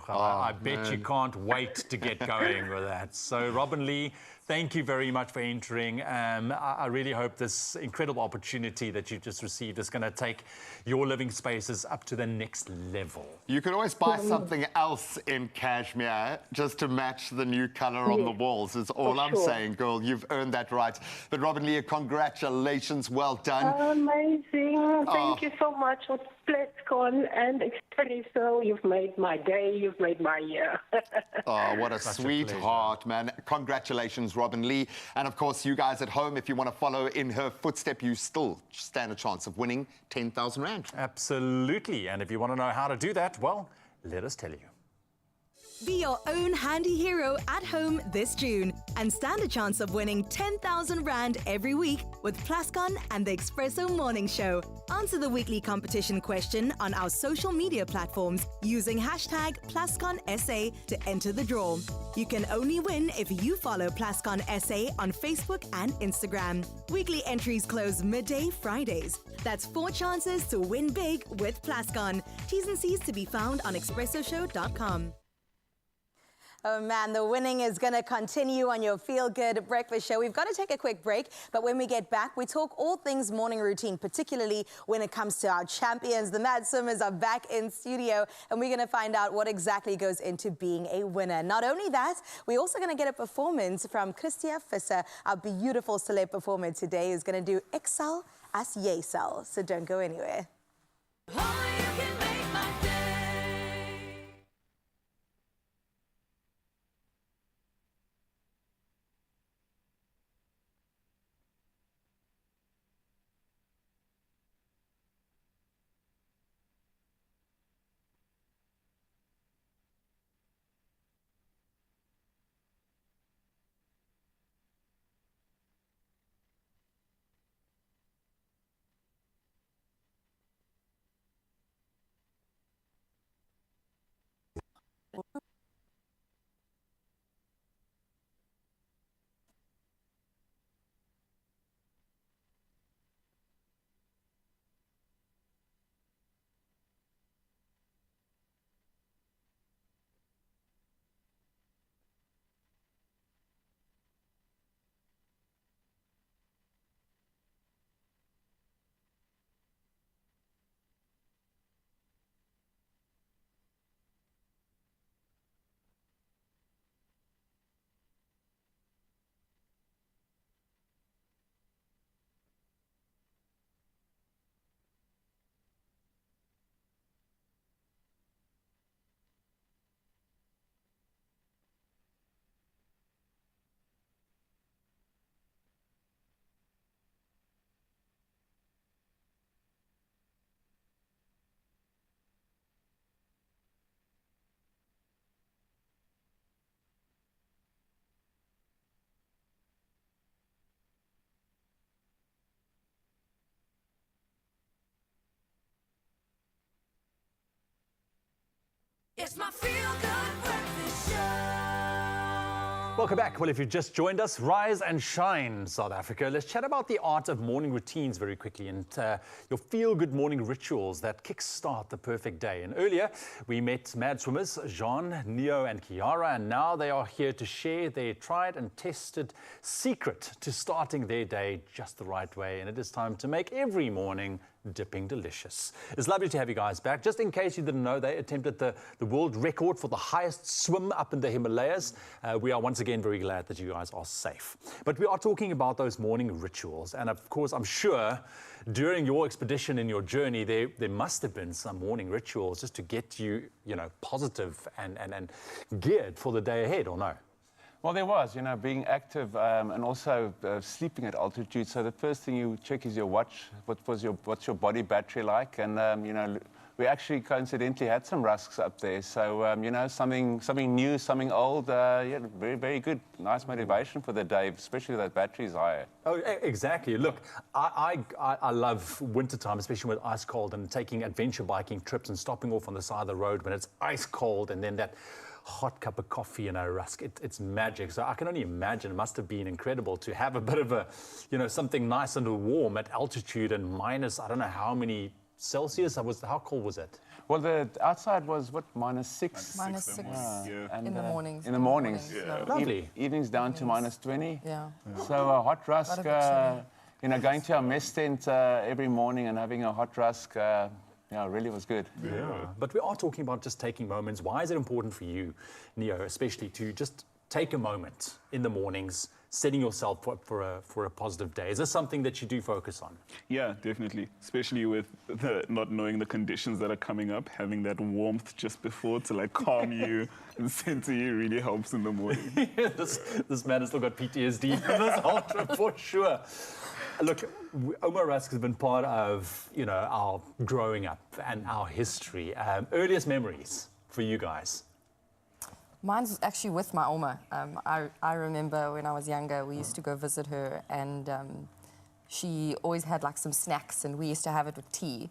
I bet you can't wait to get going with that. So, Robin Lee, thank you very much for entering. I really hope this incredible opportunity that you've just received is going to take your living spaces up to the next level. You could always buy something else in cashmere just to match the new colour on the walls, is all I'm saying, girl. You've earned that right. But Robin Lee, congratulations. Well done. Amazing. Thank you so much for Plascon and Expresso. You've made my day. You've made my year. Oh, what a sweetheart, man. Congratulations, Robin Lee. And of course, you guys at home, if you want to follow in her footstep, you still stand a chance of winning 10,000 Rand. Absolutely. And if you want to know how to do that, well, let us tell you. Be your own handy hero at home this June and stand a chance of winning 10,000 Rand every week with Plascon and the Expresso Morning Show. Answer the weekly competition question on our social media platforms using hashtag PlasconSA to enter the draw. You can only win if you follow Plascon SA on Facebook and Instagram. Weekly entries close midday Fridays. That's 4 chances to win big with Plascon. T's and C's to be found on expressoshow.com. Oh man, the winning is going to continue on your Feel Good Breakfast Show. We've got to take a quick break, but when we get back, we talk all things morning routine, particularly when it comes to our champions. The Mad Swimmers are back in studio, and we're going to find out what exactly goes into being a winner. Not only that, we're also going to get a performance from Christia Visser, our beautiful celeb performer today, who's going to do Excel as Yesel. So don't go anywhere. It's my Feel Good Breakfast Show. Welcome back. Well, if you've just joined us, rise and shine, South Africa. Let's chat about the art of morning routines very quickly and your feel-good morning rituals that kickstart the perfect day. And earlier, we met mad swimmers Jean, Neo and Kiara, and now they are here to share their tried and tested secret to starting their day just the right way. And it is time to make every morning dipping delicious. It's lovely to have you guys back. Just in case you didn't know, they attempted the world record for the highest swim up in the Himalayas. We are once again very glad that you guys are safe. But we are talking about those morning rituals. And of course, I'm sure during your expedition in your journey, there must have been some morning rituals just to get you, positive and geared for the day ahead, or no? Well, there was, being active and also sleeping at altitude. So the first thing you check is your watch. What's your body battery like? And we actually coincidentally had some rusks up there. So something new, something old. Very, very good. Nice motivation for the day, especially that battery's higher. Oh, exactly. Look, I love wintertime, especially with ice cold, and taking adventure biking trips and stopping off on the side of the road when it's ice cold, and then that hot cup of coffee and a rusk. It's magic. So I can only imagine it must have been incredible to have a bit of a, something nice and warm at altitude and minus, I don't know how many Celsius. How cold was it? Well, the outside was, what, -6? -6 And, in the mornings. In the mornings. Yeah. Lovely. Evenings down to -20. Yeah. So a hot rusk, going to our mess tent every morning and having a hot rusk, it really was good. Yeah. But we are talking about just taking moments. Why is it important for you, Neo, especially to just take a moment in the mornings, setting yourself up for a positive day? Is this something that you do focus on? Yeah, definitely. Especially with not knowing the conditions that are coming up, having that warmth just before to calm you and center you really helps in the morning. This man has still got PTSD from this whole trip for sure. Look, Oma Rusk has been part of, our growing up and our history. Earliest memories for you guys? Mine's actually with my Oma. I remember when I was younger, we used to go visit her, and she always had some snacks, and we used to have it with tea.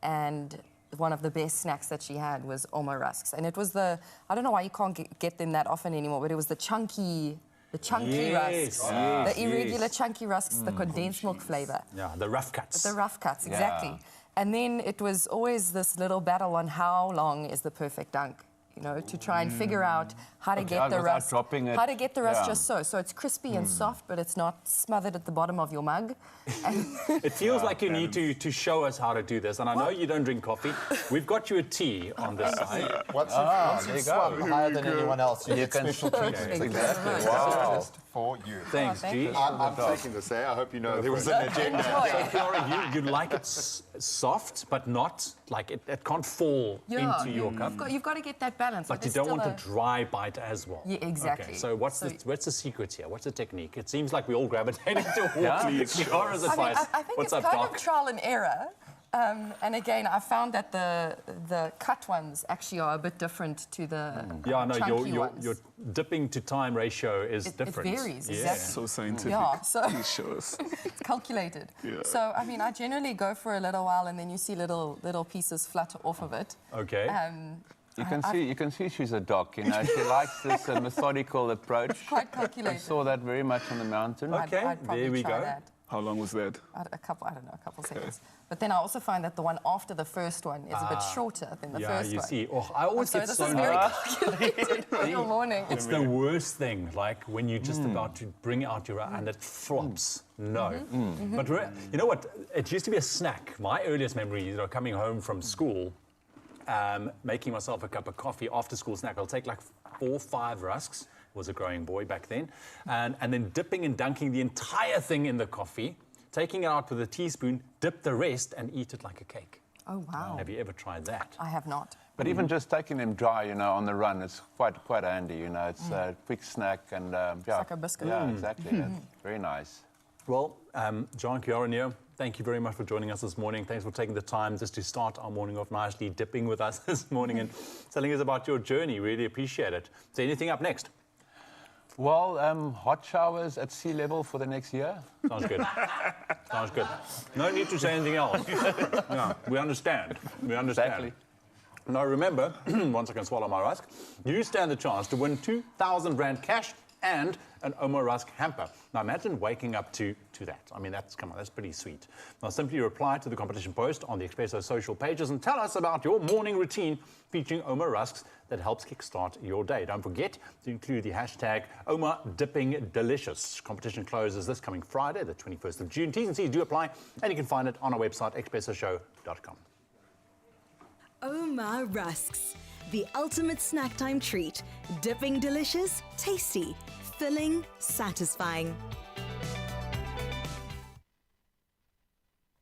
And one of the best snacks that she had was Oma Rusks. And it was I don't know why you can't get them that often anymore, but it was the chunky rusks, the irregular chunky rusks, the condensed milk flavor. Yeah, the rough cuts. The rough cuts, exactly. Yeah. And then it was always this little battle on how long is the perfect dunk, to try and figure out how to get the rusk, just so it's crispy and soft, but it's not smothered at the bottom of your mug. It feels like you need to show us how to do this, and I know you don't drink coffee. We've got you a tea on this side. Once you swam higher than anyone else, you get special treatment. Exactly. Wow. Just for you. Thanks, G. I'm taking this, I hope you know there was an agenda. So, Kiara, you like it soft, but not it can't fall into your cup. You've got to get that balance. But you don't want a dry bite as well. Yeah, exactly. Okay, so what's the secret here? What's the technique? It seems like we all gravitating towards Kiara's advice. I think it's kind of trial and error. And again, I found that the cut ones actually are a bit different to the chunky ones. Your dipping to time ratio is different. It varies, exactly. So scientific. Yeah, so Please show us. It's calculated. Yeah. So, I generally go for a little while, and then you see little pieces flutter off of it. Okay. You can see she's a doc, She likes this methodical approach. It's quite calculated. I saw that very much on the mountain. Okay, I'd there we go. That. How long was that? A couple seconds. But then I also find that the one after the first one is a bit shorter than the first one. Yeah, you see. Oh, I always get this so is very calculated for your morning. It's the worst thing, when you're just about to bring out your and it flops. No. But you know what? It used to be a snack. My earliest memory, coming home from school, making myself a cup of coffee, after school snack. I'll take 4 or 5 rusks. Was a growing boy back then, and then dipping and dunking the entire thing in the coffee, taking it out with a teaspoon, dip the rest, and eat it like a cake. Oh, wow. Have you ever tried that? I have not. But even just taking them dry, on the run, it's quite handy, It's a quick snack and it's like a biscuit. Yeah, exactly. Very nice. Well, John, Kiara, Neo, thank you very much for joining us this morning. Thanks for taking the time just to start our morning off nicely, dipping with us this morning and telling us about your journey. Really appreciate it. Is there anything up next? Well, hot showers at sea level for the next year. Sounds good. Sounds good. No need to say anything else. No, we understand. Exactly. Now remember, once I can swallow my rusk, you stand the chance to win 2,000 Rand cash and an Oma Rusk hamper. Now imagine waking up to that. I mean, that's pretty sweet. Now simply reply to the competition post on the Expresso social pages and tell us about your morning routine featuring Oma Rusks that helps kickstart your day. Don't forget to include the hashtag Oma Dipping Delicious. Competition closes this coming Friday, the 21st of June. T's and C's do apply, and you can find it on our website, expressoshow.com. Oma Rusks, the ultimate snack time treat. Dipping delicious, tasty, filling, satisfying.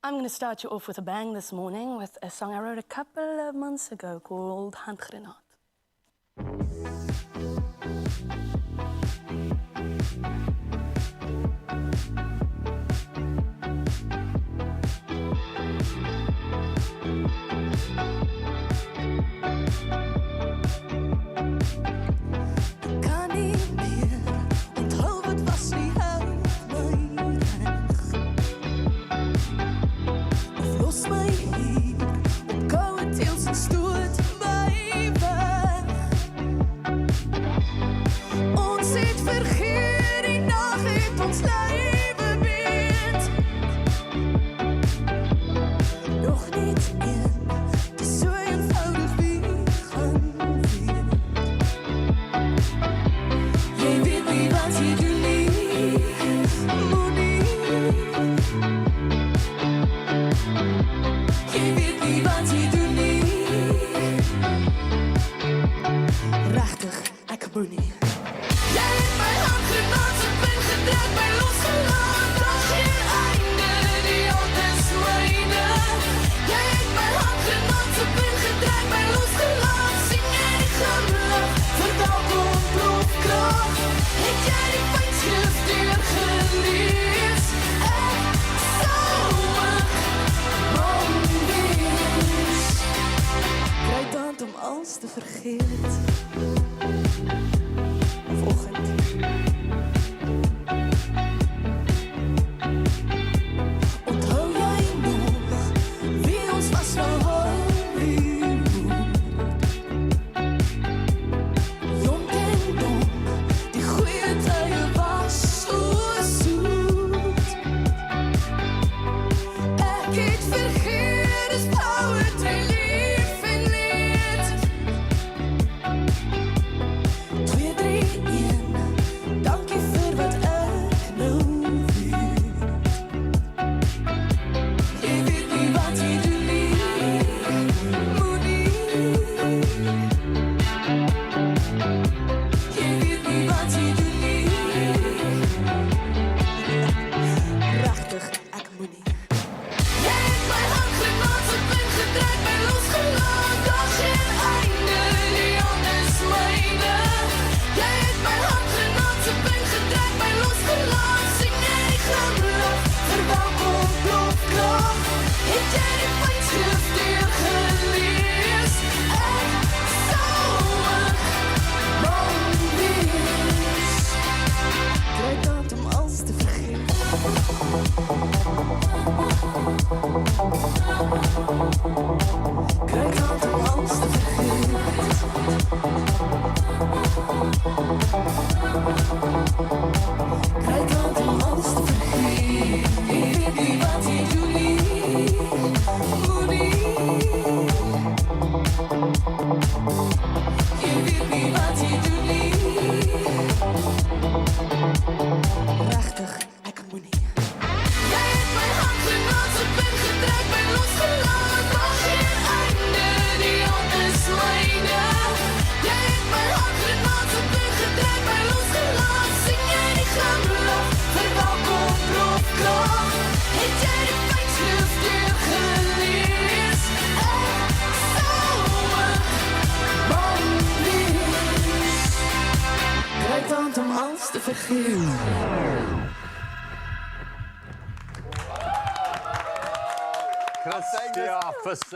I'm going to start you off with a bang this morning with a song I wrote a couple of months ago called Handgranaat.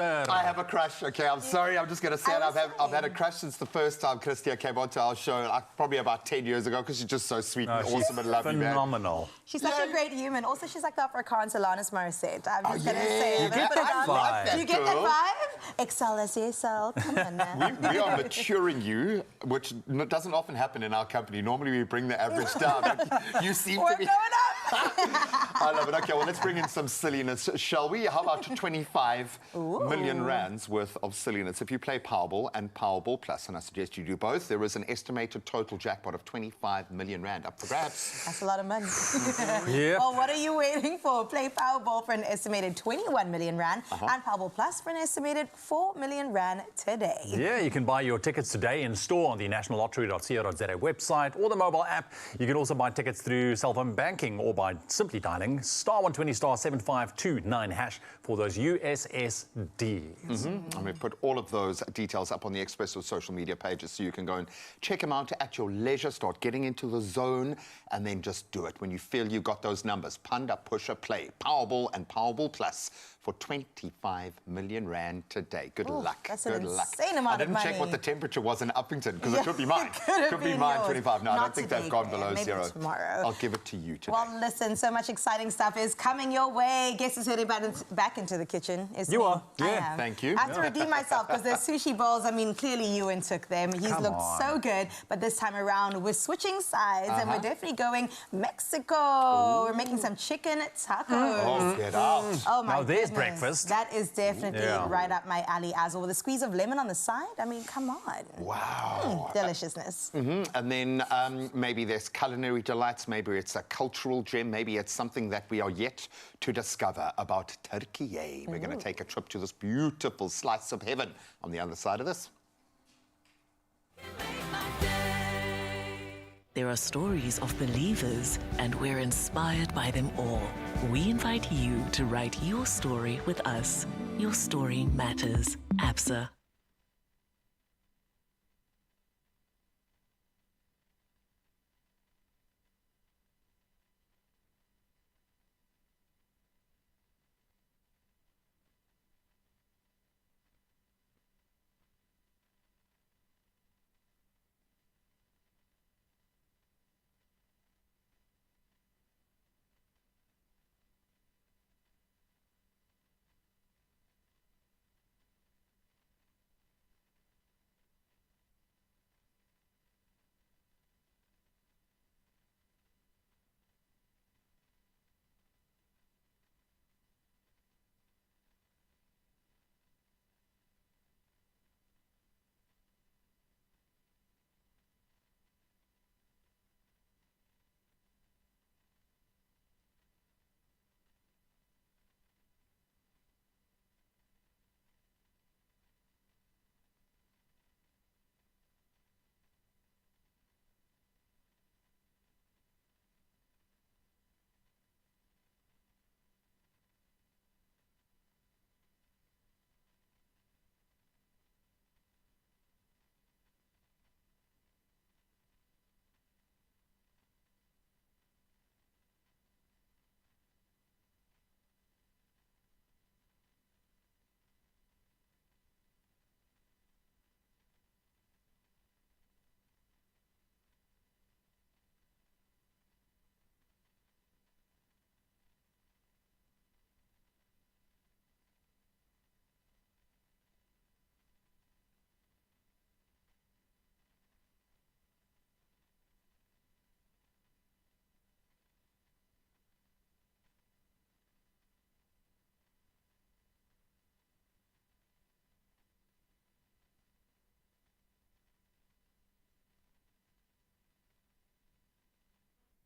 I have a crush, okay? I'm sorry, I'm just going to say it. I've had a crush since the first time Christia came onto our show, like probably about 10 years ago, because she's just so sweet and awesome and lovely, phenomenal. She's such a great human. Also, she's like the Afrikaans Alanis Morissette. I'm just going to say it. You get that vibe. You get that vibe? XL. Come on now. We are maturing you, which doesn't often happen in our company. Normally we bring the average down. But you seem to be... going up. I love it. Okay, well, let's bring in some silliness, shall we? How about 25 million rands worth of silliness? If you play Powerball and Powerball Plus, and I suggest you do both, there is an estimated total jackpot of 25 million rand up for grabs. That's a lot of money. Yeah. Well, what are you waiting for? Play Powerball for an estimated 21 million rand and Powerball Plus for an estimated 4 million rand today. Yeah, you can buy your tickets today in store on the nationallottery.co.za website or the mobile app. You can also buy tickets through cell phone banking or by simply dialing *120 *7529 hash for those USSDs. And we've put all of those details up on the Expresso social media pages so you can go and check them out at your leisure, start getting into the zone, and then just do it. When you feel you got those numbers, Panda, Pusher, Play, Powerball and Powerball Plus for 25 million rand today. Good luck. That's Good an luck. insane amount of money. I didn't check what the temperature was in Uppington because it could be mine. Could be mine, 25. No, I don't think they've gone below maybe zero. Tomorrow. I'll give it to you today. Well, listen, so much exciting stuff is coming your way. Guess who's heading back into the kitchen? Is you me. are. I Yeah. am. Thank you. I have to redeem myself because there's sushi bowls. I mean, clearly Ewan took them. He's Come looked on. so good. But this time around, we're switching sides and we're definitely going Mexico. We're making some chicken tacos. Oh, get out. Oh, my Now there's goodness. breakfast. That is definitely Yeah. right up my alley as well. With a squeeze of lemon on the side. I mean, come on. Wow. Deliciousness. And then maybe there's culinary delights, maybe it's a cultural gem, maybe it's something that we are yet to discover about Turkey. We're going to take a trip to this beautiful slice of heaven on the other side of this. There are stories of believers, and we're inspired by them all. We invite you to write your story with us. Your story matters. ABSA.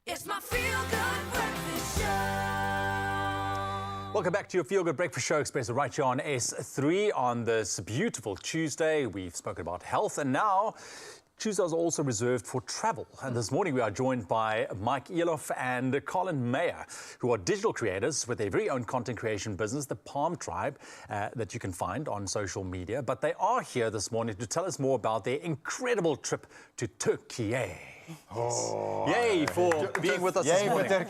It's my Feelgood Breakfast Show. Welcome back to your Feel Good Breakfast Show, Expresso, right here on S3 on this beautiful Tuesday. We've spoken about health, and now Tuesdays are also reserved for travel. And this morning we are joined by Mike Elof and Colin Mayer, who are digital creators with their very own content creation business, the Palm Tribe, that you can find on social media. But they are here this morning to tell us more about their incredible trip to Turkey. Oh, yay for being with us this morning. Yay for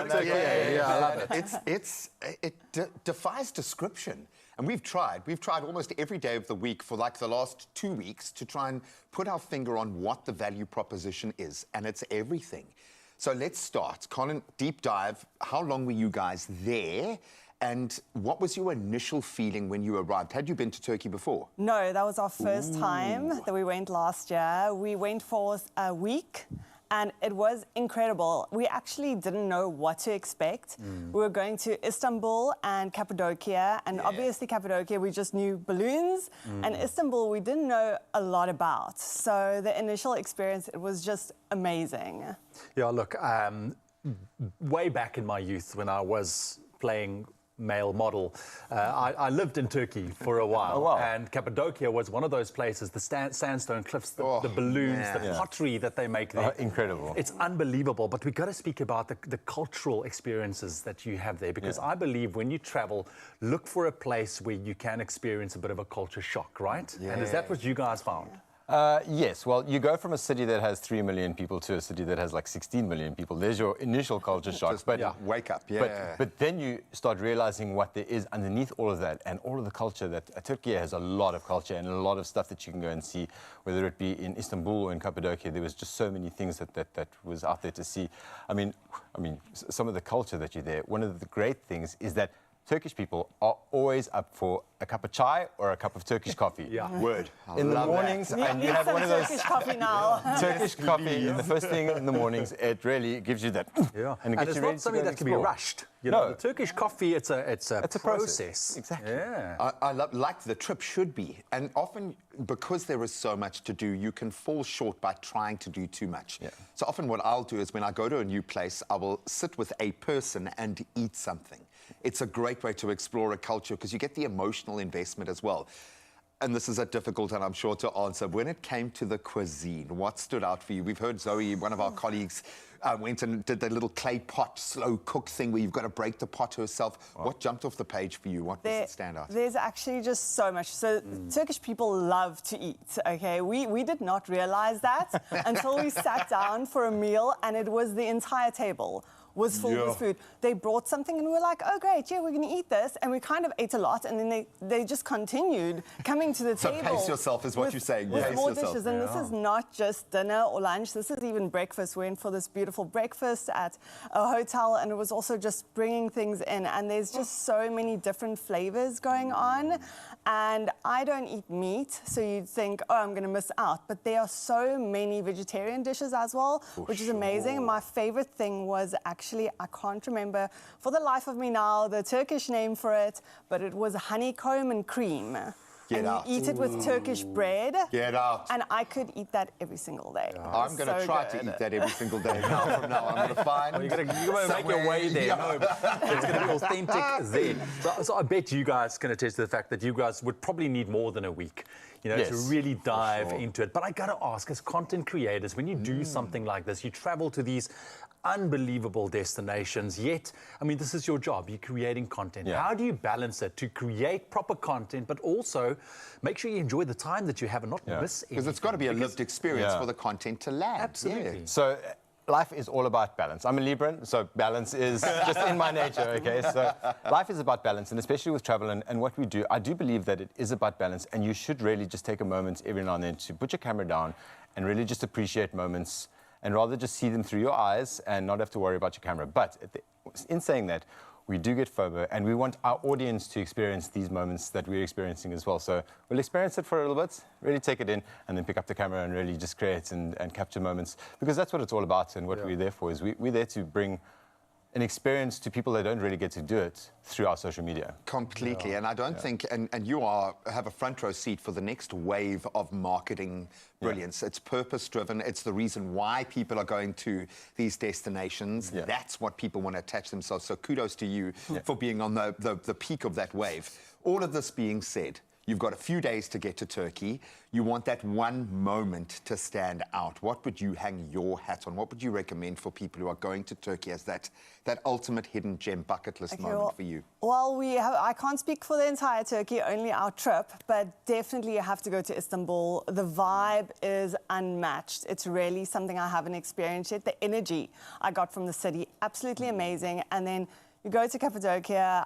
Turkey. Yeah, I love it. It defies description. And we've tried almost every day of the week for like the last 2 weeks to try and put our finger on what the value proposition is. And it's everything. So let's start. Colin, deep dive. How long were you guys there? And what was your initial feeling when you arrived? Had you been to Turkey before? No, that was our first time that we went last year. We went for a week. And it was incredible. We actually didn't know what to expect. We were going to Istanbul and Cappadocia, and obviously Cappadocia, we just knew balloons, and Istanbul, we didn't know a lot about. So the initial experience, it was just amazing. Yeah, look, way back in my youth when I was playing male model. I lived in Turkey for a while, and Cappadocia was one of those places, the sandstone cliffs, the balloons, the pottery that they make there. Incredible. It's unbelievable, but we've got to speak about the cultural experiences that you have there, because I believe when you travel, look for a place where you can experience a bit of a culture shock, right? And is that what you guys found? Yes, well, you go from a city that has 3 million people to a city that has like 16 million people. There's your initial culture shock. But wake up, But then you start realizing what there is underneath all of that and all of the culture that Turkey has a lot of culture and a lot of stuff that you can go and see, whether it be in Istanbul or in Cappadocia. There was just so many things that was out there to see. I mean, some of the culture that you're there. One of the great things is that Turkish people are always up for a cup of chai or a cup of Turkish coffee. Word. In the mornings, and you have one of those Turkish coffee now. Turkish coffee in the first thing in the mornings. It really gives you that. And it's not something that can be rushed. You know, the Turkish coffee, it's a process. Exactly. Yeah. I like the trip should be, and often because there is so much to do, you can fall short by trying to do too much. So often what I'll do is when I go to a new place, I will sit with a person and eat something. It's a great way to explore a culture because you get the emotional investment as well. And this is a difficult and I'm sure to answer. When it came to the cuisine, what stood out for you? We've heard Zoe, one of our colleagues, went and did the little clay pot slow cook thing where you've got to break the pot herself. What jumped off the page for you? What does it stand out? There's actually just so much. So Turkish people love to eat, okay? We did not realize that until we sat down for a meal and it was the entire table was full with food. They brought something and we were like, oh great, yeah, we're going to eat this. And we kind of ate a lot and then they just continued coming to the table. So pace yourself is what you're saying. With Pace more yourself. dishes. And this is not just dinner or lunch, this is even breakfast. We went for this beautiful breakfast at a hotel and it was also just bringing things in. And there's just so many different flavors going on. And I don't eat meat, so you'd think, oh, I'm going to miss out. But there are so many vegetarian dishes as well, which is amazing. My favorite thing was actually, I can't remember for the life of me now the Turkish name for it, but it was honeycomb and cream. Get and out. You eat it with Turkish bread. Get out. And I could eat that every single day. I'm going to try to eat that every single day now from now. I'm going to find. You're going to make your way there. No, it's going to be authentic there. So I bet you guys can attest to the fact that you guys would probably need more than a week, you know, to really dive into it. But I got to ask, as content creators, when you do something like this, you travel to these unbelievable destinations, yet, I mean, this is your job. You're creating content. How do you balance it to create proper content, but also make sure you enjoy the time that you have and not miss anything? Because it's got to be a lived experience for the content to land. Absolutely. So life is all about balance. I'm a Libran, so balance is just in my nature, okay? So life is about balance, and especially with travel and what we do, I do believe that it is about balance, and you should really just take a moment every now and then to put your camera down and really just appreciate moments and rather just see them through your eyes and not have to worry about your camera. But in saying that, we do get FOMO, and we want our audience to experience these moments that we're experiencing as well. So we'll experience it for a little bit, really take it in, and then pick up the camera and really just create and capture moments. Because that's what it's all about, and what we're there for is we're there to bring an experience to people that don't really get to do it through our social media. Completely, and I don't think, and you have a front row seat for the next wave of marketing brilliance. It's purpose-driven. It's the reason why people are going to these destinations. That's what people want to attach themselves. So kudos to you for being on the peak of that wave. All of this being said, you've got a few days to get to Turkey. You want that one moment to stand out. What would you hang your hat on? What would you recommend for people who are going to Turkey as that ultimate hidden gem bucket list moment for you? Well, I can't speak for the entire Turkey, only our trip, but definitely you have to go to Istanbul. The vibe is unmatched. It's really something I haven't experienced yet. The energy I got from the city, absolutely amazing. And then you go to Cappadocia.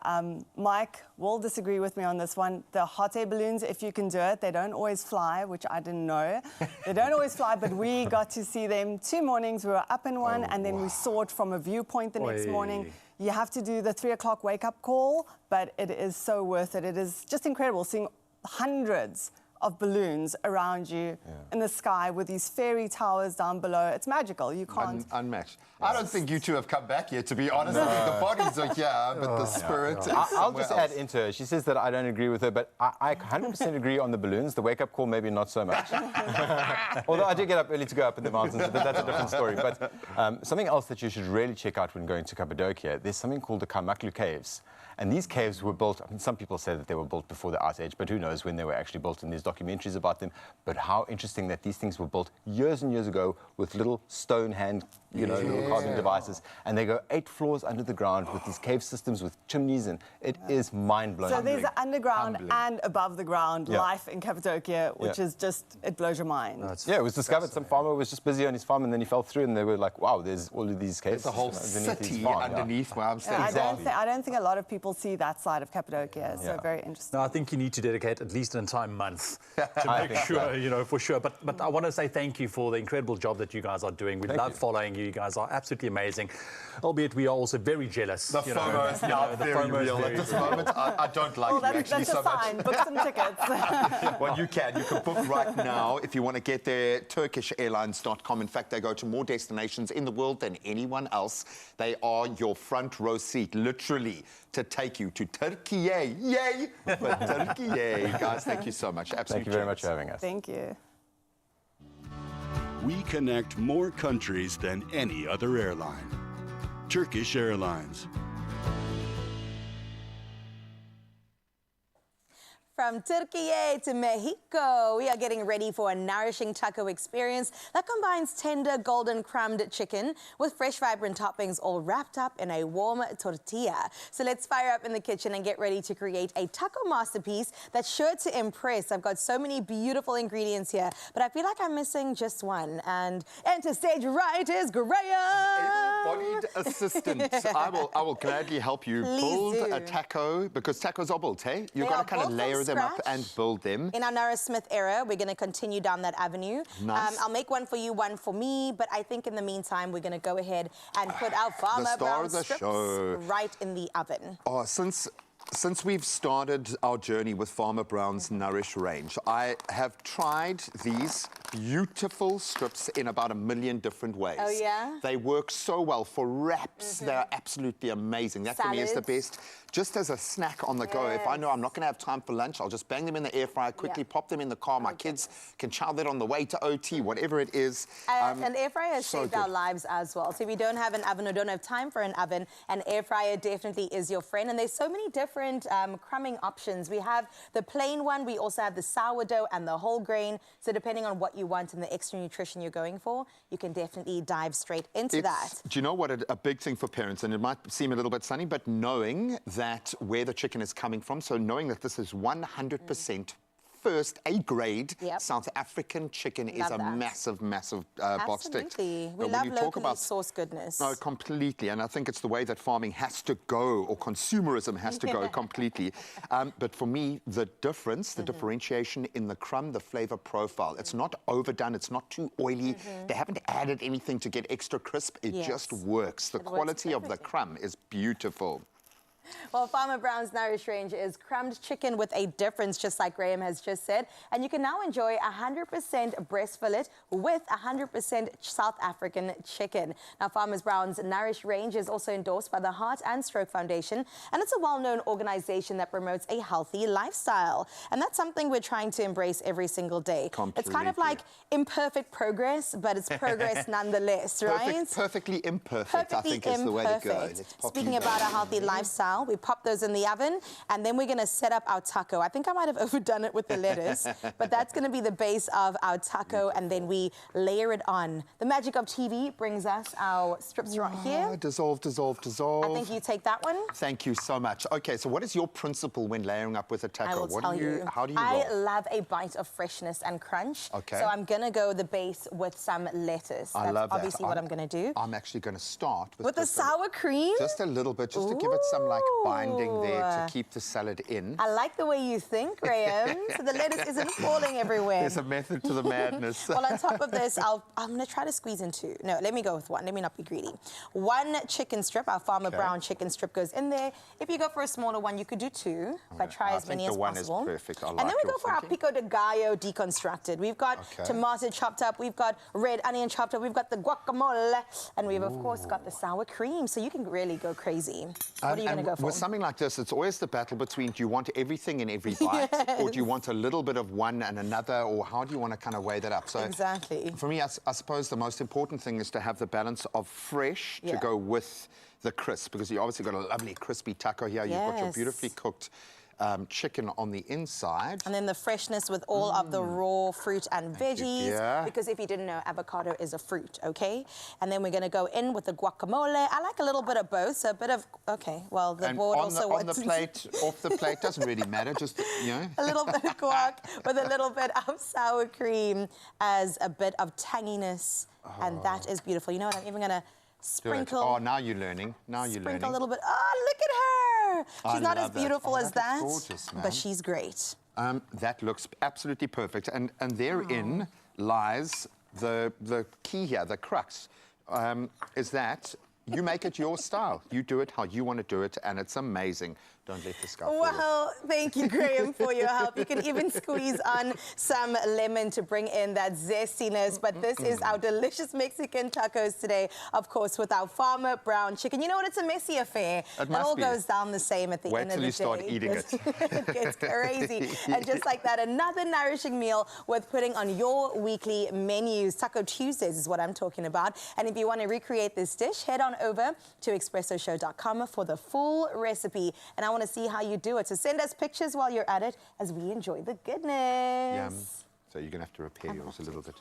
Mike will disagree with me on this one. The hot air balloons, if you can do it, they don't always fly, which I didn't know. They don't always fly, but we got to see them 2 mornings. We were up in one, and then we saw it from a viewpoint the next morning. You have to do the 3 o'clock wake-up call, but it is so worth it. It is just incredible seeing hundreds of balloons around you in the sky with these fairy towers down below. It's magical. You can't... Unmatched. I don't think you two have come back yet, to be honest. No. The bodies are here, but the spirit is I'll just somewhere add into her. She says that I don't agree with her, but I 100% agree on the balloons. The wake-up call, maybe not so much. Although I did get up early to go up in the mountains, but that's a different story. But something else that you should really check out when going to Cappadocia, there's something called the Kaimaklu Caves. And these caves were built, I mean, some people say that they were built before the Ice Age, but who knows when they were actually built, and there's documentaries about them. But how interesting that these things were built years and years ago with little stone hand, little carving devices. And they go 8 floors under the ground with these cave systems with chimneys, and it is mind-blowing. So there's underground and above the ground life in Cappadocia, which is just, it blows your mind. It was discovered. Some farmer was just busy on his farm, and then he fell through, and they were like, wow, there's all of these caves. There's a whole city underneath where I'm standing. I don't think a lot of people see that side of Cappadocia, so very interesting. No, I think you need to dedicate at least an entire month to make sure, for sure. But I want to say thank you for the incredible job that you guys are doing. We love following you. You guys are absolutely amazing. Albeit we are also very jealous. The FOMO is now very real at this moment. I don't like you actually so much. Fine. Book some tickets. Well, you can. You can book right now if you want to get there. TurkishAirlines.com. In fact, they go to more destinations in the world than anyone else. They are your front row seat, literally, to take you to Turkey. Yay! But Turkey, yay. Guys, thank you so much. Absolutely. Thank you very much for having us. Thank you. We connect more countries than any other airline. Turkish Airlines. From Turkey to Mexico, we are getting ready for a nourishing taco experience that combines tender, golden crumbed chicken with fresh, vibrant toppings all wrapped up in a warm tortilla. So let's fire up in the kitchen and get ready to create a taco masterpiece that's sure to impress. I've got so many beautiful ingredients here, but I feel like I'm missing just one. And enter stage right is Graham. Able-bodied assistant. I will gladly help you build a taco, because tacos are built, hey? You've got to kind of layer them up and build them. In our Nara Smith era, we're going to continue down that avenue. Nice. I'll make one for you, one for me, but I think in the meantime, we're going to go ahead and put our Farmer Brown strips right in the oven. Oh, since we've started our journey with Farmer Brown's Nourish range, I have tried these beautiful strips in about 1 million different ways. Oh, yeah? They work so well for wraps. They're absolutely amazing. That for me is the best. Just as a snack on the go. If I know I'm not going to have time for lunch, I'll just bang them in the air fryer, quickly pop them in the car. My kids can chow that on the way to OT, whatever it is. An air fryer has saved our lives as well. So if you don't have an oven or don't have time for an oven, an air fryer definitely is your friend. And there's so many different crumbing options. We have the plain one. We also have the sourdough and the whole grain. So depending on what you want and the extra nutrition you're going for, you can definitely dive straight into that. Do you know what a big thing for parents, and it might seem a little bit sunny, but knowing that where the chicken is coming from, so knowing that this is 100% first A-grade South African chicken is a massive, massive box tick. Absolutely. We love locally sourced goodness. No, completely. And I think it's the way that farming has to go, or consumerism has to go completely. But for me, the difference, the differentiation in the crumb, the flavor profile, it's not overdone, it's not too oily. They haven't added anything to get extra crisp. It just works. The quality of the crumb is beautiful. Well, Farmer Brown's Nourish range is crumbed chicken with a difference, just like Graham has just said. And you can now enjoy 100% breast fillet with 100% South African chicken. Now, Farmer Brown's Nourish range is also endorsed by the Heart and Stroke Foundation, and it's a well-known organization that promotes a healthy lifestyle. And that's something we're trying to embrace every single day. It's kind of like imperfect progress, but it's progress nonetheless, right? Perfectly imperfect, I think is the way to go. Speaking about a healthy lifestyle, we pop those in the oven, and then we're going to set up our taco. I think I might have overdone it with the lettuce, but that's going to be the base of our taco, and then we layer it on. The magic of TV brings us our strips right here. Dissolve, dissolve, dissolve. I think you take that one. Thank you so much. Okay, so what is your principle when layering up with a taco? I will tell you. How do you roll? I love a bite of freshness and crunch. Okay. So I'm going to go the base with some lettuce. I love that. Obviously what I'm going to do. I'm actually going to start with the sour cream. Just a little bit, just to give it some like like binding there to keep the salad in. I like the way you think, Graham. So the lettuce isn't falling everywhere. There's a method to the madness. Well, on top of this, I'm going to try to squeeze in 2. No, let me go with 1. Let me not be greedy. 1 chicken strip, our farmer brown chicken strip goes in there. If you go for a smaller one, you could do 2, but try as many as possible. I think the 1 is perfect. I like and then we your go for our pico de gallo deconstructed. We've got tomato chopped up, we've got red onion chopped up, we've got the guacamole, and we've, of course, got the sour cream. So you can really go crazy. What are you going to go for? With something like this, it's always the battle between, do you want everything in every bite, or do you want a little bit of one and another, or how do you want to kind of weigh that up? So exactly. For me, I suppose the most important thing is to have the balance of fresh to go with the crisp, because you obviously got a lovely crispy taco here. You've got your beautifully cooked chicken on the inside. And then the freshness with all of the raw fruit and veggies. Because if you didn't know, avocado is a fruit, okay? And then we're going to go in with the guacamole. I like a little bit of both, so a bit of, well, the board also... on the plate, off the plate, doesn't really matter, just, a little bit of guac with a little bit of sour cream as a bit of tanginess. And that is beautiful. You know what, I'm even going to sprinkle... Oh, now you're learning. Sprinkle a little bit. Oh, look at her! She's not as beautiful as that, but she's great. That looks absolutely perfect. And therein lies the key here, the crux, is that you make it your style. You do it how you want to do it, and it's amazing. Don't let this go forward. Well, thank you, Graham, for your help. You can even squeeze on some lemon to bring in that zestiness. But this is our delicious Mexican tacos today, of course, with our farmer brown chicken. You know what? It's a messy affair. It all goes down the same at the end of the day. Wait till you start eating it. It gets crazy. And just like that, another nourishing meal worth putting on your weekly menus. Taco Tuesdays is what I'm talking about. And if you want to recreate this dish, head on over to expressoshow.com for the full recipe. And I want to see how you do it. So send us pictures while you're at it as we enjoy the goodness. Yum. So you're going to have to repair yours a little bit.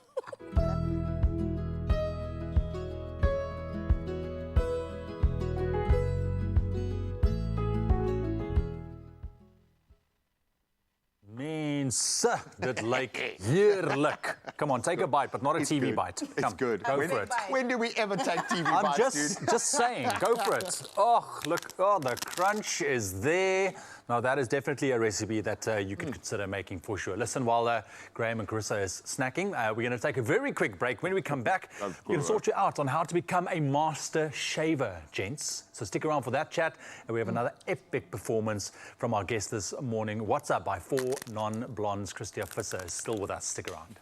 Mense, dit lyk heerlik. Come on, take a bite, but not a TV bite. Come, good. Go for it. When do we ever take TV I'm bites, dude? just saying, go for it. Oh, look, the crunch is there. Now, that is definitely a recipe that you could consider making for sure. Listen, while Graham and Carissa is snacking, we're going to take a very quick break. When we come back, we're going to sort you out on how to become a master shaver, gents. So stick around for that chat. And we have another epic performance from our guest this morning. What's Up by 4 non-blondes. Christia Visser is still with us. Stick around.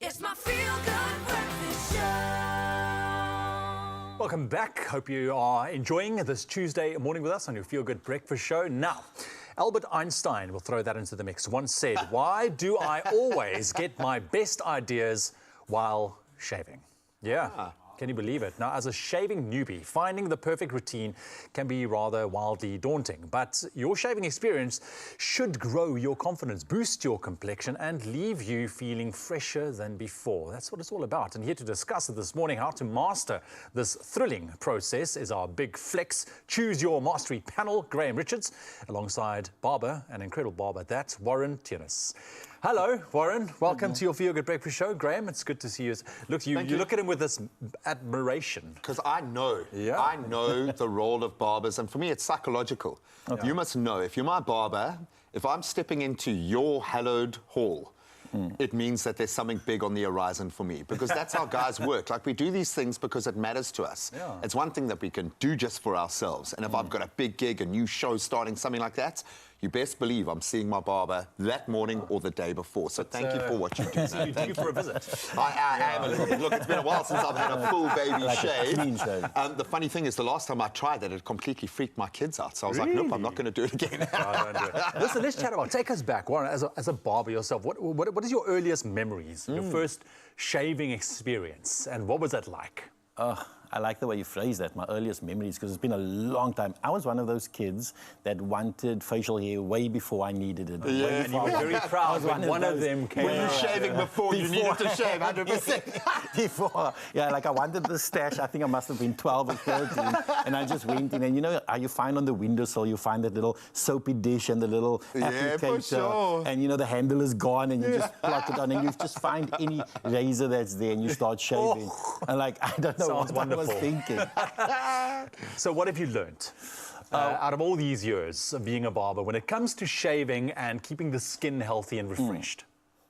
It's my Feelgood breakfast show. Welcome back. Hope you are enjoying this Tuesday morning with us on your Feel Good Breakfast Show. Now, Albert Einstein, will throw that into the mix, once said, "Why do I always get my best ideas while shaving?" Yeah. Can you believe it? Now, as a shaving newbie, finding the perfect routine can be rather wildly daunting, but your shaving experience should grow your confidence, boost your complexion, and leave you feeling fresher than before. That's what it's all about. And here to discuss it this morning, how to master this thrilling process, is our Big Flex Choose Your Mastery panel, Graham Richards, alongside barber, an incredible barber at that, Warren Tiernis. Hello, Warren. Welcome to your Feel Good Breakfast Show. Graham, it's good to see you. Look, you look at him with this admiration. Because I know the role of barbers, and for me, it's psychological. Okay. You must know, if you're my barber, if I'm stepping into your hallowed hall, it means that there's something big on the horizon for me, because that's how guys work. Like, we do these things because it matters to us. Yeah. It's one thing that we can do just for ourselves. And if I've got a big gig, a new show starting, something like that, you best believe I'm seeing my barber that morning or the day before. So thank you for what you do. So you do for a visit. I am a little bit. Look, it's been a while since I've had a full baby shave. The funny thing is, the last time I tried that, it completely freaked my kids out. So I was like, nope, I'm not going to do it again. No, don't do it. Listen, let's chat about, take us back, Warren, as a barber yourself. What is your earliest memories, your first shaving experience, and what was that like? I like the way you phrase that, my earliest memories, because it's been a long time. I was one of those kids that wanted facial hair way before I needed it. Yeah, and you were very proud when one of them came. Were you shaving before you needed to shave, 100%? Before, yeah, like I wanted the stash. I think I must have been 12 or 13, and I just went in, and you know, you find on the windowsill, you find that little soapy dish and the little applicator, for sure. and you know, the handle is gone, and you just plot it on, and you just find any razor that's there, and you start shaving. And like, I don't know what I was thinking. So what have you learnt out of all these years of being a barber when it comes to shaving and keeping the skin healthy and refreshed?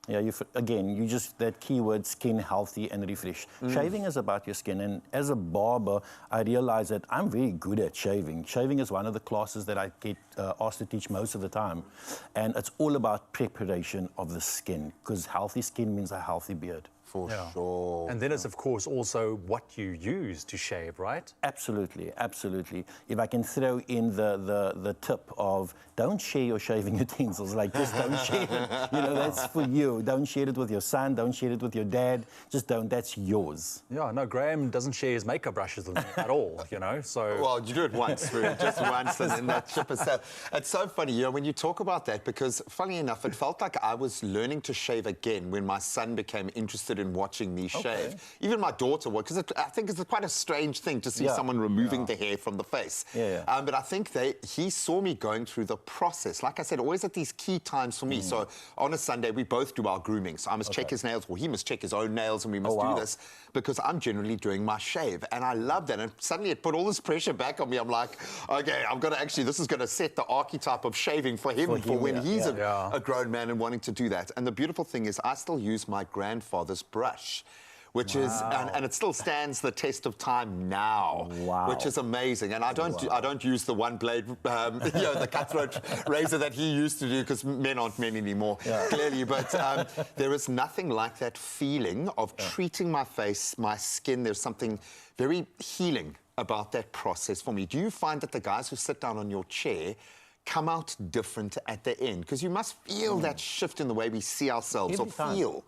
Yeah, you just, that keyword, skin healthy and refreshed. Shaving is about your skin, and as a barber, I realize that I'm very good at shaving. Shaving is one of the classes that I get asked to teach most of the time, and it's all about preparation of the skin, because healthy skin means a healthy beard. For sure. And then it's, of course, also what you use to shave, right? Absolutely, absolutely. If I can throw in the tip of, don't share your shaving utensils, like just don't share it. You know, that's for you. Don't share it with your son, don't share it with your dad, just don't, that's yours. Yeah, no, Graham doesn't share his makeup brushes with me at all, you know, so... Well, you do it once, just once, and then that ship is set. It's so funny, you know, when you talk about that, because funny enough, it felt like I was learning to shave again when my son became interested in watching me shave. Even my daughter would, because I think it's quite a strange thing to see someone removing the hair from the face. But I think he saw me going through the process. Like I said, always at these key times for me. So on a Sunday, we both do our grooming. So I must check his nails, or he must check his own nails, and we must do this because I'm generally doing my shave. And I love that. And suddenly it put all this pressure back on me. I'm like, okay, I've got to actually, this is going to set the archetype of shaving for him for when he's a grown man and wanting to do that. And the beautiful thing is I still use my grandfather's brush, which is, and it still stands the test of time now, which is amazing. And I don't use the one blade, you know, the cutthroat razor that he used to do, because men aren't men anymore, clearly. But there is nothing like that feeling of treating my face, my skin. There's something very healing about that process for me. Do you find that the guys who sit down on your chair come out different at the end? Because you must feel that shift in the way we see ourselves, or feel.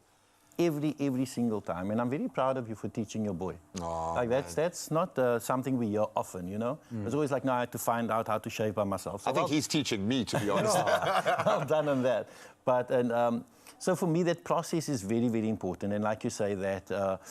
Every single time, and I'm very proud of you for teaching your boy. Like that's not something we hear often, you know. It's always like, no, I had to find out how to shave by myself. So I think he's teaching me, to be honest. Well done on that. But so for me, that process is very, very important. And like you say, that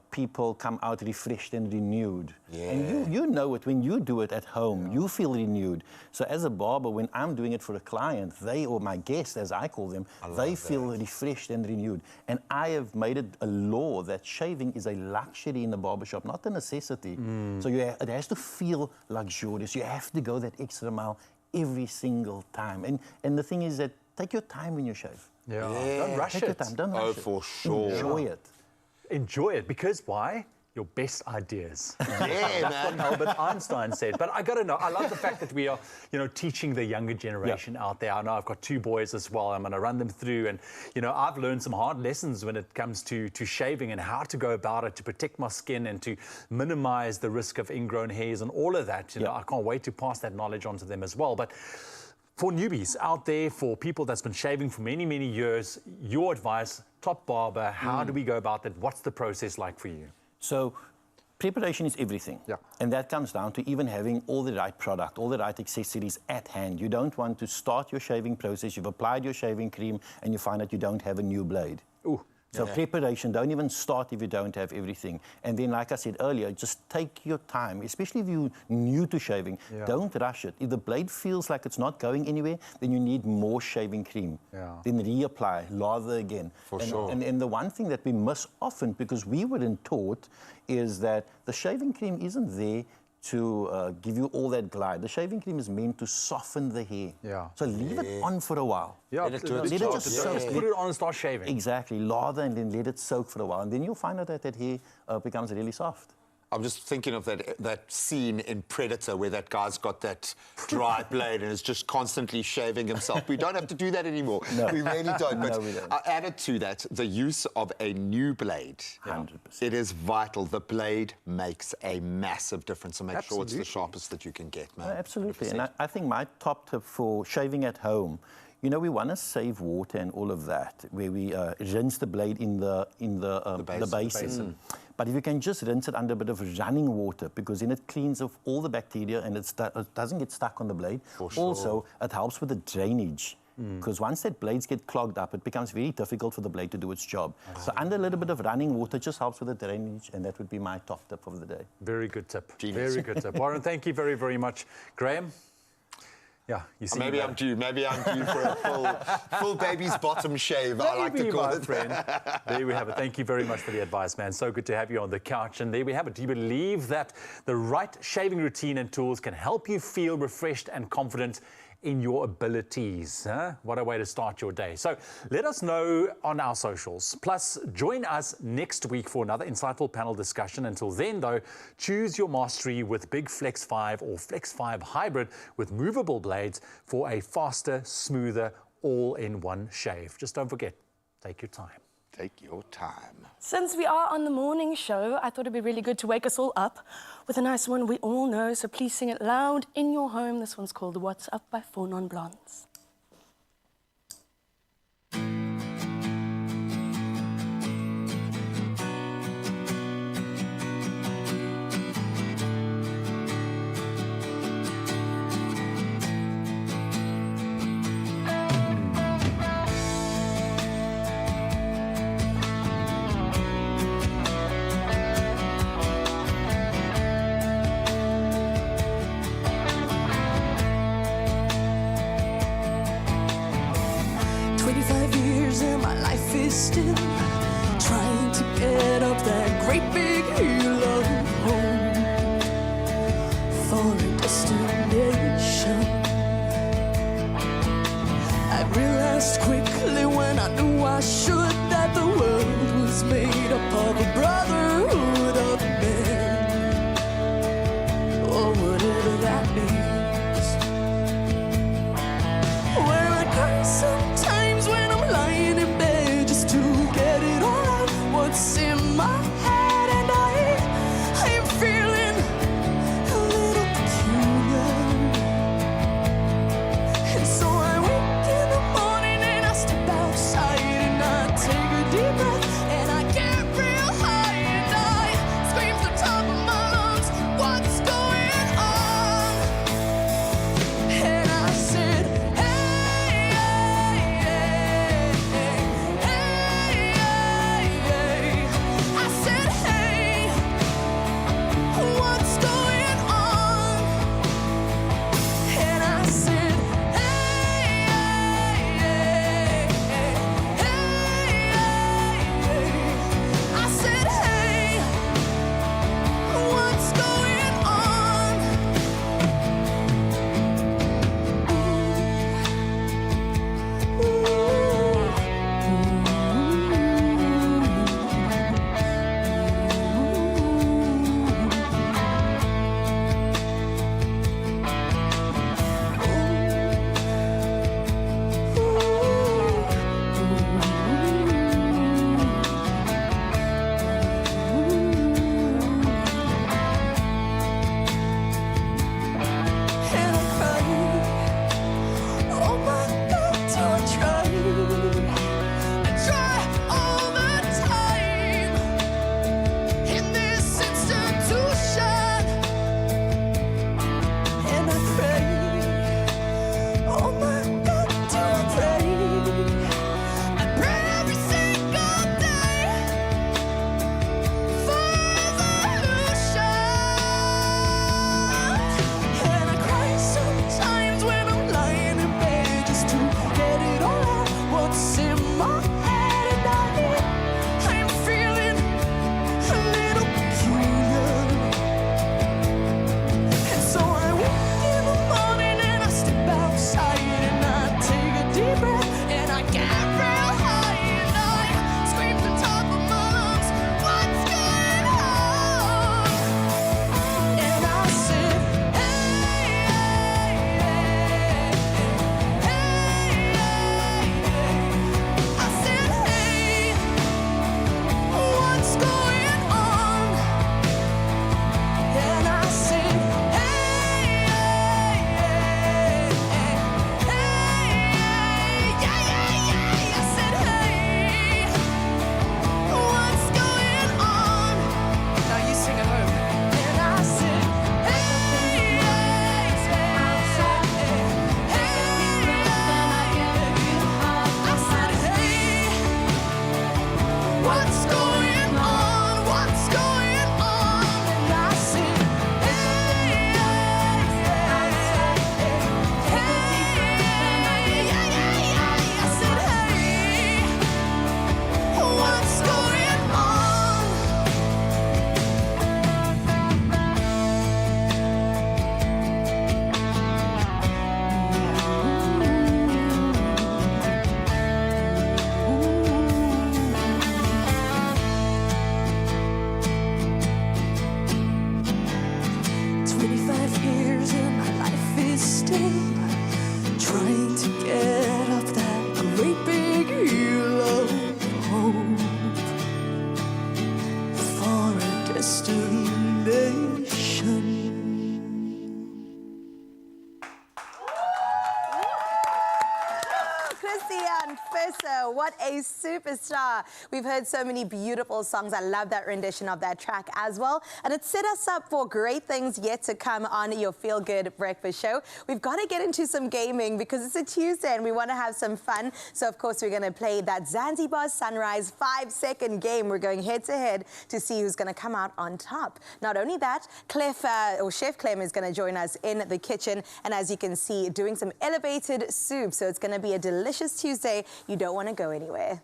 people come out refreshed and renewed. And you know it when you do it at home. You feel renewed. So as a barber, when I'm doing it for a client, they, or my guest, as I call them, they feel refreshed and renewed. And I have made it a law that shaving is a luxury in the barbershop, not a necessity. So it has to feel luxurious. You have to go that extra mile every single time. And the thing is that take your time when you shave. Don't rush Take it. your time. Don't rush it. For sure. Enjoy it. Enjoy it, because why? your best ideas. Yeah, That's what Albert Einstein said. But I got to know, I love the fact that we are, teaching the younger generation out there. I know I've got 2 boys as well. I'm going to run them through. And, I've learned some hard lessons when it comes to shaving and how to go about it to protect my skin and to minimize the risk of ingrown hairs and all of that. I can't wait to pass that knowledge on to them as well. But for newbies out there, for people that's been shaving for many, many years, your advice, top barber, how do we go about that? What's the process like for you? So preparation is everything. Yeah. And that comes down to even having all the right product, all the right accessories at hand. You don't want to start your shaving process, you've applied your shaving cream, and you find that you don't have a new blade. Ooh. So preparation, don't even start if you don't have everything. And then, like I said earlier, just take your time, especially if you're new to shaving. Don't rush it. If the blade feels like it's not going anywhere, then you need more shaving cream. Then reapply, lather again. For sure. And the one thing that we miss often, because we weren't taught, is that the shaving cream isn't there to give you all that glide. The shaving cream is meant to soften the hair. So leave it on for a while. Let it just soak. Put it on and start shaving. Exactly. Lather and then let it soak for a while. And then you'll find out that that hair becomes really soft. I'm just thinking of that scene in Predator where that guy's got that dry blade and is just constantly shaving himself. We don't have to do that anymore. No. We really don't. But No, we don't. added to that, the use of a new blade. 100%. It is vital. The blade makes a massive difference. So make sure it's the sharpest that you can get, man. Absolutely. And I think my top tip for shaving at home, we want to save water and all of that, where we rinse the blade in the basin. But if you can just rinse it under a bit of running water, because then it cleans off all the bacteria and it doesn't get stuck on the blade. Also, it helps with the drainage. Because once that blades get clogged up, it becomes very difficult for the blade to do its job. So under a little bit of running water just helps with the drainage, and that would be my top tip of the day. Very good tip. Genius. Very good tip. Warren, thank you very, very much. Graham? Yeah, you see. Maybe I'm due for a full baby's bottom shave. I like to call it. Friend. There we have it. Thank you very much for the advice, man. So good to have you on the couch. And there we have it. Do you believe that the right shaving routine and tools can help you feel refreshed and confident in your abilities? What a way to start your day. So let us know on our socials. Plus, join us next week for another insightful panel discussion. Until then, though, choose your mastery with Big Flex 5 or Flex 5 Hybrid with movable blades for a faster, smoother, all-in-one shave. Just don't forget, take your time. Take your time. Since we are on the morning show, I thought it'd be really good to wake us all up with a nice one we all know, so please sing it loud in your home. This one's called What's Up by 4 Non-Blondes. Still trying to get up that great big hill of home for a destination. I realized quickly when I knew I should that the world was made up of a brotherhood of men, or whatever that means. When I cry sometimes when I'm lying in bed to get it all out, what's in my head, and I am feeling a little peculiar. And so I wake in the morning and I step outside and I take a deep breath and I get real high my head at night. I am feeling a little peculiar. And so I wake in the morning and I step outside and I take a deep breath and I get real high and I scream to the top of my lungs, what's going on? And I said, what's going on? And I said, I said, hey, what's going on? Now you sing at home. And I said, what's going on? What's going on? And I said, I said, hey, what's going on? Years and my life is still trying to get up that great big hill of hope for a destination. Christian Feso, what a superstar. We've heard so many beautiful songs. I love that rendition of that track as well. And it set us up for great things yet to come on your Feel Good Breakfast Show. We've got to get into some gaming because it's a Tuesday and we want to have some fun. So, of course, we're going to play that Zanzibar Sunrise 5-second game. We're going head-to-head to see who's going to come out on top. Not only that, Chef Clem is going to join us in the kitchen. And as you can see, doing some elevated soup. So it's going to be a delicious Tuesday. You don't want to go anywhere.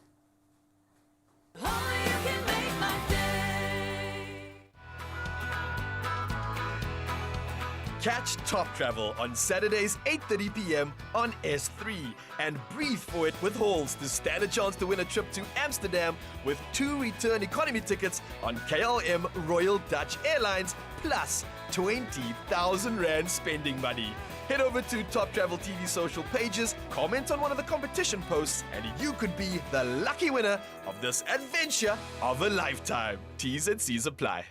Catch Top Travel on Saturdays 8:30 p.m. on S3 and breathe for it with Halls to stand a chance to win a trip to Amsterdam with 2 return economy tickets on KLM Royal Dutch Airlines plus 20,000 Rand spending money. Head over to Top Travel TV social pages, comment on one of the competition posts, and you could be the lucky winner of this adventure of a lifetime. T's and C's apply.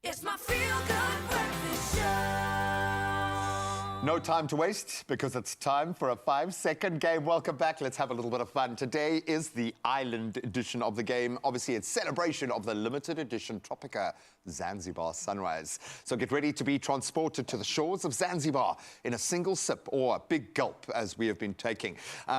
It's my Feelgood breakfast show. No time to waste because it's time for a 5-second game. Welcome back. Let's have a little bit of fun. Today is the island edition of the game. Obviously, it's celebration of the limited edition Tropica Zanzibar Sunrise. So get ready to be transported to the shores of Zanzibar in a single sip or a big gulp, as we have been taking.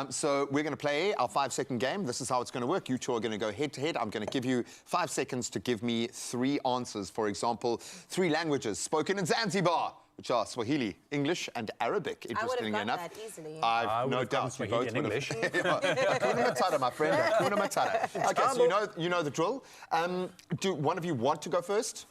So we're going to play our 5-second game. This is how it's going to work. You two are going to go head to head. I'm going to give you 5 seconds to give me 3 answers. For example, 3 languages spoken in Zanzibar, which are Swahili, English, and Arabic, interestingly I would have enough. got that easily. I've no doubt you both would have. English. Kuna Matata, my friend. Kuna Matata. Okay, so you know the drill. Do one of you want to go first?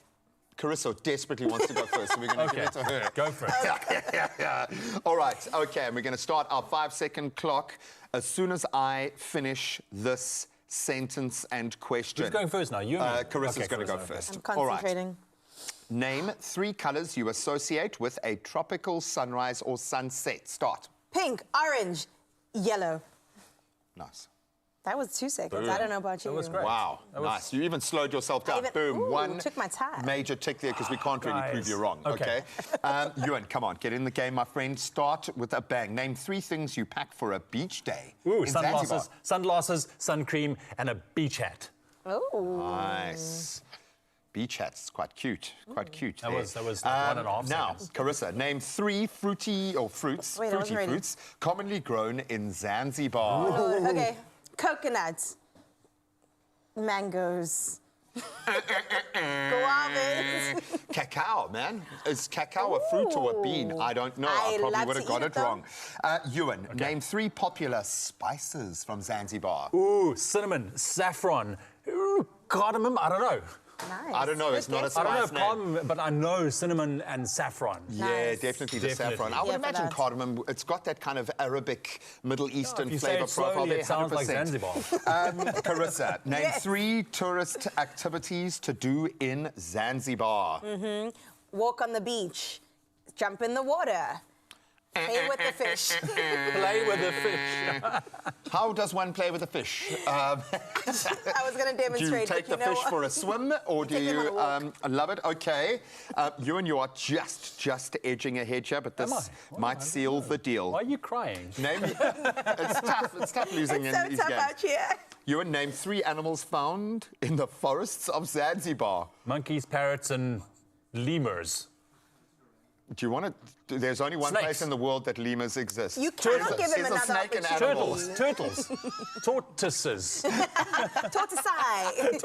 Carissa desperately wants to go first, so we're going to give it to her. Go for it. Yeah. All right, okay, and we're going to start our 5-second clock as soon as I finish this sentence and question. Who's going first now? You and me? Carissa's going to go first. I'm concentrating. All right. Name 3 colours you associate with a tropical sunrise or sunset. Start. Pink, orange, yellow. Nice. That was 2 seconds. Boom. I don't know about you. That was great. Wow, nice. You even slowed yourself down. Boom. Ooh, One took my time. major tick there because we can't really prove you wrong. Okay. Ewan, come on, get in the game, my friend. Start with a bang. Name 3 things you pack for a beach day. Ooh, in Zanzibar. sunglasses, sun cream, and a beach hat. Oh. Nice. Beach hat's quite cute. Quite cute. That was like 1.5 Now, seconds. Carissa, name 3 fruity fruits commonly grown in Zanzibar. Oh, okay. Coconuts. Mangoes. Guavas. Cacao, man. Is cacao a fruit or a bean? I don't know. I probably would have got it wrong. Ewan, name 3 popular spices from Zanzibar. Ooh, cinnamon, saffron, cardamom, I don't know. Nice. I don't know, it's not a spice I don't know name. cardamom, but I know cinnamon and saffron. Yeah, definitely the saffron. I would imagine cardamom, it's got that kind of Arabic, Middle Eastern flavour profile there, it sounds 100%. like Zanzibar. Carissa, name 3 tourist activities to do in Zanzibar. Walk on the beach. Jump in the water. Play with the fish. Play with the fish. How does one play with a fish? I was going to demonstrate. Do you take the fish for a swim, or do you love it? Okay. Ewan, you are just edging ahead here, but this might seal the deal. Why are you crying? Name. It's tough losing in these games. Out here. Ewan, name 3 animals found in the forests of Zanzibar. Monkeys, parrots, and lemurs. Do you want to? There's only one place in the world that lemurs exist. You cannot give him another snake and animal. Turtles. Tortoises.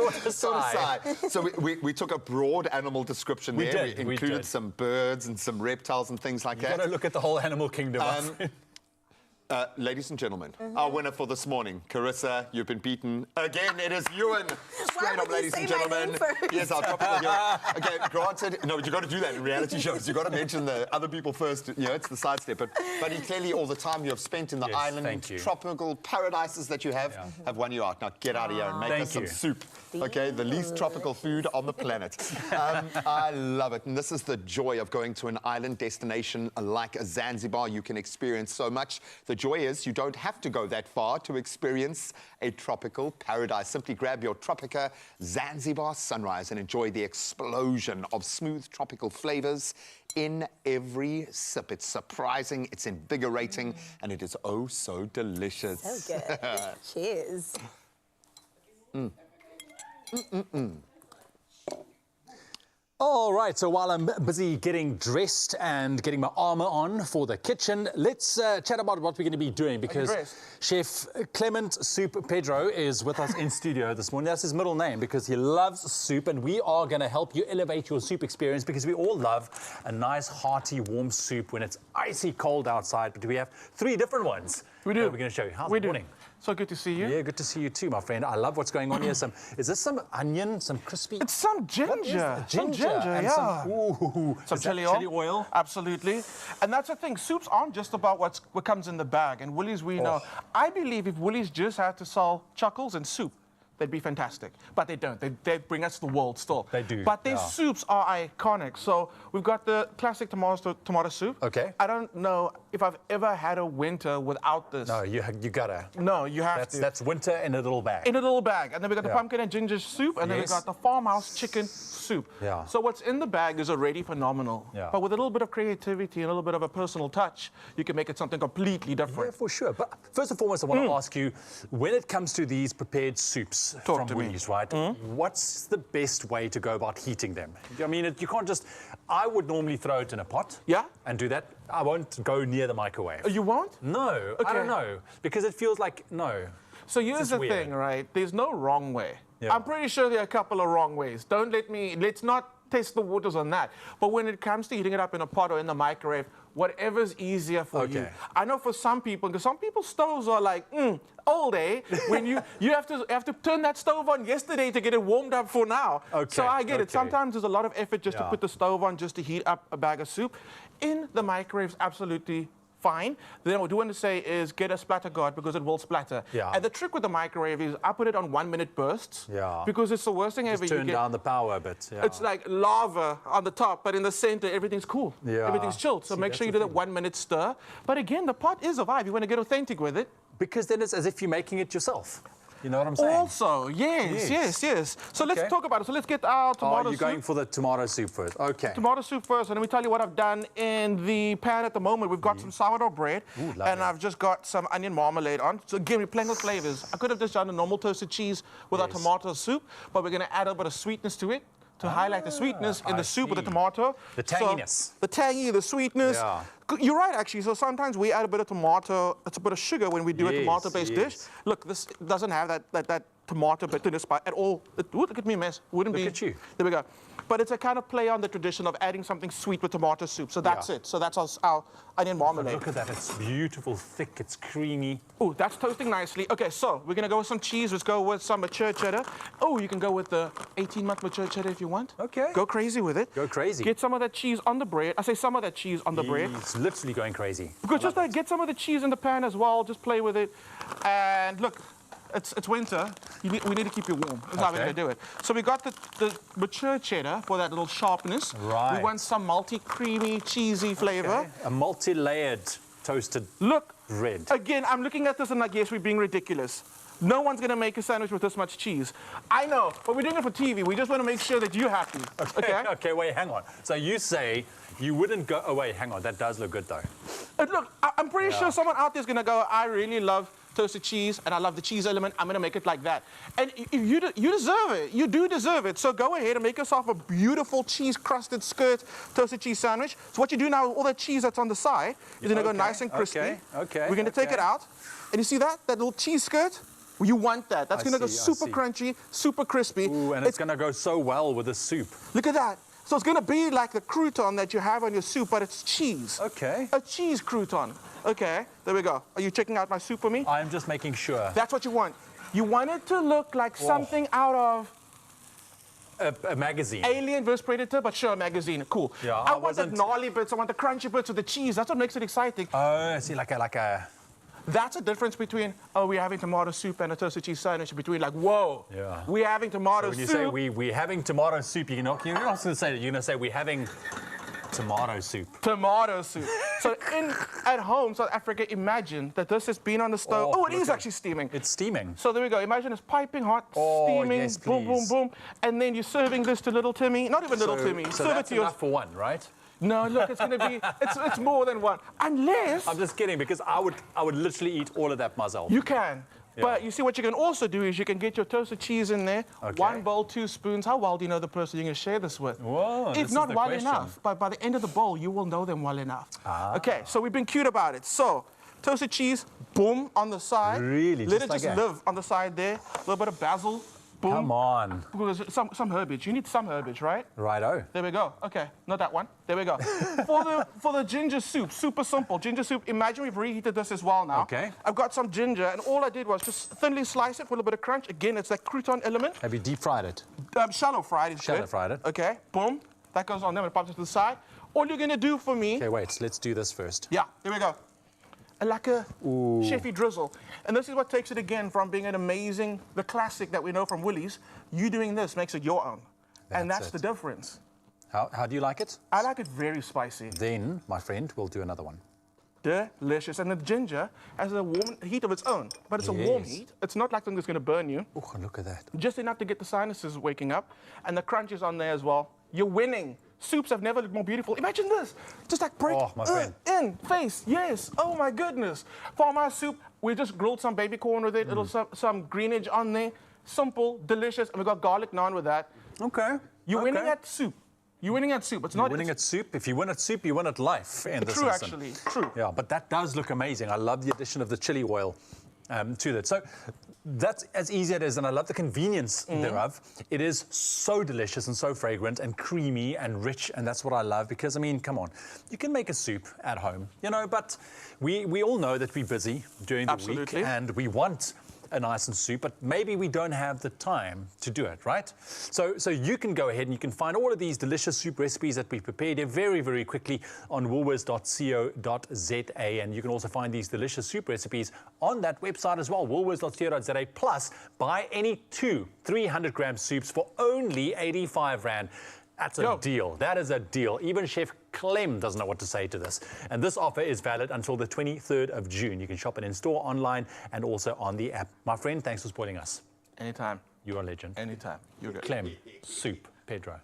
Tortoisai. So we took a broad animal description there. We included some birds and some reptiles and things like that. You've got to look at the whole animal kingdom. Ladies and gentlemen, our winner for this morning, Carissa, you've been beaten again. It is Ewan. Straight up, ladies and gentlemen. Yes, our tropical hero. Okay, granted, no, you've got to do that in reality shows. You've got to mention the other people first. You know, it's the sidestep. But clearly, all the time you have spent in the island, tropical paradises that you have won you out. Now get out of here and make us some soup. Okay, the least tropical food on the planet. I love it. And this is the joy of going to an island destination like Zanzibar. You can experience so much. The joy is you don't have to go that far to experience a tropical paradise. Simply grab your Tropica Zanzibar Sunrise and enjoy the explosion of smooth tropical flavors in every sip. It's surprising, it's invigorating, and it is oh so delicious. So good. Cheers. All right, so while I'm busy getting dressed and getting my armour on for the kitchen, let's chat about what we're going to be doing, because Chef Clement Soup Pedro is with us in studio this morning. That's his middle name because he loves soup, and we are going to help you elevate your soup experience, because we all love a nice, hearty, warm soup when it's icy cold outside, but we have 3 different ones. We do. We're going to show you. How's the morning? So good to see you. Yeah, good to see you too, my friend. I love what's going on here. Is this some onion, some crispy? It's some ginger. Some ginger, and yeah. Some chili oil. Absolutely. And that's the thing. Soups aren't just about what comes in the bag. And Woolies, we know. I believe if Woolies just had to sell chuckles and soup, they'd be fantastic. But they don't. They bring us the world still. They do. But their soups are iconic. So we've got the classic tomato soup. Okay. I don't know if I've ever had a winter without this. No, you gotta. No, you have to. That's winter in a little bag. In a little bag. And then we got the pumpkin and ginger soup, and then we got the farmhouse chicken soup. Yeah. So what's in the bag is already phenomenal. Yeah. But with a little bit of creativity and a little bit of a personal touch, you can make it something completely different. Yeah, for sure. But first and foremost, I want to ask you, when it comes to these prepared soups from Woolies, right? What's the best way to go about heating them? I mean, you can't just... I would normally throw it in a pot. Yeah. And do that. I won't go near the microwave. You won't? No. Okay. I don't know. Because it feels like, no. So here's the thing, right? There's no wrong way. Yeah. I'm pretty sure there are a couple of wrong ways. Let's not test the waters on that. But when it comes to heating it up in a pot or in the microwave, whatever's easier for you. I know for some people, because some people's stoves are like, old, eh? When you have to turn that stove on yesterday to get it warmed up for now. So I get it. Sometimes there's a lot of effort just to put the stove on, just to heat up a bag of soup. In the microwave's absolutely fine. Then what I do want to say is get a splatter guard because it will splatter. Yeah. And the trick with the microwave is I put it on 1 minute bursts. Yeah. Because it's the worst thing ever. Just turn down the power a bit. Yeah. It's like lava on the top, but in the center, everything's cool. Yeah. Everything's chilled. So make sure you do that 1 minute stir. But again, the pot is a vibe. You want to get authentic with it. Because then it's as if you're making it yourself. You know what I'm saying? Also, yes. So let's talk about it. So let's get our tomato soup. You're going for the tomato soup first. Okay. Tomato soup first, and let me tell you what I've done in the pan at the moment. We've got some sourdough bread, and I've just got some onion marmalade on. So again, we're playing with flavors. I could have just done a normal toasted cheese with our tomato soup, but we're going to add a bit of sweetness to it to highlight the sweetness in the soup with the tomato. The tanginess. So, the tangy, the sweetness. Yeah. You're right, actually. So sometimes we add a bit of tomato, it's a bit of sugar when we do a tomato-based dish. Look, this doesn't have that tomato bitterness at all. Look at me, mess. Wouldn't be. Look at you. There we go. But it's a kind of play on the tradition of adding something sweet with tomato soup. So that's it. So that's our onion marmalade. Look at that. It's beautiful, thick, it's creamy. Oh, that's toasting nicely. Okay, so we're going to go with some cheese. Let's go with some mature cheddar. Oh, you can go with the 18-month mature cheddar if you want. Okay. Go crazy with it. Go crazy. Get some of that cheese on the bread. I say some of that cheese on the bread. It's literally going crazy. Because just get some of the cheese in the pan as well. Just play with it. And look, it's winter. We need to keep you warm. That's how we're going to do it. So we got the mature cheddar for that little sharpness. Right. We want some malty, creamy, cheesy flavor. A multi-layered toasted bread. Again, I'm looking at this and like, yes, we're being ridiculous. No one's going to make a sandwich with this much cheese. I know, but we're doing it for TV. We just want to make sure that you're happy. Okay, wait, hang on. So you say you wouldn't go... Oh, wait, hang on. That does look good, though. Look, I'm pretty sure someone out there is going to go, I really love toasted cheese, and I love the cheese element. I'm going to make it like that. And you deserve it. You do deserve it. So go ahead and make yourself a beautiful cheese-crusted skirt toasted cheese sandwich. So what you do now, all that cheese that's on the side, is going to go nice and crispy. We're going to take it out. And you see that? That little cheese skirt? You want that. That's going to go super crunchy, super crispy. Ooh, and it's going to go so well with the soup. Look at that. So it's going to be like the crouton that you have on your soup, but it's cheese. Okay. A cheese crouton. Okay, there we go. Are you checking out my soup for me? I'm just making sure. That's what you want. You want it to look like something out of... A magazine. Alien vs. Predator, but sure, a magazine. Cool. Yeah, I want the gnarly bits. I want the crunchy bits with the cheese. That's what makes it exciting. Oh, I see, like a... That's a difference between, oh, we're having tomato soup and a toasted cheese sandwich, between like, whoa, we're having tomato soup. When you say we're having tomato soup, you're not going to say that. You're going to say we're having tomato soup. Tomato soup. So at home, South Africa, imagine that this has been on the stove. Oh, it is actually steaming. It's steaming. So there we go. Imagine it's piping hot, steaming, yes, boom, boom, boom. And then you're serving this to little Timmy. Not even little Timmy. So serve that's it to enough for one, right? No, look, it's going to be, it's more than one. Unless... I'm just kidding, because I would literally eat all of that myself. You can. Yeah. But you see, what you can also do is you can get your toasted cheese in there, 1 bowl, 2 spoons. How well do you know the person you're going to share this with? Whoa, if not well enough, but by the end of the bowl, you will know them well enough. Okay, so we've been cute about it. So, toasted cheese, boom, on the side. Really? Let it just live on the side there. A little bit of basil. Boom. Come on. Because some herbage. You need some herbage, right? Righto. There we go. Okay, not that one. There we go. For the ginger soup, super simple. Ginger soup, imagine we've reheated this as well now. Okay. I've got some ginger, and all I did was just thinly slice it for a little bit of crunch. Again, it's that crouton element. Have you deep fried it? Shallow fried is good. Shallow fried it. Okay, boom. That goes on there and it pops it to the side. All you're going to do for me... Okay, wait, let's do this first. Yeah, here we go. a lekker chefy drizzle. And this is what takes it again from being an amazing, the classic that we know from Woolies. You doing this makes it your own. And that's the difference. How do you like it? I like it very spicy. Then, my friend, we'll do another one. Delicious. And the ginger has a warm heat of its own, but it's a warm heat. It's not like something that's going to burn you. Oh, look at that. Just enough to get the sinuses waking up. And the crunch is on there as well. You're winning. Soups have never looked more beautiful. Imagine this. Just like break in, face. Yes. Oh, my goodness. Farmhouse soup, we just grilled some baby corn with it. Some greenage on there. Simple, delicious. And we got garlic naan with that. Okay. You're winning at soup. You're winning at soup. It's not winning at soup. If you win at soup, you win at life. In this true, instance. actually. True. Yeah, but that does look amazing. I love the addition of the chili oil to that. So that's as easy as it is, and I love the convenience thereof. It is so delicious and so fragrant and creamy and rich, and that's what I love because, I mean, come on. You can make a soup at home, you know, but we all know that we're busy during the week and we want a nice soup, but maybe we don't have the time to do it, right? So you can go ahead and you can find all of these delicious soup recipes that we've prepared here very, very quickly on woolworths.co.za, and you can also find these delicious soup recipes on that website as well, woolworths.co.za. Plus, buy any 2 300-gram soups for only 85 Rand. That's a deal. That is a deal. Even Chef Clem doesn't know what to say to this. And this offer is valid until the 23rd of June. You can shop it in store, online, and also on the app. My friend, thanks for spoiling us. Anytime. You're a legend. Anytime. You're good. Clem, soup, Pedro.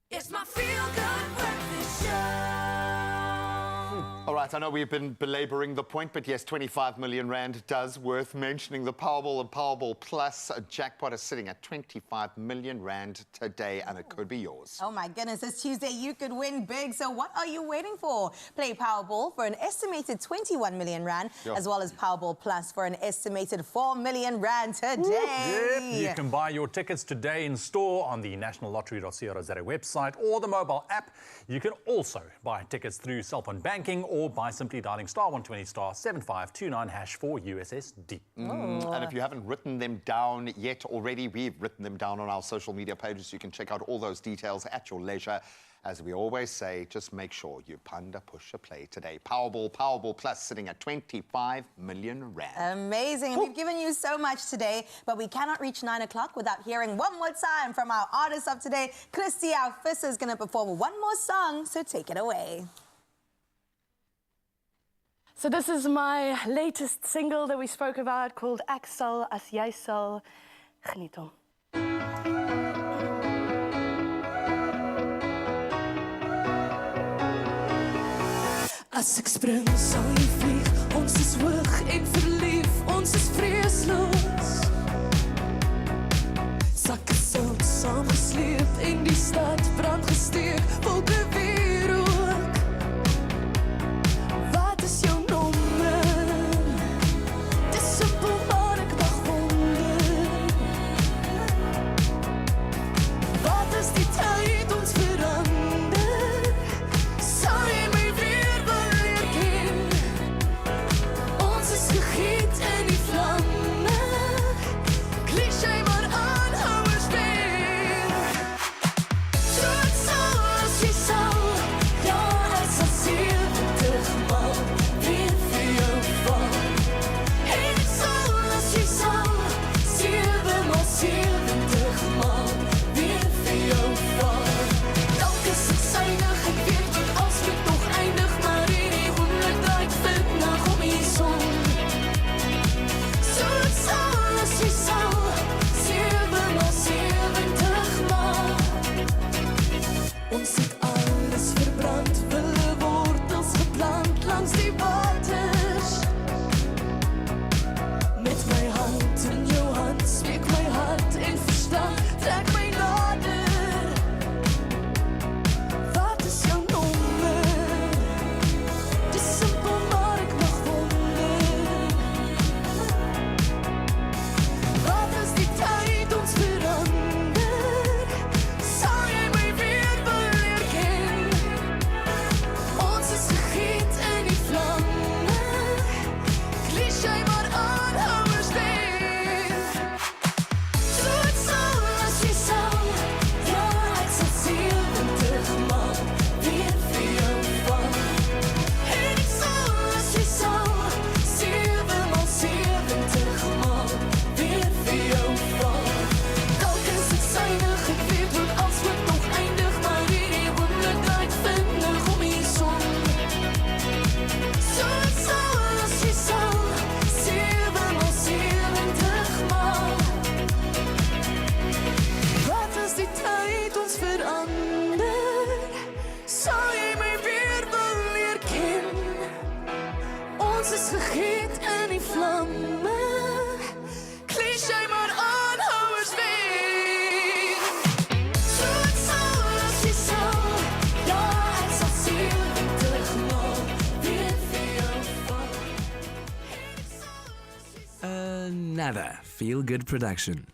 It's my Feelgood breakfast show. All right, I know we've been belaboring the point, but yes, 25 million Rand does worth mentioning. The Powerball and Powerball Plus jackpot is sitting at 25 million Rand today, and it could be yours. Oh my goodness, this Tuesday you could win big, so what are you waiting for? Play Powerball for an estimated 21 million Rand, as well as Powerball Plus for an estimated 4 million Rand today. Yep. You can buy your tickets today in store on the nationallottery.co.za website or the mobile app. You can also buy tickets through cell phone banking or by simply dialing *120 *7529# for USSD. And if you haven't written them down yet already, we've written them down on our social media pages. You can check out all those details at your leisure. As we always say, just make sure you panda push a play today. Powerball Plus sitting at 25 million Rand. Amazing. We've given you so much today, but we cannot reach 9 o'clock without hearing one more time from our artist of today. Christy, our Visser, is going to perform one more song, so take it away. So this is my latest single that we spoke about called Ek sal as jy sal. Geniet hom. As ek spring, sal jy vlieg. Ons is hoog en verlief. Ons is vreesloos. Sakke sout saamgesleep en die stad brand gesteek. Wolke weer rook. Wat is jou nommer? Dis simpel maar ek wag hom. vlammen. Klisjé, maar aanhouers weer. Zoet zoals je zou, ja, het zal zielig nog weer veel van. Another Feelgood production.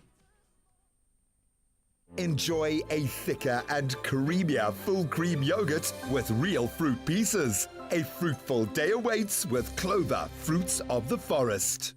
Enjoy a thicker and creamier full cream yogurt with real fruit pieces. A fruitful day awaits with Clover Fruits of the Forest.